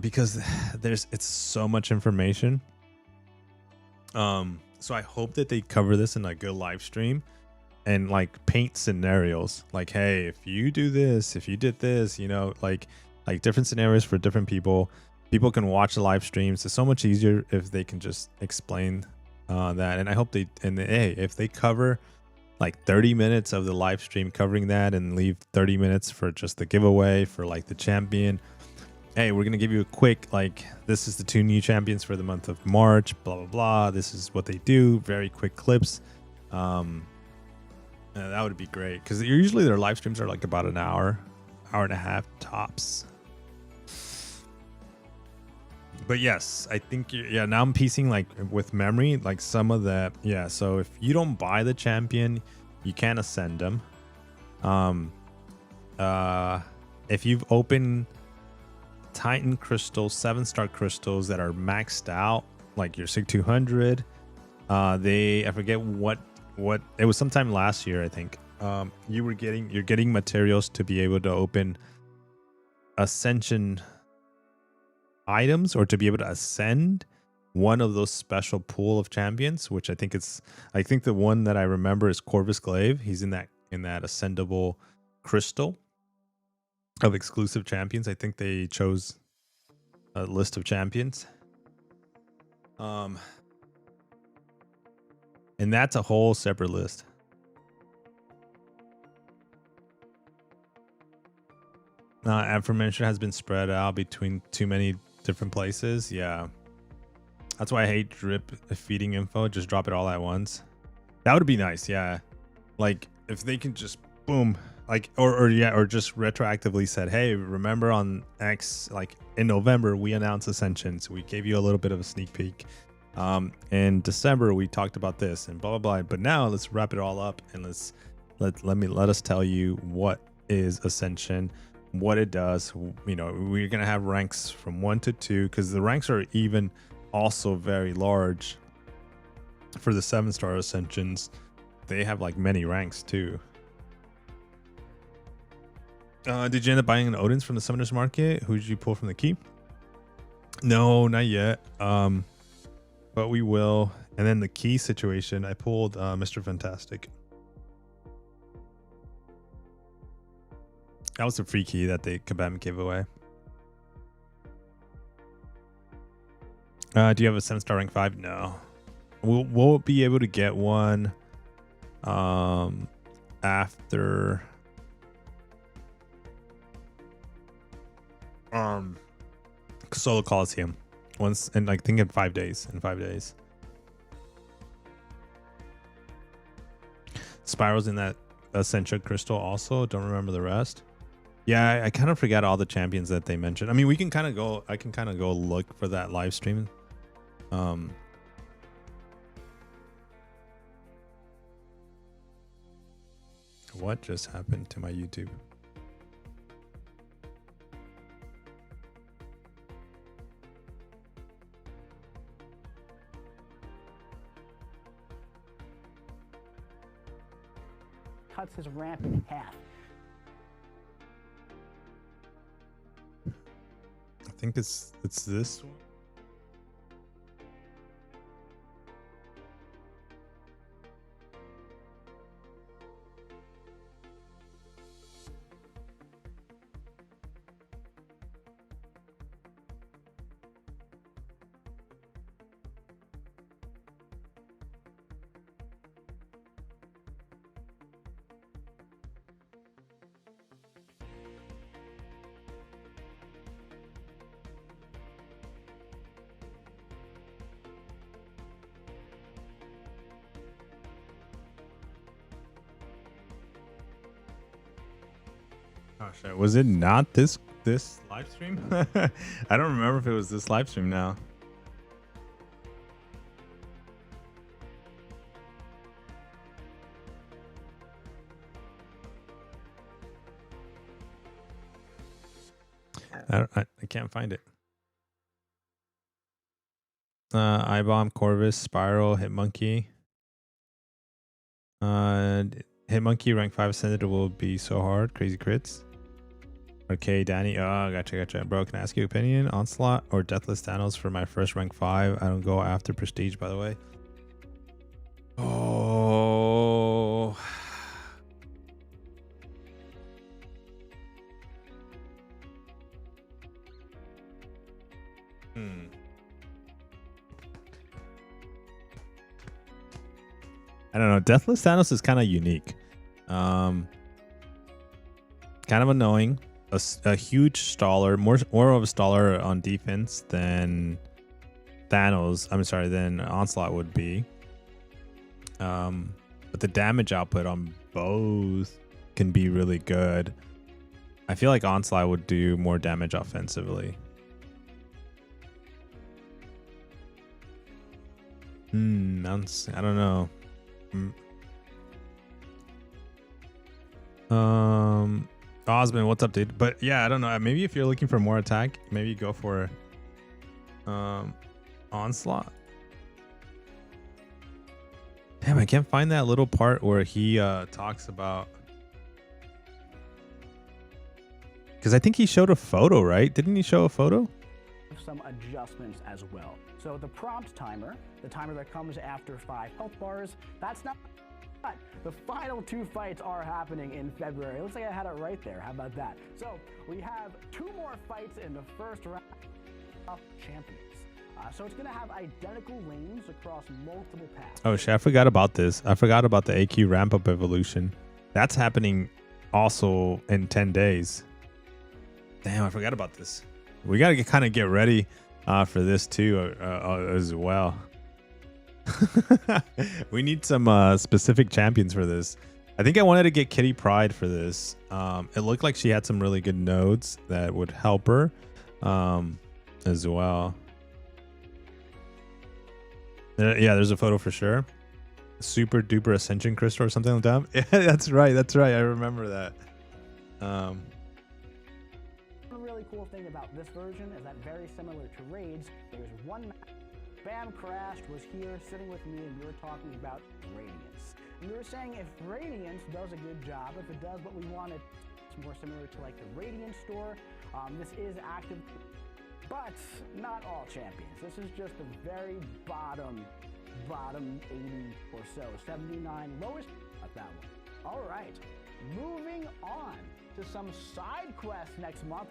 because it's so much information. So I hope that they cover this in a good live stream and like paint scenarios. Like, hey, if you do this, if you did this, like different scenarios for different people. People can watch the live streams. It's so much easier if they can just explain that. And I hope if they cover like 30 minutes of the live stream covering that and leave 30 minutes for just the giveaway for like the champion. Hey, we're going to give you a quick, like, this is the 2 new champions for the month of March, blah, blah, blah. This is what they do. Very quick clips. That would be great because usually their live streams are like about an hour and a half tops. But yes, I think, now I'm piecing like with memory, like some of that. Yeah, so if you don't buy the champion, you can't ascend them. If you've opened Titan crystals, 7-star crystals that are maxed out, like your SIG 200, I forget what it was sometime last year, I think. You're getting materials to be able to open ascension items or to be able to ascend one of those special pool of champions, which I think the one that I remember is Corvus Glaive. He's in that ascendable crystal of exclusive champions. I think they chose a list of champions. And that's a whole separate list. Aforementioned has been spread out between too many different places. Yeah. That's why I hate drip feeding info. Just drop it all at once. That would be nice. Yeah. Like if they can just boom, like, or just retroactively said, hey, remember on X, like in November, we announced Ascensions. We gave you a little bit of a sneak peek. In December, we talked about this and blah, blah, blah. But now let's wrap it all up and let us tell you what is Ascension, what it does. You know, we're going to have ranks from 1 to 2 because the ranks are even also very large for the 7-star Ascensions. They have like many ranks too. Did you end up buying an Odin's from the Summoners Market? Who did you pull from the key? No, not yet. But we will. And then the key situation, I pulled Mr. Fantastic. That was a free key that the Kabam gave away. Do you have a 7-star rank 5? No. We'll be able to get one after Solo Coliseum once, and like think in 5 days. Spirals in that Ascension Crystal also. Don't remember the rest. Yeah, I kind of forgot all the champions that they mentioned. I mean, I can kind of go look for that live stream. What just happened to my YouTube? Cuts his ramp in half. I think it's this one. Oh shit, was it not this live stream? I don't remember if it was this live stream now. I can't find it. iBomb, Corvus, Spiral, Hitmonkey. Hitmonkey rank 5 ascended will be so hard. Crazy crits. Okay, Danny. Oh, gotcha. Bro, can I ask your opinion? Onslaught or Deathless Thanos for my first rank 5? I don't go after Prestige, by the way. Oh. I don't know. Deathless Thanos is kind of unique. Kind of annoying. A huge staller, more of a staller on defense than Thanos. Than Onslaught would be. But the damage output on both can be really good. I feel like Onslaught would do more damage offensively. I don't know. Osmond, what's up, dude? But yeah, I don't know. Maybe if you're looking for more attack, maybe go for Onslaught. Damn, I can't find that little part where he talks about, because I think he showed a photo, right? Didn't he show a photo? Some adjustments as well. So the prompt timer, the timer that comes after 5 health bars, that's not. But the final 2 fights are happening in February. Looks like I had it right there. How about that? So we have 2 more fights in the first round of champions. So it's going to have identical lanes across multiple paths. Oh shit, I forgot about this. I forgot about the AQ ramp up evolution. That's happening also in 10 days. Damn, I forgot about this. We got to kind of get ready for this too as well. We need some specific champions for this. I think I wanted to get Kitty Pryde for this. It looked like she had some really good nodes that would help her as well. Yeah, there's a photo for sure. Super duper ascension crystal or something like that. Yeah, that's right. That's right. I remember that. One really cool thing about this version is that very similar to Raids, there's one map. Bam Crashed was here sitting with me and we were talking about Radiance. And we were saying if Radiance does a good job, if it does what we wanted, it's more similar to like the Radiance store. This is active, but not all champions. This is just the very bottom 80 or so, 79 lowest, not that one. All right, moving on to some side quests next month.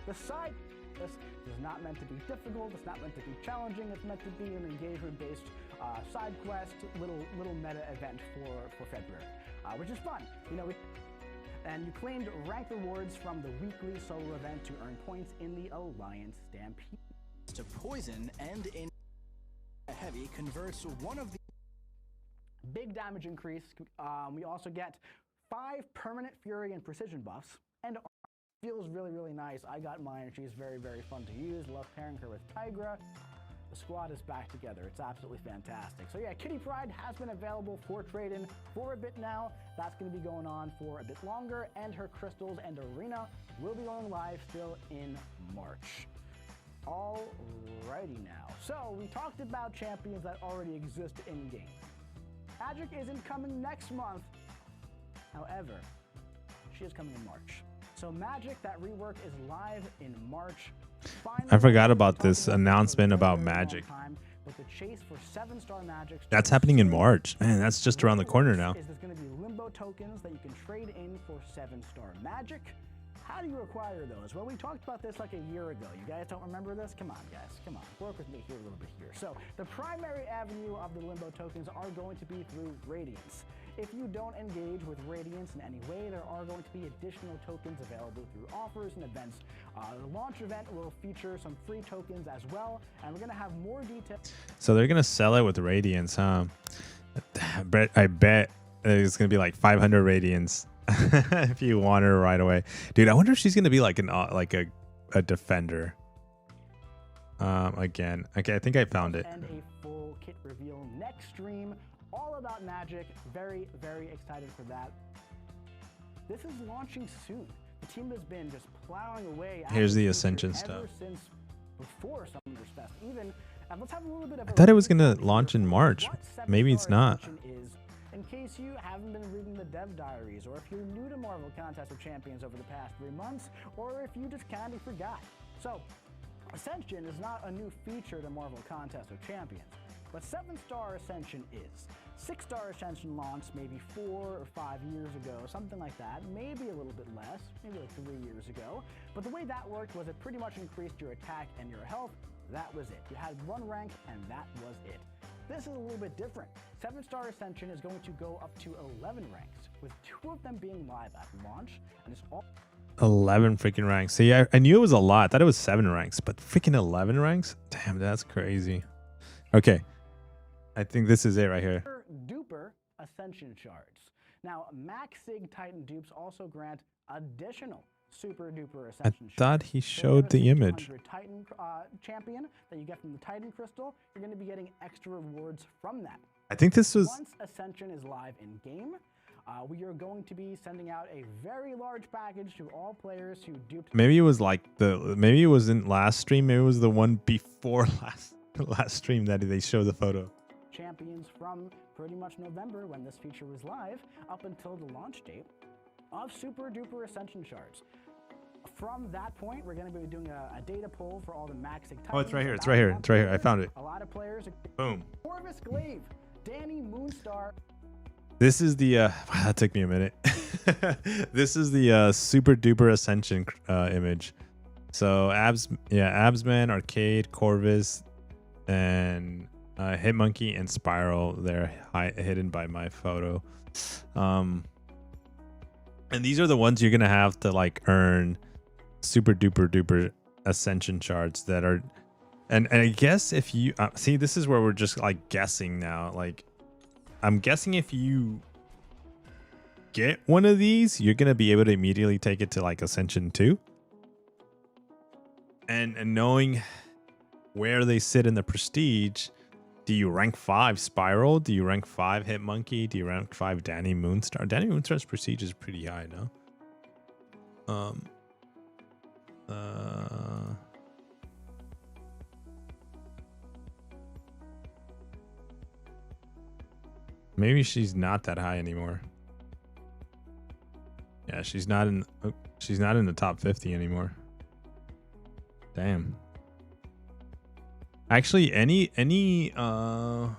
The side this is not meant to be difficult, it's not meant to be challenging, it's meant to be an engagement-based side quest, little meta event for February, which is fun. You know, and you claimed rank rewards from the weekly solo event to earn points in the Alliance Stampede. To poison and in heavy converts one of the big damage increase. We also get 5 permanent fury and precision buffs, and feels really nice. I got mine and she's very fun to use. Love pairing her with Tigra. The squad is back together. It's absolutely fantastic. So yeah, Kitty Pryde has been available for trade-in for a bit now. That's going to be going on for a bit longer, and her crystals and arena will be going live still in March. Alrighty now. So we talked about champions that already exist in-game. Magic isn't coming next month. However, she is coming in March. So Magic, that rework is live in March. Finally, I forgot about this announcement about Magic. But the chase for 7-star Magic That's happening in March. Man, that's just around the corner now. There's going to be Limbo tokens that you can trade in for 7-star Magic. How do you acquire those? Well, we talked about this like a year ago. You guys don't remember this? Come on, guys. Come on. Work with me here a little bit here. So the primary avenue of the Limbo tokens are going to be through Radiance. If you don't engage with Radiance in any way, there are going to be additional tokens available through offers and events. The launch event will feature some free tokens as well, and we're going to have more details. So they're going to sell it with Radiance, huh? But I bet it's going to be like 500 Radiance if you want her right away. Dude, I wonder if she's going to be like a defender. Again. Okay, I think I found it. And a full kit reveal next stream. All about Magic. Very excited for that. This is launching soon. The team has been just plowing away. Here's the Ascension stuff. Since before Summoners Fest. Even, and let's have a little bit of I thought it was gonna launch in March. Maybe it's not. In case you haven't been reading the dev diaries, or if you're new to Marvel Contest of Champions over the past 3 months, or if you just kind of forgot. So, Ascension is not a new feature to Marvel Contest of Champions, but 7-star Ascension is. 6-star Ascension launched maybe 4 or 5 years ago, something like that, maybe a little bit less, maybe like 3 years ago. But the way that worked was it pretty much increased your attack and your health. That was it. You had 1 rank and that was it. This is a little bit different. 7-star Ascension is going to go up to 11 ranks, with 2 of them being live at launch, and it's all 11 freaking ranks. See, I knew it was a lot. I thought it was 7 ranks, but freaking 11 ranks? Damn, that's crazy. Okay. I think this is it right here. Duper Ascension shards. Now, Max Sig Titan dupes also grant additional super duper Ascension shards. I thought he showed the image. Titan champion that you get from the Titan crystal, you're going to be getting extra rewards from that. I think this was... Once Ascension is live in game, we are going to be sending out a very large package to all players who duped. Maybe it was like maybe it was in last stream. Maybe it was the one before last stream that they showed the photo. Champions from pretty much November when this feature was live up until the launch date of super duper Ascension shards. From that point, we're going to be doing a data poll for all the Max Sig Titans. Oh, it's right here. It's right here. It's right here. I found it. A lot of players. Boom. Corvus Glaive, Danny Moonstar. This is the that took me a minute. This is the super duper Ascension image. So Absman, Arcade, Corvus, and Hitmonkey and Spiral. They're hidden by my photo. And these are the ones you're gonna have to like earn super duper ascension shards that are, and I guess if you see, this is where we're just like guessing now. Like I'm guessing if you get one of these, you're gonna be able to immediately take it to like Ascension 2. And knowing where they sit in the prestige, do you rank 5 Spiral? Do you rank 5 Hitmonkey? Do you rank 5 Danny Moonstar? Danny Moonstar's prestige is pretty high, no? Maybe she's not that high anymore. Yeah, she's not in the top 50 anymore. Damn. Actually, any of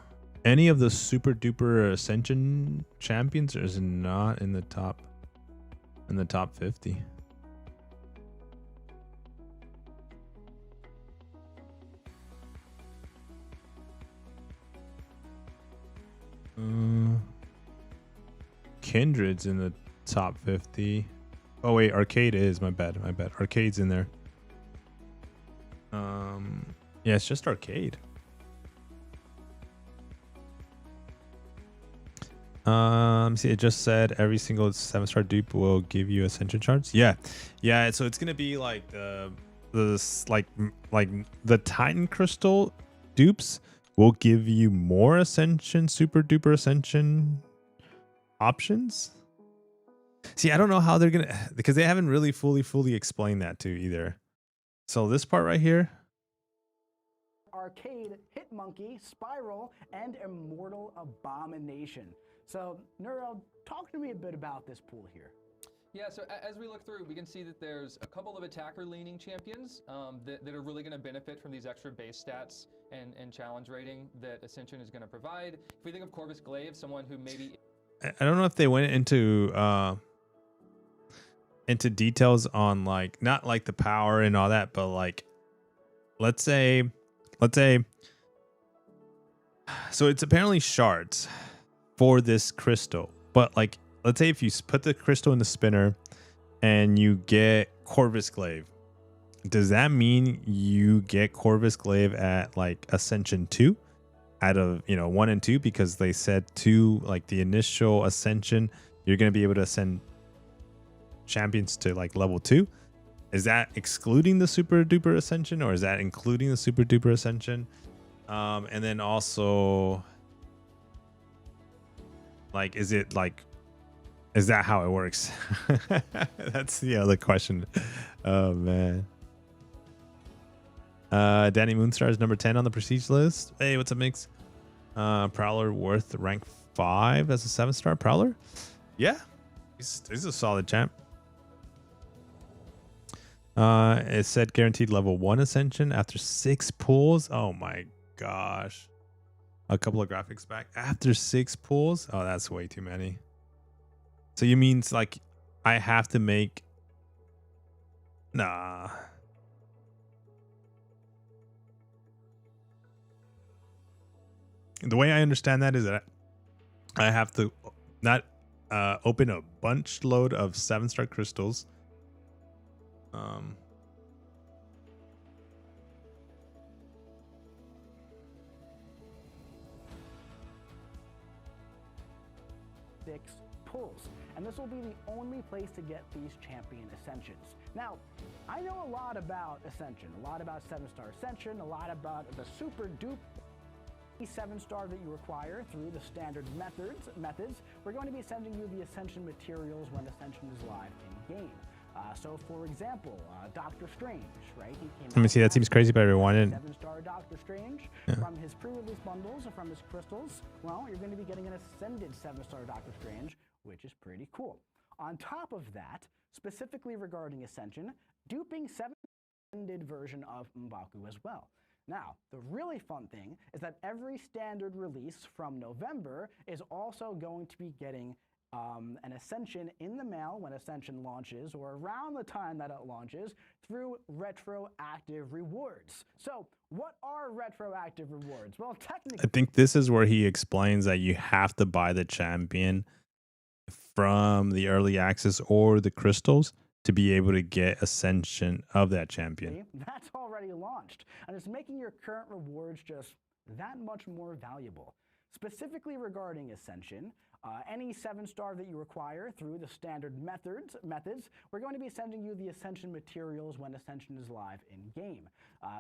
the super duper Ascension champions is not in the top 50. Kindred's in the top 50. Oh wait, Arcade is, my bad. Arcade's in there. Yeah, it's just Arcade. See, it just said every single 7-star dupe will give you Ascension shards. Yeah. So it's gonna be like the Titan Crystal dupes will give you more Ascension, super duper Ascension options. See, I don't know how they're gonna, because they haven't really fully explained that too either. So this part right here. Arcade, Hitmonkey, Spiral, and Immortal Abomination. So, Neuro, talk to me a bit about this pool here. Yeah, so as we look through, we can see that there's a couple of attacker-leaning champions that are really going to benefit from these extra base stats and challenge rating that Ascension is going to provide. If we think of Corvus Glaive, someone who maybe... I don't know if they went into details on like, not like the power and all that, but like, let's say, so it's apparently shards for this crystal, but like, let's say if you put the crystal in the spinner and you get Corvus Glaive, does that mean you get Corvus Glaive at like Ascension 2 out of, 1 and 2? Because they said 2, like the initial Ascension, you're going to be able to ascend champions to like level 2. Is that excluding the super duper Ascension, or is that including the super duper Ascension? And then also, like, is that how it works? That's the other question. Oh man. Danny Moonstar is number 10 on the prestige list. Hey, what's up, Mix? Prowler worth rank 5 as a 7-star Prowler. Yeah, he's a solid champ. It said guaranteed level 1 Ascension after 6 pulls. Oh my gosh. A couple of graphics back. After 6 pulls? Oh, that's way too many. So you mean like I have to make... Nah. The way I understand that is that I have to not open a bunch load of 7-star crystals. Pulls, and this will be the only place to get these champion ascensions. Now, I know a lot about Ascension, a lot about 7-star Ascension, a lot about the super dupe 7-star that you require through the standard methods. We're going to be sending you the Ascension materials when Ascension is live in game. So, for example, Doctor Strange, right? He came Let me see. That seems crazy, but I rewind it. 7-star Doctor Strange from his pre-release bundles or from his crystals. Well, you're going to be getting an ascended 7-star Doctor Strange, which is pretty cool. On top of that, specifically regarding Ascension, duping 7-star version of M'Baku as well. Now, the really fun thing is that every standard release from November is also going to be getting an Ascension in the mail when Ascension launches or around the time that it launches through retroactive rewards. So what are retroactive rewards? Well, technically, I think this is where he explains that you have to buy the champion from the early access or the crystals to be able to get Ascension of that champion. that's already launched, and it's making your current rewards just that much more valuable. Specifically regarding Ascension, any 7-star that you require through the standard methods, we're going to be sending you the Ascension materials when Ascension is live in-game.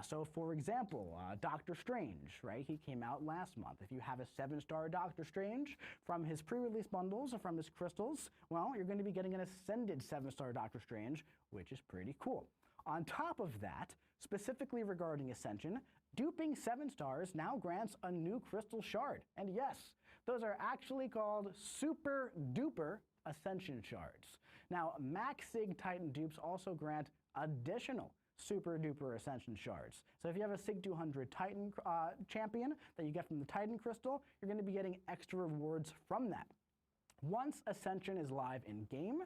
So for example, Doctor Strange, right? He came out last month. If you have a 7-star Doctor Strange from his pre-release bundles or from his crystals, well, you're going to be getting an Ascended 7-star Doctor Strange, which is pretty cool. On top of that, specifically regarding Ascension, duping 7 stars now grants a new crystal shard. And yes, those are actually called super duper Ascension shards. Now, Max Sig Titan dupes also grant additional super duper Ascension shards. So if you have a Sig 200 Titan champion that you get from the Titan crystal, you're going to be getting extra rewards from that. Once Ascension is live in game,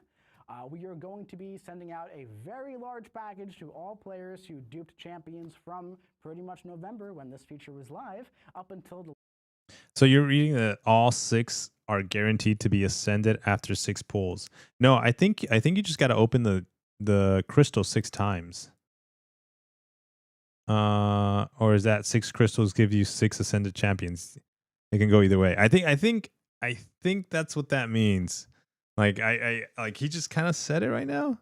we are going to be sending out a very large package to all players who duped champions from pretty much November when this feature was live up until the... So you're reading that all 6 are guaranteed to be ascended after 6 pulls. No, I think you just got to open the crystal 6 times. Or is that 6 crystals give you 6 ascended champions? It can go either way. I think that's what that means. Like I like he just kind of said it right now,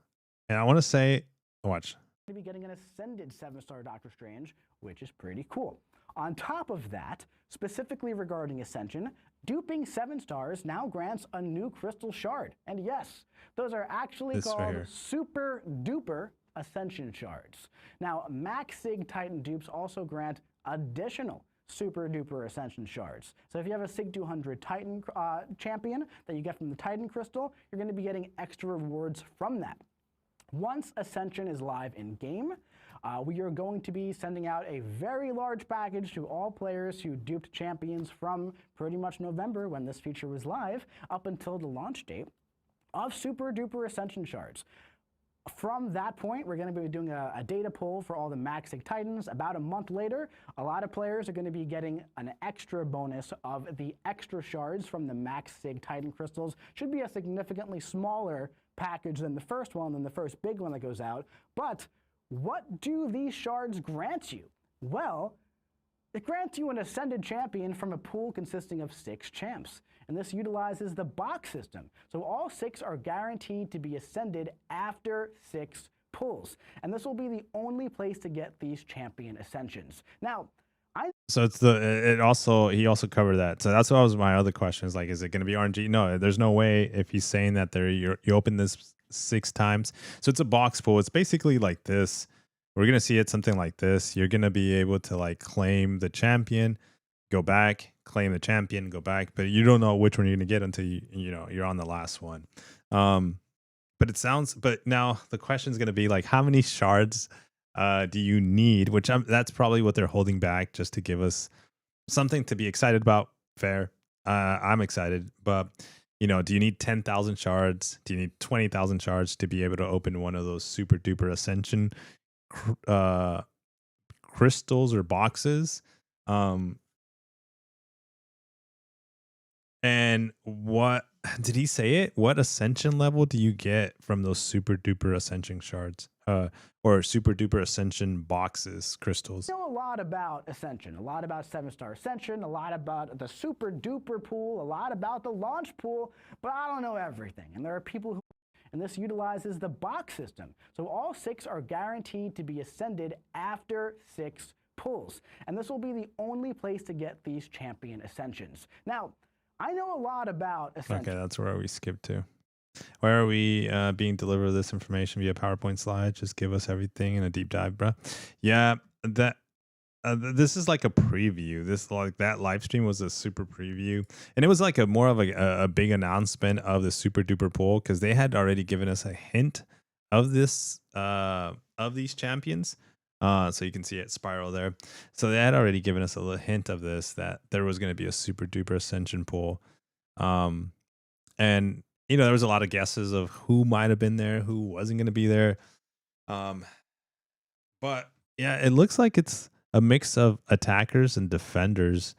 and I want to say, watch. To be getting an Ascended 7-star Doctor Strange, which is pretty cool. On top of that, specifically regarding Ascension, duping 7 stars now grants a new crystal shard. And yes, those are actually called super duper Ascension shards. Now, Max Sig Titan dupes also grant additional super duper Ascension shards. So if you have a Sig 200 Titan champion that you get from the Titan crystal, you're going to be getting extra rewards from that. Once Ascension is live in game, we are going to be sending out a very large package to all players who duped champions from pretty much November when this feature was live up until the launch date of super duper Ascension shards. From that point, we're going to be doing a data poll for all the Max Sig Titans. About a month later, a lot of players are going to be getting an extra bonus of the extra shards from the Max Sig Titan crystals. Should be a significantly smaller package than the first one, than the first big one that goes out. But what do these shards grant you? Well, it grants you an Ascended champion from a pool consisting of 6 champs. And this utilizes the box system. So all 6 are guaranteed to be ascended after 6 pulls. And this will be the only place to get these champion ascensions. Now, so it's he also covered that. So that's what was my other question, is like, is it going to be RNG? No, there's no way. If he's saying that you open this 6 times. So it's a box pool. It's basically like this. We're going to see it something like this. You're going to be able to like claim the champion, go back, claim the champion, go back, but you don't know which one you're going to get until you're on the last one. But now the question is going to be like, how many shards do you need? That's probably what they're holding back, just to give us something to be excited about. Fair. I'm excited, but do you need 10,000 shards? Do you need 20,000 shards to be able to open one of those super duper Ascension crystals or boxes? And what did he say it? What Ascension level do you get from those super duper Ascension shards? Or super duper Ascension boxes, crystals? I know a lot about Ascension, a lot about 7-star Ascension, a lot about the super duper pool, a lot about the launch pool, but I don't know everything. And there are people who... And this utilizes the box system. So all 6 are guaranteed to be ascended after 6 pulls. And this will be the only place to get these champion ascensions. Now, I know a lot about Ascension. Okay, that's where we skipped to. Where are we being delivered this information via PowerPoint slide? Just give us everything in a deep dive, bro. Yeah, this is like a preview. That live stream was a super preview, and it was like more of a big announcement of the super duper pool, because they had already given us a hint of this of these champions. So you can see it spiral there. So they had already given us a little hint of this, that there was going to be a super duper Ascension pool. And there was a lot of guesses of who might have been there, who wasn't going to be there. But yeah, it looks like it's a mix of attackers and defenders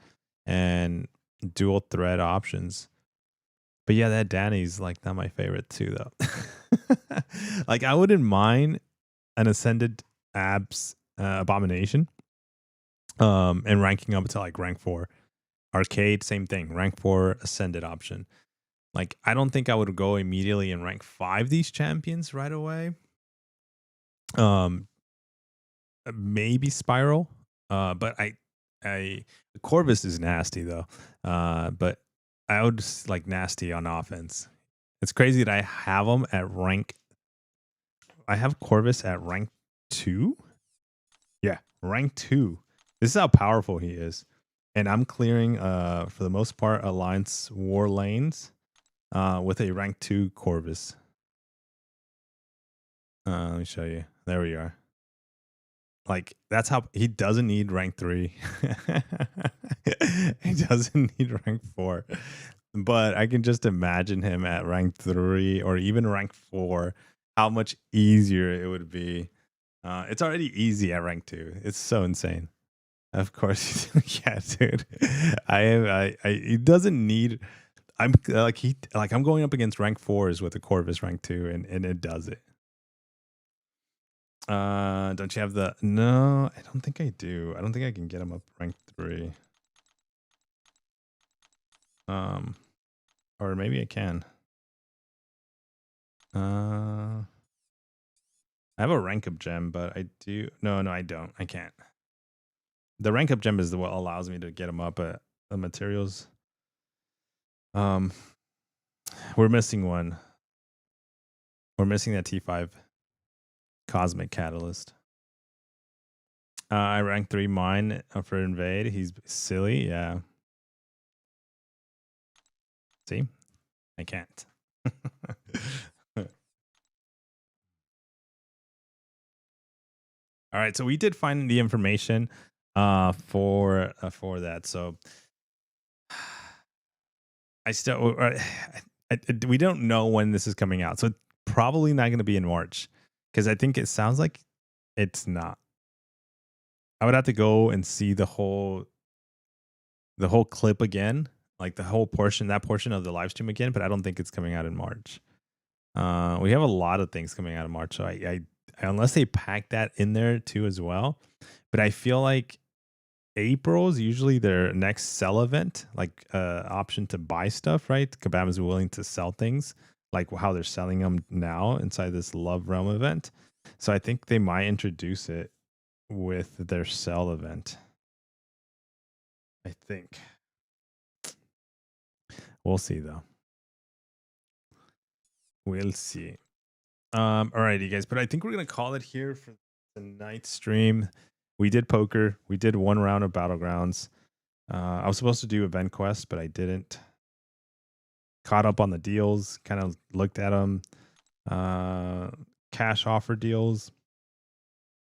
and dual threat options. But yeah, that Danny's like not my favorite too, though. Like I wouldn't mind an Ascended Abs Abomination, and ranking up to like rank 4. Arcade, same thing, rank 4 Ascended option. Like I don't think I would go immediately in rank 5 these champions right away. Maybe Spiral, but I Corvus is nasty though. But I would just like nasty on offense. It's crazy that I have him at rank. I have Corvus at rank 2. Yeah, rank 2. This is how powerful he is, and I'm clearing for the most part Alliance war lanes with a rank 2 Corvus. Let me show you. There we are. Like that's how he doesn't need rank 3. He doesn't need rank 4. But I can just imagine him at rank 3 or even rank 4, how much easier it would be. It's already easy at rank 2. It's so insane. Of course, yeah, dude. He doesn't need. I'm going up against rank 4s with a Corvus rank 2, and it does it. Don't you have the? No, I don't think I do. I don't think I can get him up rank 3. Or maybe I can. I have a rank up gem, but I do. No, I don't. I can't. The rank up gem is what allows me to get him up at the materials. We're missing one. We're missing that T5 Cosmic Catalyst. I rank 3 mine for invade. He's silly, yeah. See, I can't. All right, so we did find the information for that. So I still we don't know when this is coming out. So it's probably not going to be in March, because I think it sounds like it's not. I would have to go and see the whole clip again, like that portion of the live stream again, but I don't think it's coming out in March. We have a lot of things coming out in March, so I unless they pack that in there too as well. But I feel like April is usually their next sell event, like option to buy stuff, right? Kabam is willing to sell things like how they're selling them now inside this Love Realm event. So I think they might introduce it with their sell event. I think. We'll see though. We'll see. All right, you guys, but I think we're gonna call it here for tonight's stream. We did poker. We did one round of Battlegrounds. I was supposed to do Event Quest, but I didn't. Caught up on the deals. Kind of looked at them. Cash offer deals.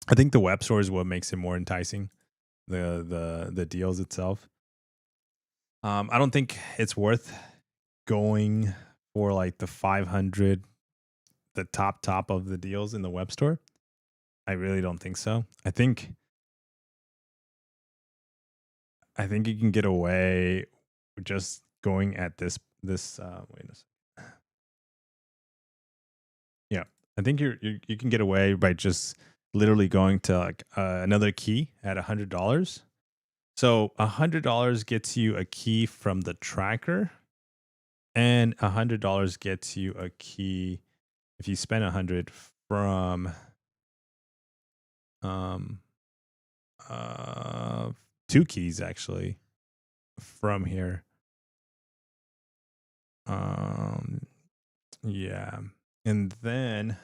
I think the web store is what makes it more enticing. The deals itself. I don't think it's worth going for like the 500, the top of the deals in the web store. I really don't think so. I think you can get away with just going at this wait a second. Yeah, I think you can get away by just literally going to like another key at $100. So $100 gets you a key from the tracker, and $100 gets you a key if you spend 100 from 2 keys actually from here. Yeah, and then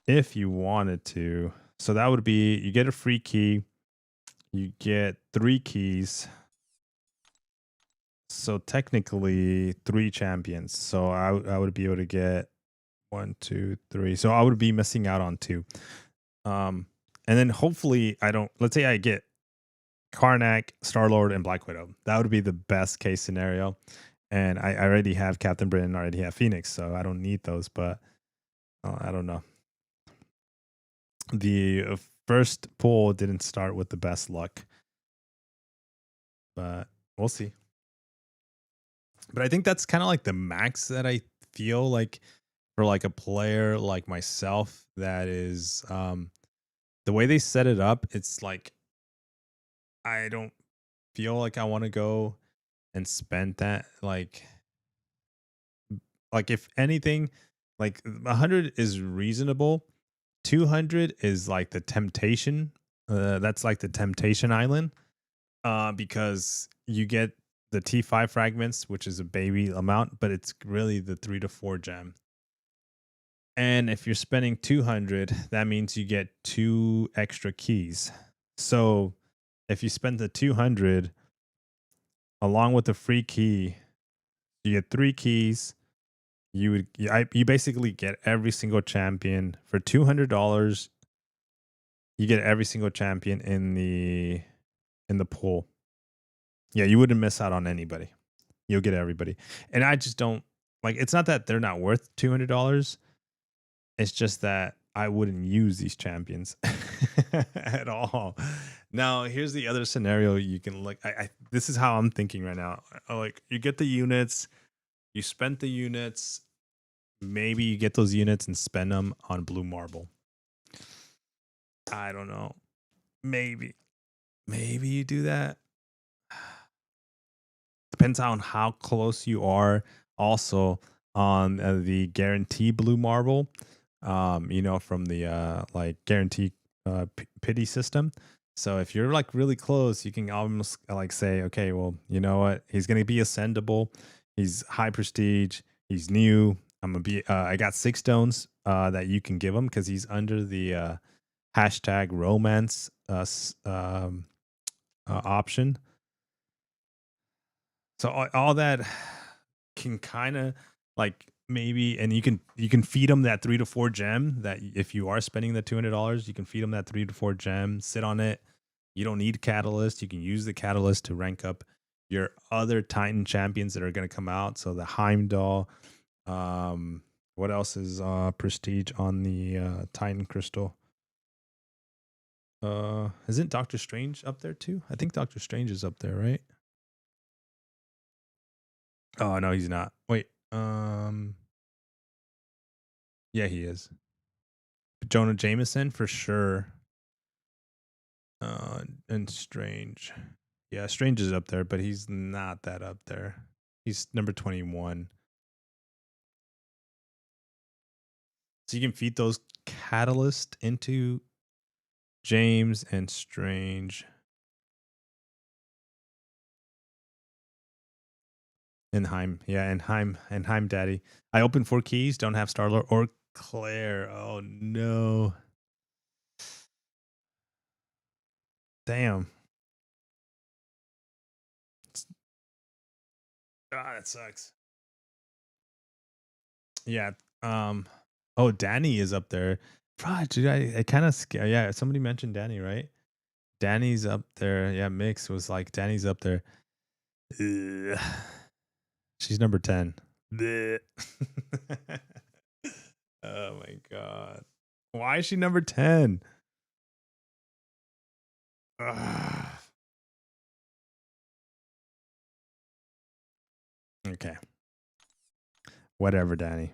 if you wanted to, so that would be, you get a free key, you get 3 keys, so technically 3 champions. So I would be able to get 1, 2, 3. So I would be missing out on 2. And then hopefully let's say I get Karnak, Star-Lord, and Black Widow. That would be the best case scenario. And I already have Captain Britain, I already have Phoenix, so I don't need those, but I don't know. The first pull didn't start with the best luck, but we'll see. But I think that's kind of like the max that I feel like for like a player like myself that is the way they set it up, it's like I don't feel like I want to go and spend that like if anything, like 100 is reasonable. 200 is like the temptation. That's like the temptation island. Because you get the T5 fragments, which is a baby amount, but it's really the 3 to 4 gem. And if you're spending 200, that means you get 2 extra keys. So if you spend the 200 along with the free key, you get 3 keys. You basically get every single champion for $200. You get every single champion in the pool. Yeah, you wouldn't miss out on anybody. You'll get everybody. And I just don't like, it's not that they're not worth $200. It's just that I wouldn't use these champions at all. Now, here's the other scenario you can look. This is how I'm thinking right now. Like, you get the units, you spent the units. Maybe you get those units and spend them on blue marble. I don't know. Maybe you do that. Depends on how close you are. Also on the guarantee blue marble. From the like guarantee pity system. So if you're like really close, you can almost like say, okay, well, you know what? He's gonna be ascendable. He's high prestige. He's new. I'm gonna be. I got 6 stones that you can give him because he's under the hashtag romance option. So all that can kind of like maybe, and you can feed them that 3 to 4 gem. That if you are spending the $200, you can feed them that 3 to 4 gem. Sit on it. You don't need catalyst. You can use the catalyst to rank up your other Titan champions that are going to come out. So the Heimdall. What else is prestige on the Titan crystal? Isn't Doctor Strange up there too? I think Doctor Strange is up there, right? Oh no, he's not. Wait. Yeah, he is. Jonah Jameson for sure. And Strange. Yeah, Strange is up there, but he's not that up there. He's number 21. So you can feed those catalyst into James and Strange. And Heim. Yeah, and Heim Daddy. I opened 4 keys, don't have Star-Lord or Claire. Oh no. Damn. That sucks. Yeah. Oh, Danny is up there. Dude, I kind of scared. Yeah, somebody mentioned Danny, right? Danny's up there. Yeah, Mix was like, Danny's up there. Ugh. She's number 10. Oh my god. Why is she number 10? Ugh. Okay. Whatever, Danny.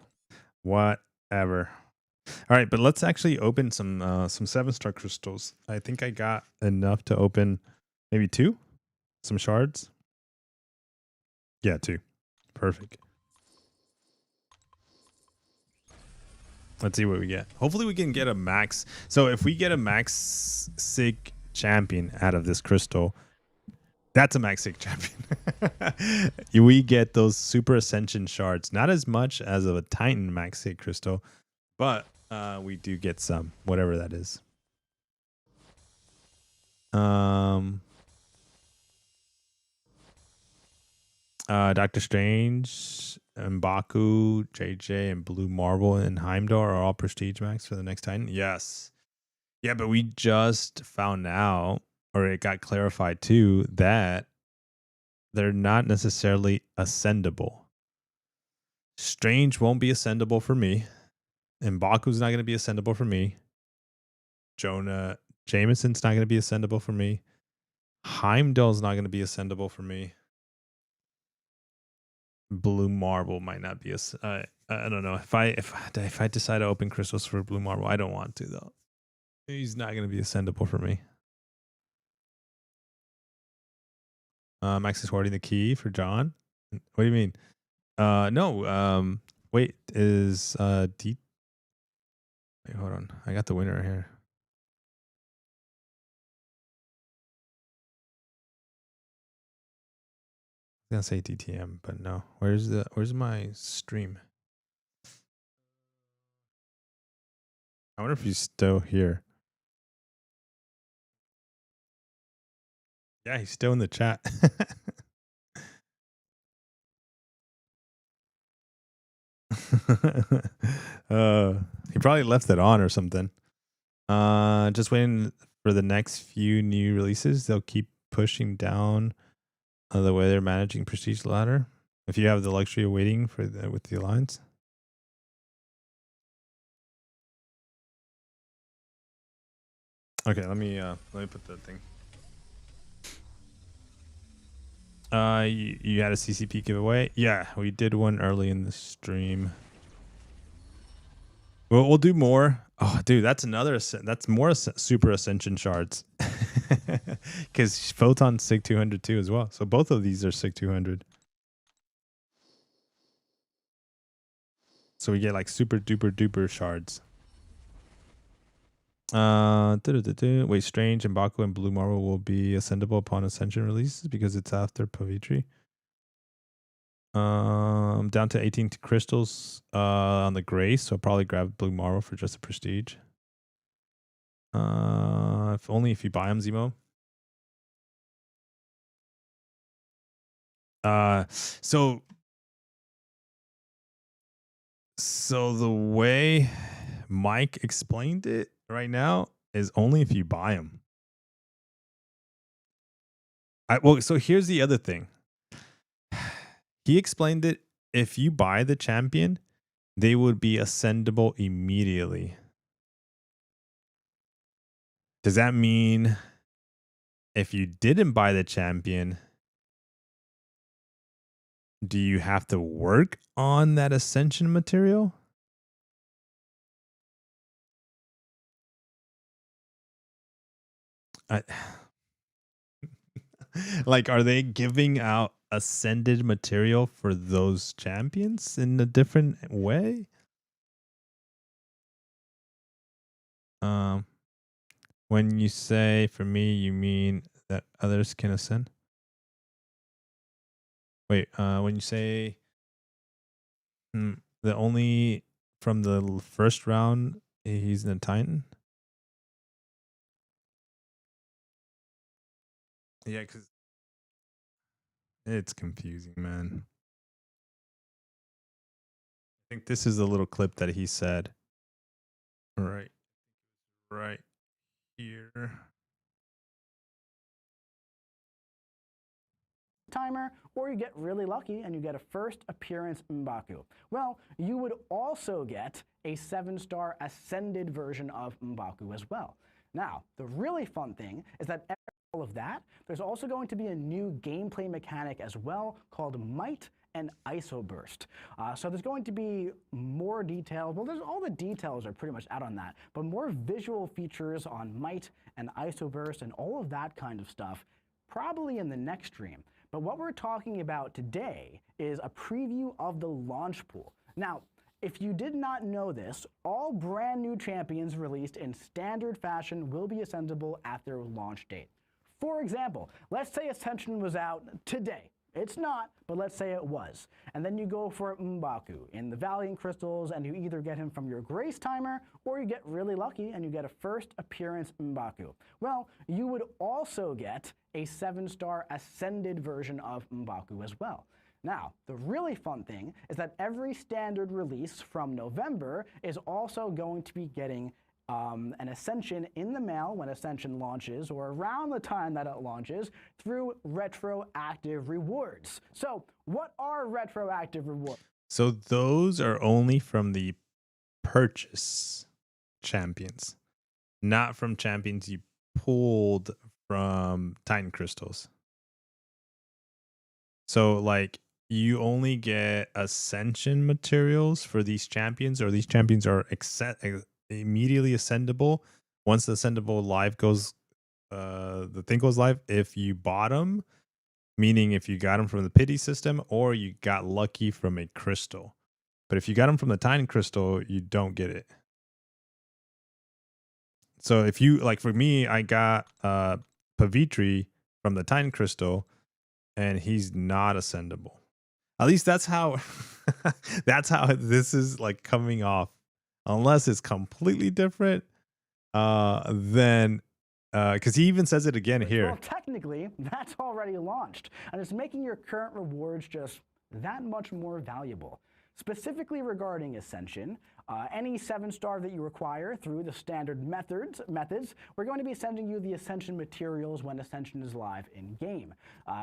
Whatever. All right, but let's actually open some 7-star crystals. I think I got enough to open maybe 2? Some shards? Yeah, 2. Perfect. Let's see what we get. Hopefully we can get a max. So if we get a max sig champion out of this crystal, that's a max sig champion. We get those super ascension shards. Not as much as of a Titan max sig crystal, but we do get some, whatever that is. Doctor Strange, M'Baku, JJ, and Blue Marble and Heimdall are all prestige max for the next Titan. Yes. Yeah, but we just found out or it got clarified too, that they're not necessarily ascendable. Strange won't be ascendable for me. And Baku's not going to be ascendable for me. Jonah Jameson's not going to be ascendable for me. Heimdall's not going to be ascendable for me. Blue Marble might not be I don't know. If I decide to open crystals for Blue Marble, I don't want to though. He's not going to be ascendable for me. Max is hoarding the key for John. What do you mean? No. Wait, is D? Wait, hold on. I got the winner right here. I was gonna say DTM, but no. Where's my stream? I wonder if he's still here. Yeah, he's still in the chat. He probably left it on or something. Just waiting for the next few new releases. They'll keep pushing down the way they're managing Prestige Ladder. If you have the luxury of waiting for with the Alliance. Okay, let me put the thing. You had a CCP giveaway? Yeah, we did one early in the stream. Well, we'll do more. Oh, dude, that's more Super Ascension shards. Because Photon SIG 200 too as well. So both of these are SIG 200. So we get like super duper duper shards. Wait, Strange and Baku and Blue Marble will be ascendable upon Ascension releases because it's after Pavitri. Down to 18 crystals on the Grace, so I'll probably grab Blue Marble for just a Prestige. If only if you buy them, Zemo. So the way Mike explained it right now is only if you buy them. So here's the other thing. He explained it. If you buy the champion, they would be ascendable immediately. Does that mean if you didn't buy the champion, do you have to work on that ascension material? Like, are they giving out ascended material for those champions in a different way? When you say for me, you mean that others can ascend? Wait, when you say the only from the first round he's in a Titan? Yeah, because it's confusing, man. I think this is a little clip that he said. Right here. Timer, or you get really lucky and you get a first appearance M'Baku. Well, you would also get a 7-star ascended version of M'Baku as well. Now, the really fun thing is that all of that, there's also going to be a new gameplay mechanic as well called Might and Isoburst. So there's going to be more details. Well, all the details are pretty much out on that, but more visual features on Might and Isoburst and all of that kind of stuff probably in the next stream. But what we're talking about today is a preview of the launch pool. Now, if you did not know this, all brand new champions released in standard fashion will be ascendable at their launch date. For example, let's say Ascension was out today. It's not, but let's say it was. And then you go for M'Baku in the Valiant Crystals, and you either get him from your Grace Timer, or you get really lucky and you get a first appearance M'Baku. Well, you would also get a 7-star ascended version of M'Baku as well. Now, the really fun thing is that every standard release from November is also going to be getting an Ascension in the mail when Ascension launches or around the time that it launches through retroactive rewards. So what are retroactive rewards? So those are only from the purchase champions, not from champions you pulled from Titan Crystals. So like you only get Ascension materials for these champions, or these champions are immediately ascendable. Once the ascendable live goes, the thing goes live if you bought them, meaning if you got them from the pity system or you got lucky from a crystal. But if you got them from the Titan Crystal, you don't get it. So if you, like for me, I got Pavitri from the Titan Crystal and he's not ascendable. At least that's how that's how this is like coming off. Unless it's completely different, then because he even says it again here. Well, technically, that's already launched, and it's making your current rewards just that much more valuable. Specifically regarding Ascension, any 7-star that you require through the standard methods, we're going to be sending you the Ascension materials when Ascension is live in-game.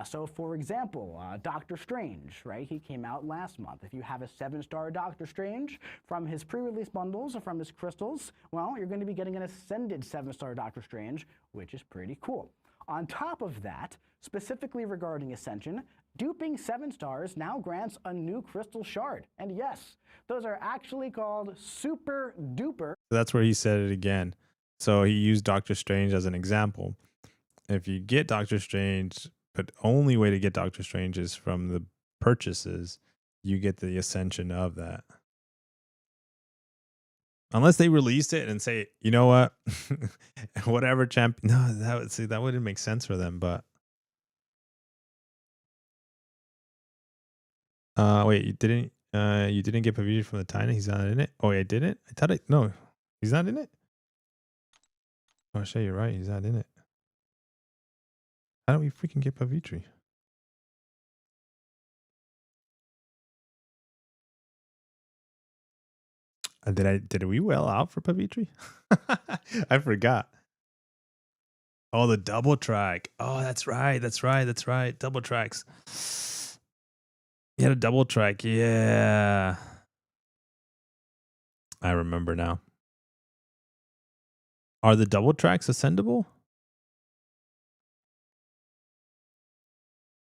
So for example, Doctor Strange, right? He came out last month. If you have a 7-star Doctor Strange from his pre-release bundles or from his crystals, well, you're going to be getting an Ascended 7-star Doctor Strange, which is pretty cool. On top of that, specifically regarding Ascension, duping 7 stars now grants a new crystal shard. And yes, those are actually called super duper. That's where he said it again. So he used Doctor Strange as an example. If you get Doctor Strange, but only way to get Doctor Strange is from the purchases, you get the Ascension of that. Unless they release it and say, you know what, whatever champion. No, that wouldn't make sense for them. But wait, you didn't get Pavitri from the Titan? He's not in it? Oh, I didn't? I thought no, he's not in it? Oh, Shay, you're right. He's not in it. How do we freaking get Pavitri? Did we well out for Pavitri? I forgot. Oh, the double track. Oh, that's right. Double tracks. You had a double track. Yeah. I remember now. Are the double tracks ascendable?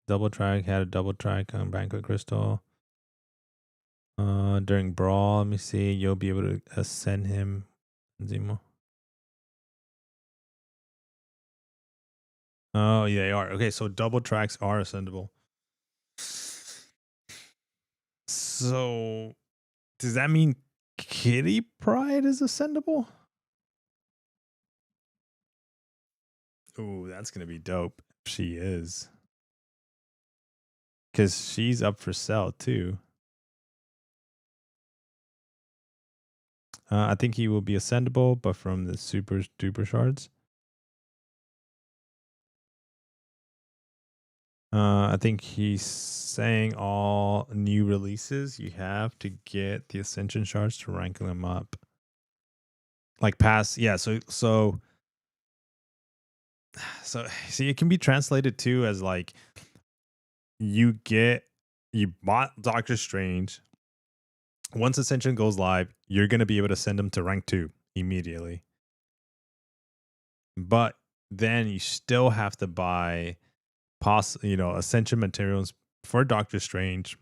Double track had a double track on Banquet Crystal. During Brawl, let me see. You'll be able to ascend him, Zemo. Oh, yeah, they are. Okay, so double tracks are ascendable. So, does that mean Kitty Pryde is ascendable? Ooh, that's going to be dope. She is. Because she's up for sale, too. I think he will be ascendable, but from the super duper shards. I think he's saying all new releases you have to get the Ascension shards to rank them up. Like past, yeah. So see, it can be translated too as like you bought Doctor Strange. Once Ascension goes live, you're going to be able to send them to rank 2 immediately. But then you still have to buy Ascension materials for Doctor Strange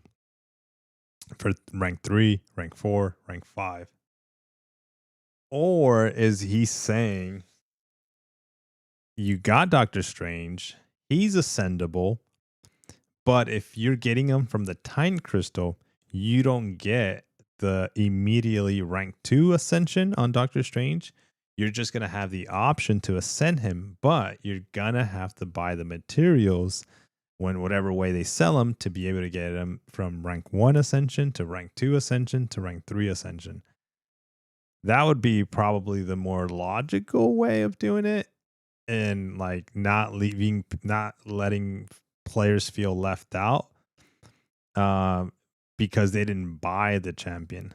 for rank 3, rank 4, rank 5. Or is he saying you got Doctor Strange, he's ascendable, but if you're getting him from the Titan Crystal, you don't get the immediately rank 2 ascension on Doctor Strange. You're just going to have the option to ascend him, but you're going to have to buy the materials when whatever way they sell them to be able to get him from rank 1 ascension to rank 2 ascension to rank 3 ascension. That would be probably the more logical way of doing it, and like not letting players feel left out. Because they didn't buy the champion,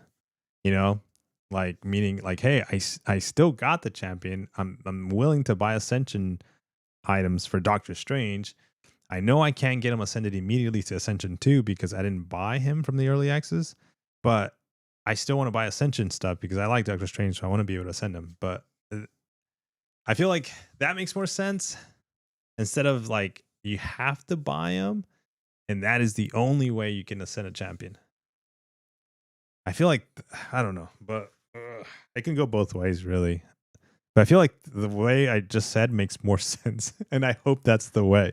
Like meaning like, hey, I still got the champion. I'm willing to buy Ascension items for Doctor Strange. I know I can't get him ascended immediately to Ascension 2 because I didn't buy him from the early access, but I still want to buy Ascension stuff because I like Doctor Strange, so I want to be able to send him. But I feel like that makes more sense instead of like you have to buy him, and that is the only way you can ascend a champion. I feel like I don't know, but it can go both ways, really. But I feel like the way I just said makes more sense, and I hope that's the way,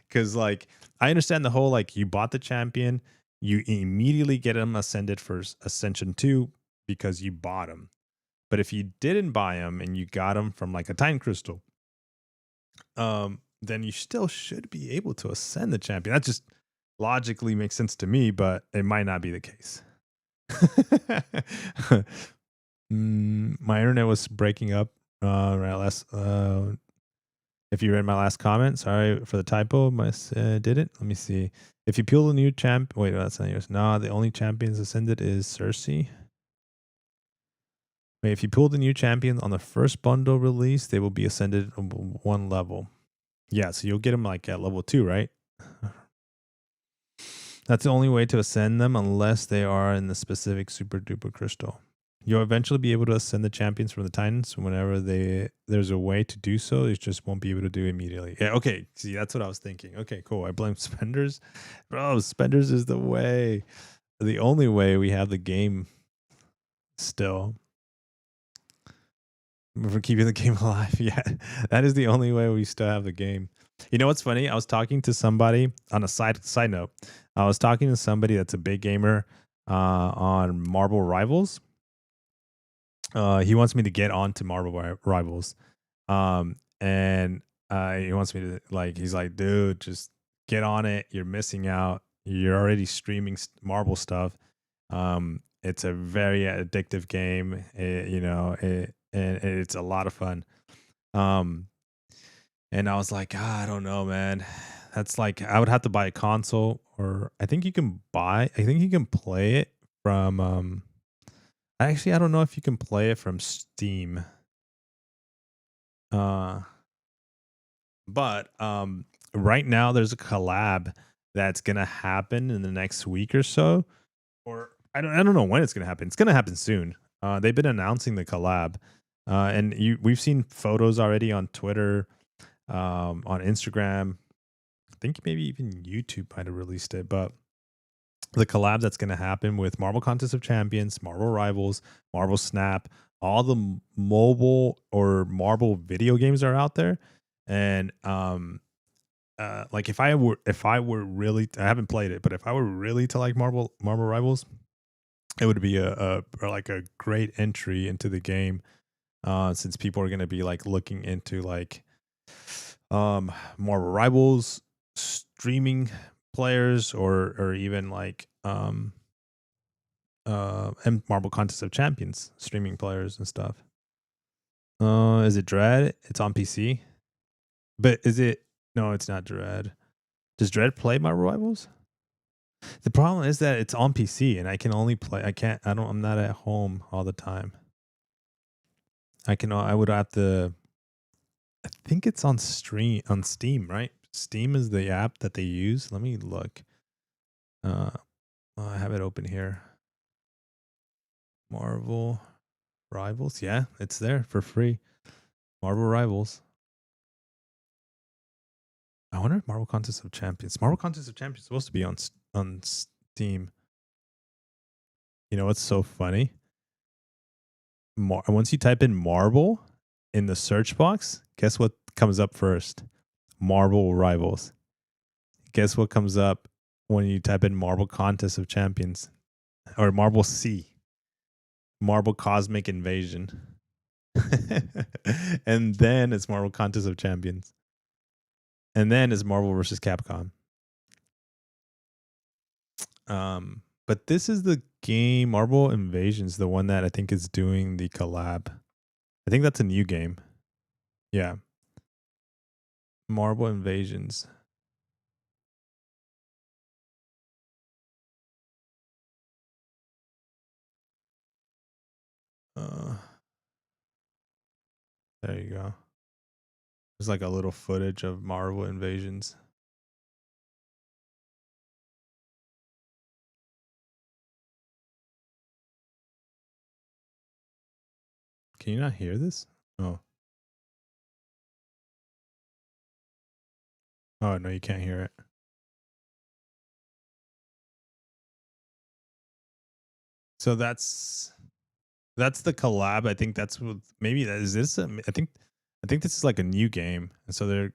because like I understand the whole like you bought the champion, you immediately get him ascended for Ascension 2 because you bought him. But if you didn't buy him and you got him from like a Time Crystal, then you still should be able to ascend the champion. That just logically makes sense to me, but it might not be the case. My internet was breaking up. If you read my last comment, sorry for the typo. Did it? Let me see. If you peel the new champ, wait, that's not yours. No, the only champions ascended is Cersei. Wait, if you pull the new champion on the first bundle release, they will be ascended one level. Yeah, so you'll get them like at level 2, right? That's the only way to ascend them unless they are in the specific super duper crystal. You'll eventually be able to ascend the champions from the Titans whenever there's a way to do so. You just won't be able to do it immediately. Yeah, okay. See, that's what I was thinking. Okay, cool. I blame Spenders. Bro, Spenders is the way. The only way we have the game still. For keeping the game alive. Yeah, that is the only way we still have the game. You know what's funny? I was talking to somebody on a side note. I was talking to somebody that's a big gamer on Marvel Rivals. He wants me to get on to Marvel Rivals. And he wants me to like, he's like, dude, just get on it. You're missing out. You're already streaming Marvel stuff. It's a very addictive game. And it's a lot of fun. And I was like, I don't know, man. That's like, I would have to buy a console, or I think you can play it from, actually, I don't know if you can play it from Steam. But right now there's a collab that's gonna happen in the next week or so, or I don't know when it's gonna happen. It's gonna happen soon. They've been announcing the collab, and we've seen photos already on Twitter, on Instagram. I think maybe even YouTube might have released it, but the collab that's going to happen with Marvel Contest of Champions, Marvel Rivals, Marvel Snap, all the mobile or Marvel video games are out there. And like if I were really, I haven't played it, but if I were really to like Marvel Rivals, it would be a great entry into the game, since people are going to be like looking into like Marvel Rivals streaming players, or even like and Marvel Contest of Champions streaming players and stuff. Is it Dread? It's on PC. But is it? No, it's not Dread. Does Dread play Marvel Rivals? The problem is that it's on PC and I can only play. I'm not at home all the time. I would have to. I think it's on Steam, right? Steam is the app that they use. Let me look. I have it open here. Marvel Rivals. Yeah, it's there for free. Marvel Rivals. I wonder if Marvel Contest of Champions. Marvel Contest of Champions is supposed to be on Steam. You know what's so funny? Once you type in Marvel in the search box, guess what comes up first? Marvel Rivals. Guess what comes up when you type in Marvel Contest of Champions? Or Marvel C. Marvel Cosmic Invasion. And then it's Marvel Contest of Champions. And then it's Marvel versus Capcom. But this is the game, Marvel Invasions, the one that I think is doing the collab. I think that's a new game. Yeah. Marvel Invasions. There you go. There's like a little footage of Marvel Invasions. Can you not hear this? Oh. Oh, no, you can't hear it. So that's the collab. I think that's what maybe that is this. I think this is like a new game, and so they're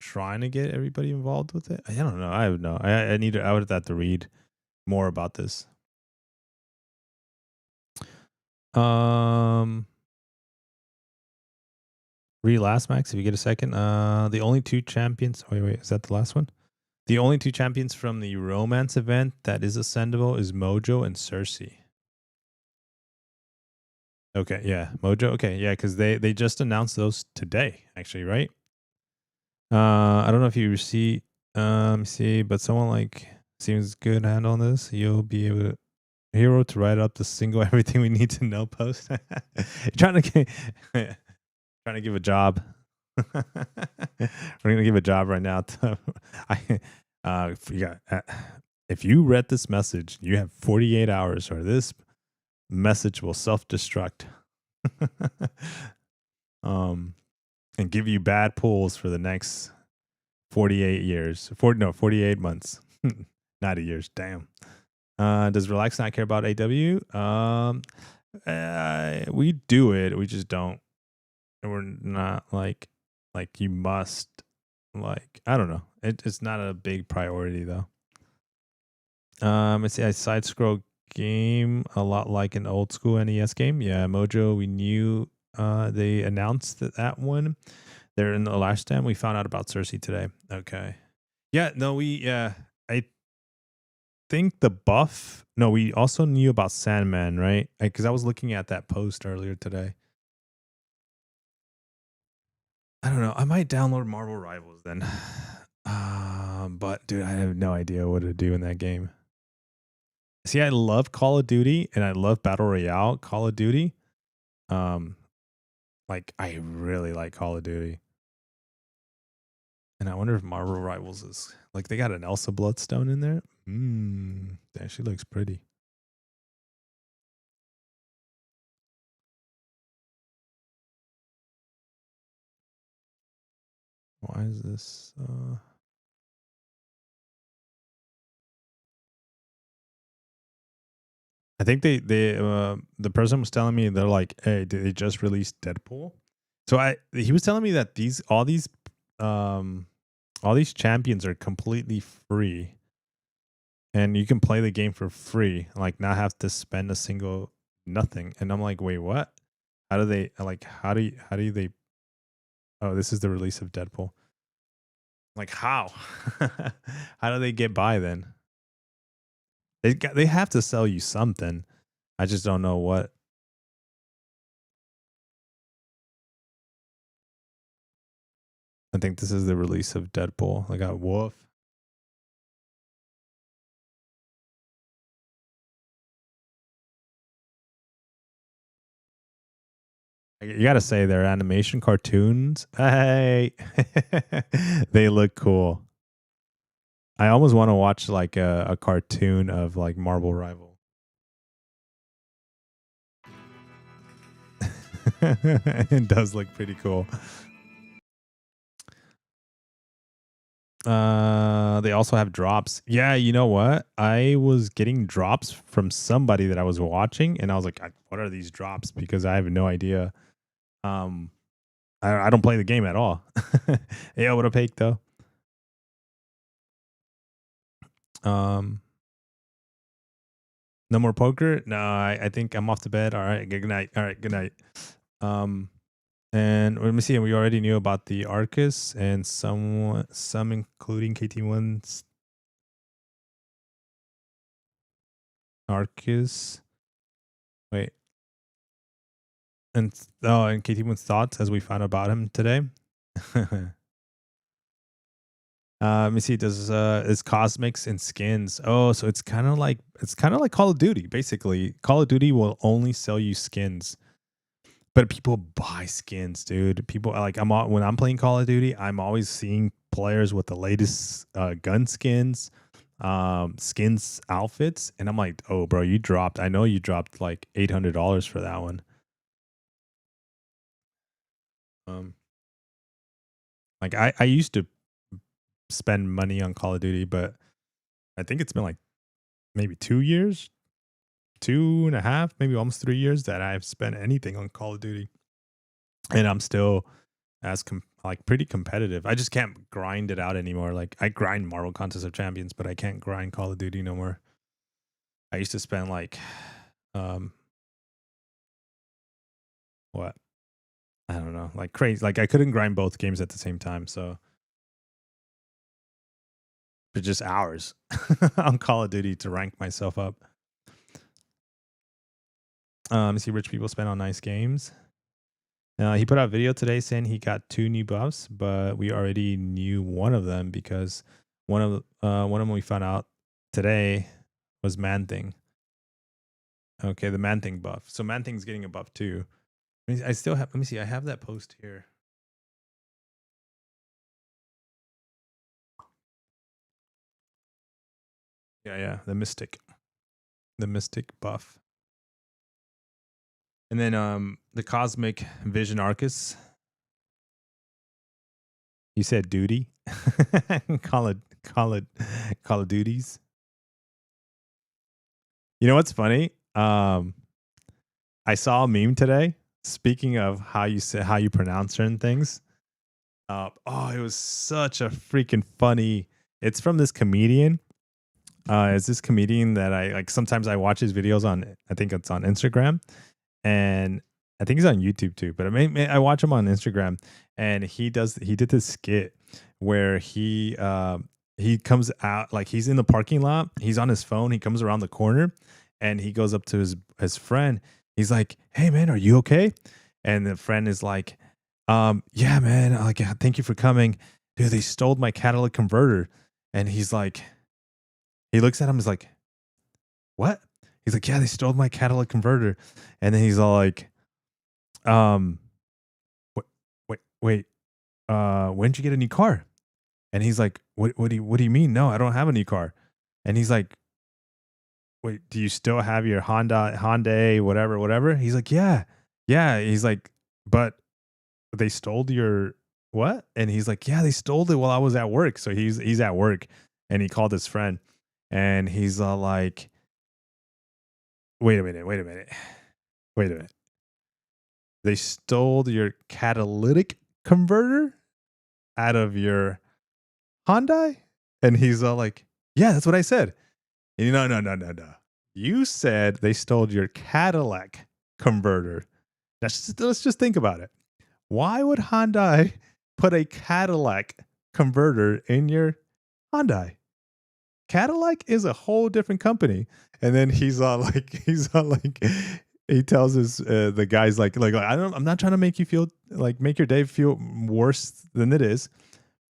trying to get everybody involved with it. I don't know. I don't know. I would have to read more about this. Read last, Max, if you get a second. The only two champions. Wait, is that the last one? The only two champions from the romance event that is ascendable is Mojo and Cersei. Okay, yeah, Mojo. Okay, yeah, because they just announced those today, actually, right? I don't know if you see, but someone like seems good hand on this. You'll be able to hero to write up the single everything we need to know post. trying to give a job. We're gonna give a job right now. If you read this message, you have 48 hours, or this message will self-destruct. And give you bad pulls for the next 48 years. 48 months. Not a years. Damn. Does Relax not care about AW? We do it. We just don't. We're not like you must. Like, I don't know. It's not a big priority though. It's a side scroll game, a lot like an old school NES game. Yeah, Mojo. We knew they announced that one. They're in the last time. We found out about Cersei today. Okay. Yeah. No. I think the buff. No, we also knew about Sandman, right? Because I was looking at that post earlier today. I don't know. I might download Marvel Rivals then. But dude, I have no idea what to do in that game. See, I love Call of Duty and I love Battle Royale Call of Duty. Like I really like Call of Duty. And I wonder if Marvel Rivals is like they got an Elsa Bloodstone in there. Damn, she looks pretty. Why is this? I think the person was telling me they're like, hey, did they just release Deadpool? So he was telling me that all these champions are completely free, and you can play the game for free, like not have to spend a single nothing. And I'm like, wait, what? How do they they? Oh, this is the release of Deadpool. Like how? How do they get by then? They have to sell you something. I just don't know what. I think this is the release of Deadpool. I got Wolf. You got to say they're animation cartoons. Hey, they look cool. I almost want to watch like a cartoon of like Marvel Rival. It does look pretty cool. They also have drops. Yeah, you know what? I was getting drops from somebody that I was watching, and I was like, "What are these drops?" Because I have no idea. I don't play the game at all. Yeah, what a fake though. No more poker. No, I think I'm off to bed. All right, good night. All right, good night. And let me see. We already knew about the Arcus and some including KT1's Arcus. Wait. And KT1's thoughts as we found about him today. Let me see. Does is cosmics and skins? Oh, so it's kind of like Call of Duty. Basically, Call of Duty will only sell you skins, but people buy skins, dude. People like when I'm playing Call of Duty, I'm always seeing players with the latest gun skins, skins outfits, and I'm like, oh, bro, I know you dropped like $800 for that one. Like I used to spend money on Call of Duty, but I think it's been like maybe 2 years, 2.5, maybe almost 3 years that I've spent anything on Call of Duty, and I'm still like pretty competitive. I just can't grind it out anymore. Like I grind Marvel Contest of Champions, but I can't grind Call of Duty no more. I used to spend like, what? I don't know, like crazy. Like I couldn't grind both games at the same time, so for just hours on Call of Duty to rank myself up. See, rich people spend on nice games. He put out a video today saying he got 2 new buffs, but we already knew one of them because one of them we found out today was Man Thing. Okay, the Man Thing buff. So Man Thing's getting a buff too. I still have. Let me see. I have that post here. Yeah, the Mystic buff. And then the Cosmic Vision Arcus. You said duty. Call it duties. You know what's funny? I saw a meme today. Speaking of how you pronounce certain things. Oh, it was such a freaking funny. It's from this comedian. It's this comedian that I like. Sometimes I watch his videos on. I think it's on Instagram, and I think he's on YouTube too. But I watch him on Instagram, and he did this skit where he comes out, like he's in the parking lot. He's on his phone. He comes around the corner, and he goes up to his friend. He's like, "Hey man, are you okay?" And the friend is like, "Yeah man, like thank you for coming, dude. They stole my catalytic converter." And he's like, he looks at him, is like, "What?" He's like, "Yeah, they stole my catalytic converter." And then he's all like, wait, when'd you get a new car?" And he's like, what do you mean? No, I don't have a new car. And he's like, "Wait, do you still have your Hyundai, whatever?" He's like, yeah. He's like, "But they stole your what?" And he's like, "Yeah, they stole it while I was at work." So he's at work, and he called his friend, and he's like, wait a minute. They stole your catalytic converter out of your Hyundai? And he's all like, "Yeah, that's what I said." And no. You said they stole your Cadillac converter. Let's just think about it. Why would Hyundai put a Cadillac converter in your Hyundai? Cadillac is a whole different company. And then he tells the guys like I'm not trying to make your day feel worse than it is,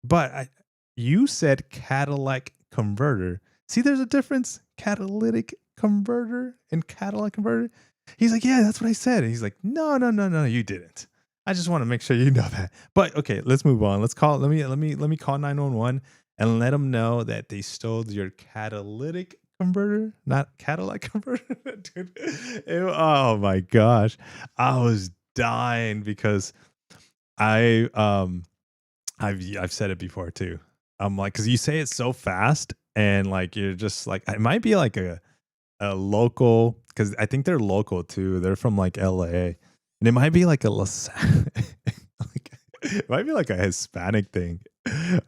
but you said Cadillac converter. See, there's a difference. Catalytic converter and Cadillac converter. He's like, "Yeah, that's what I said." And he's like, No, you didn't. I just want to make sure you know that. But okay, let's move on. Let me call 911 and let them know that they stole your catalytic converter, not Cadillac converter. Dude, oh my gosh, I was dying because I've said it before too. I'm like, because you say it so fast, and like you're just like, it might be like a local, because I think they're local too. They're from like LA, and it might be like it might be like a Hispanic thing.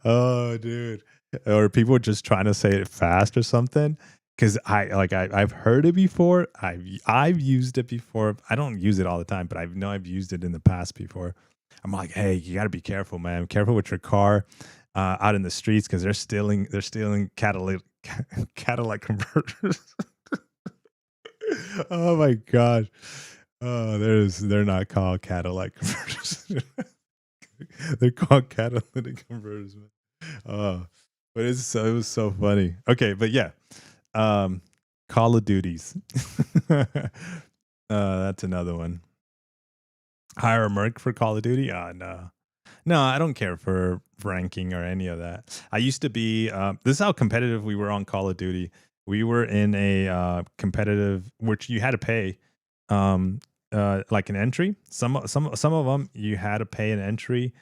Oh, dude, or people just trying to say it fast or something. Because I've heard it before. I've used it before. I don't use it all the time, but I know I've used it in the past before. I'm like, "Hey, you got to be careful, man. Careful with your car out in the streets, because they're stealing Cadillac converters." Oh my gosh. Oh, they're not called Cadillac converters. They're called catalytic converters, man. Oh, But it was so funny. Okay, but yeah. Call of Duties. That's another one. Hire a merc for Call of Duty? No. No, I don't care for ranking or any of that. I used to be this is how competitive we were on Call of Duty. We were in a competitive which you had to pay like an entry. Some of them you had to pay an entry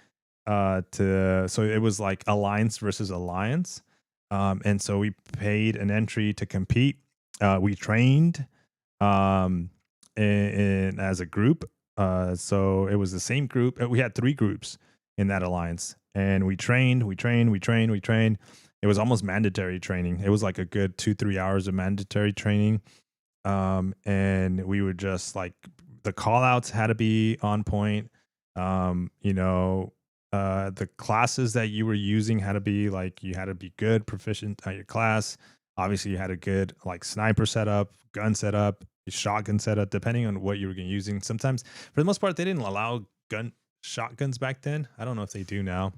so it was like alliance versus alliance. And so we paid an entry to compete. We trained in as a group. So it was the same group. We had 3 groups in that alliance, and we trained. It was almost mandatory training. It was like a good 2-3 hours of mandatory training. And we would just like the call outs had to be on point. The classes that you were using had to be like you had to be good, proficient at your class. Obviously, you had a good like sniper setup, gun setup, shotgun setup, depending on what you were using. Sometimes, for the most part, they didn't allow shotguns back then. I don't know if they do now.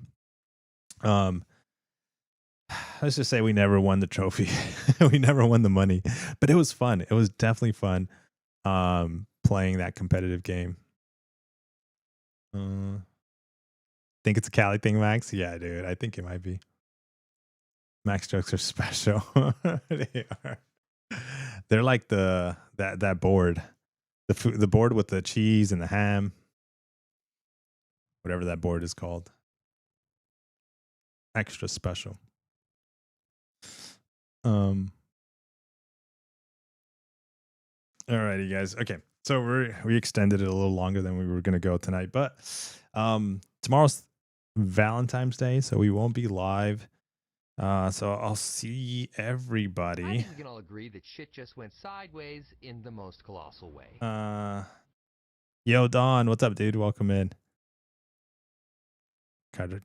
Let's just say we never won the trophy. We never won the money, but it was fun. It was definitely fun playing that competitive game. Think it's a Cali thing, Max? Yeah, dude. I think it might be. Max jokes are special. They are. They're like that board, the board with the cheese and the ham, whatever that board is called. Extra special. Alrighty, guys. Okay, so we extended it a little longer than we were gonna go tonight, but tomorrow's Valentine's Day, so we won't be live. So I'll see everybody. I think we can all agree that shit just went sideways in the most colossal way. Yo, Don, what's up, dude? Welcome in. Could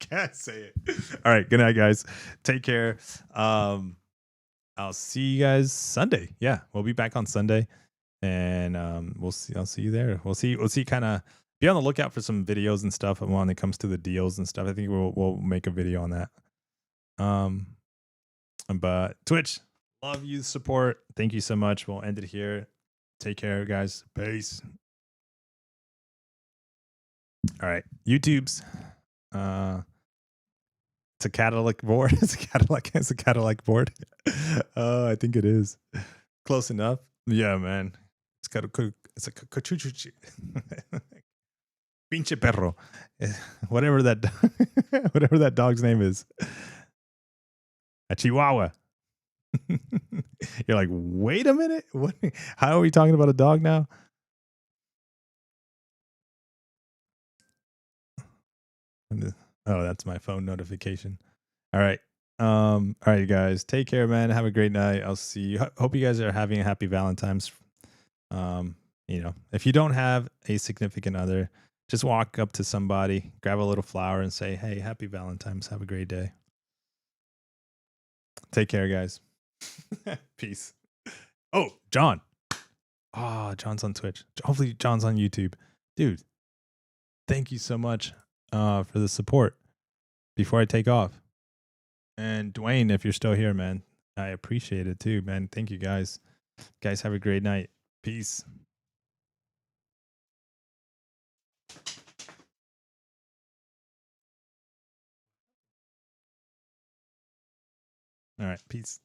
Can't say it. All right, good night, guys. Take care. I'll see you guys Sunday. Yeah, we'll be back on Sunday, and we'll see. I'll see you there. We'll see. Kind of be on the lookout for some videos and stuff when it comes to the deals and stuff. I think we'll make a video on that. But Twitch, love you, support. Thank you so much. We'll end it here. Take care, guys. Peace. All right, YouTube's. It's a Cadillac board. It's a Cadillac board. I think it is. Close enough. Yeah, man. It's a cachuchuchi. Pinche perro. Whatever that dog's name is. A Chihuahua. You're like, wait a minute. What? How are we talking about a dog now? Oh, that's my phone notification. All right. All right, you guys. Take care, man. Have a great night. I'll see you. Hope you guys are having a happy Valentine's. If you don't have a significant other, just walk up to somebody, grab a little flower, and say, "Hey, happy Valentine's. Have a great day." Take care, guys. Peace. Oh, John. Oh, John's on Twitch. Hopefully, John's on YouTube. Dude, thank you so much for the support before I take off. And Dwayne, if you're still here, man, I appreciate it too, man. Thank you, guys. Guys, have a great night. Peace. All right, peace.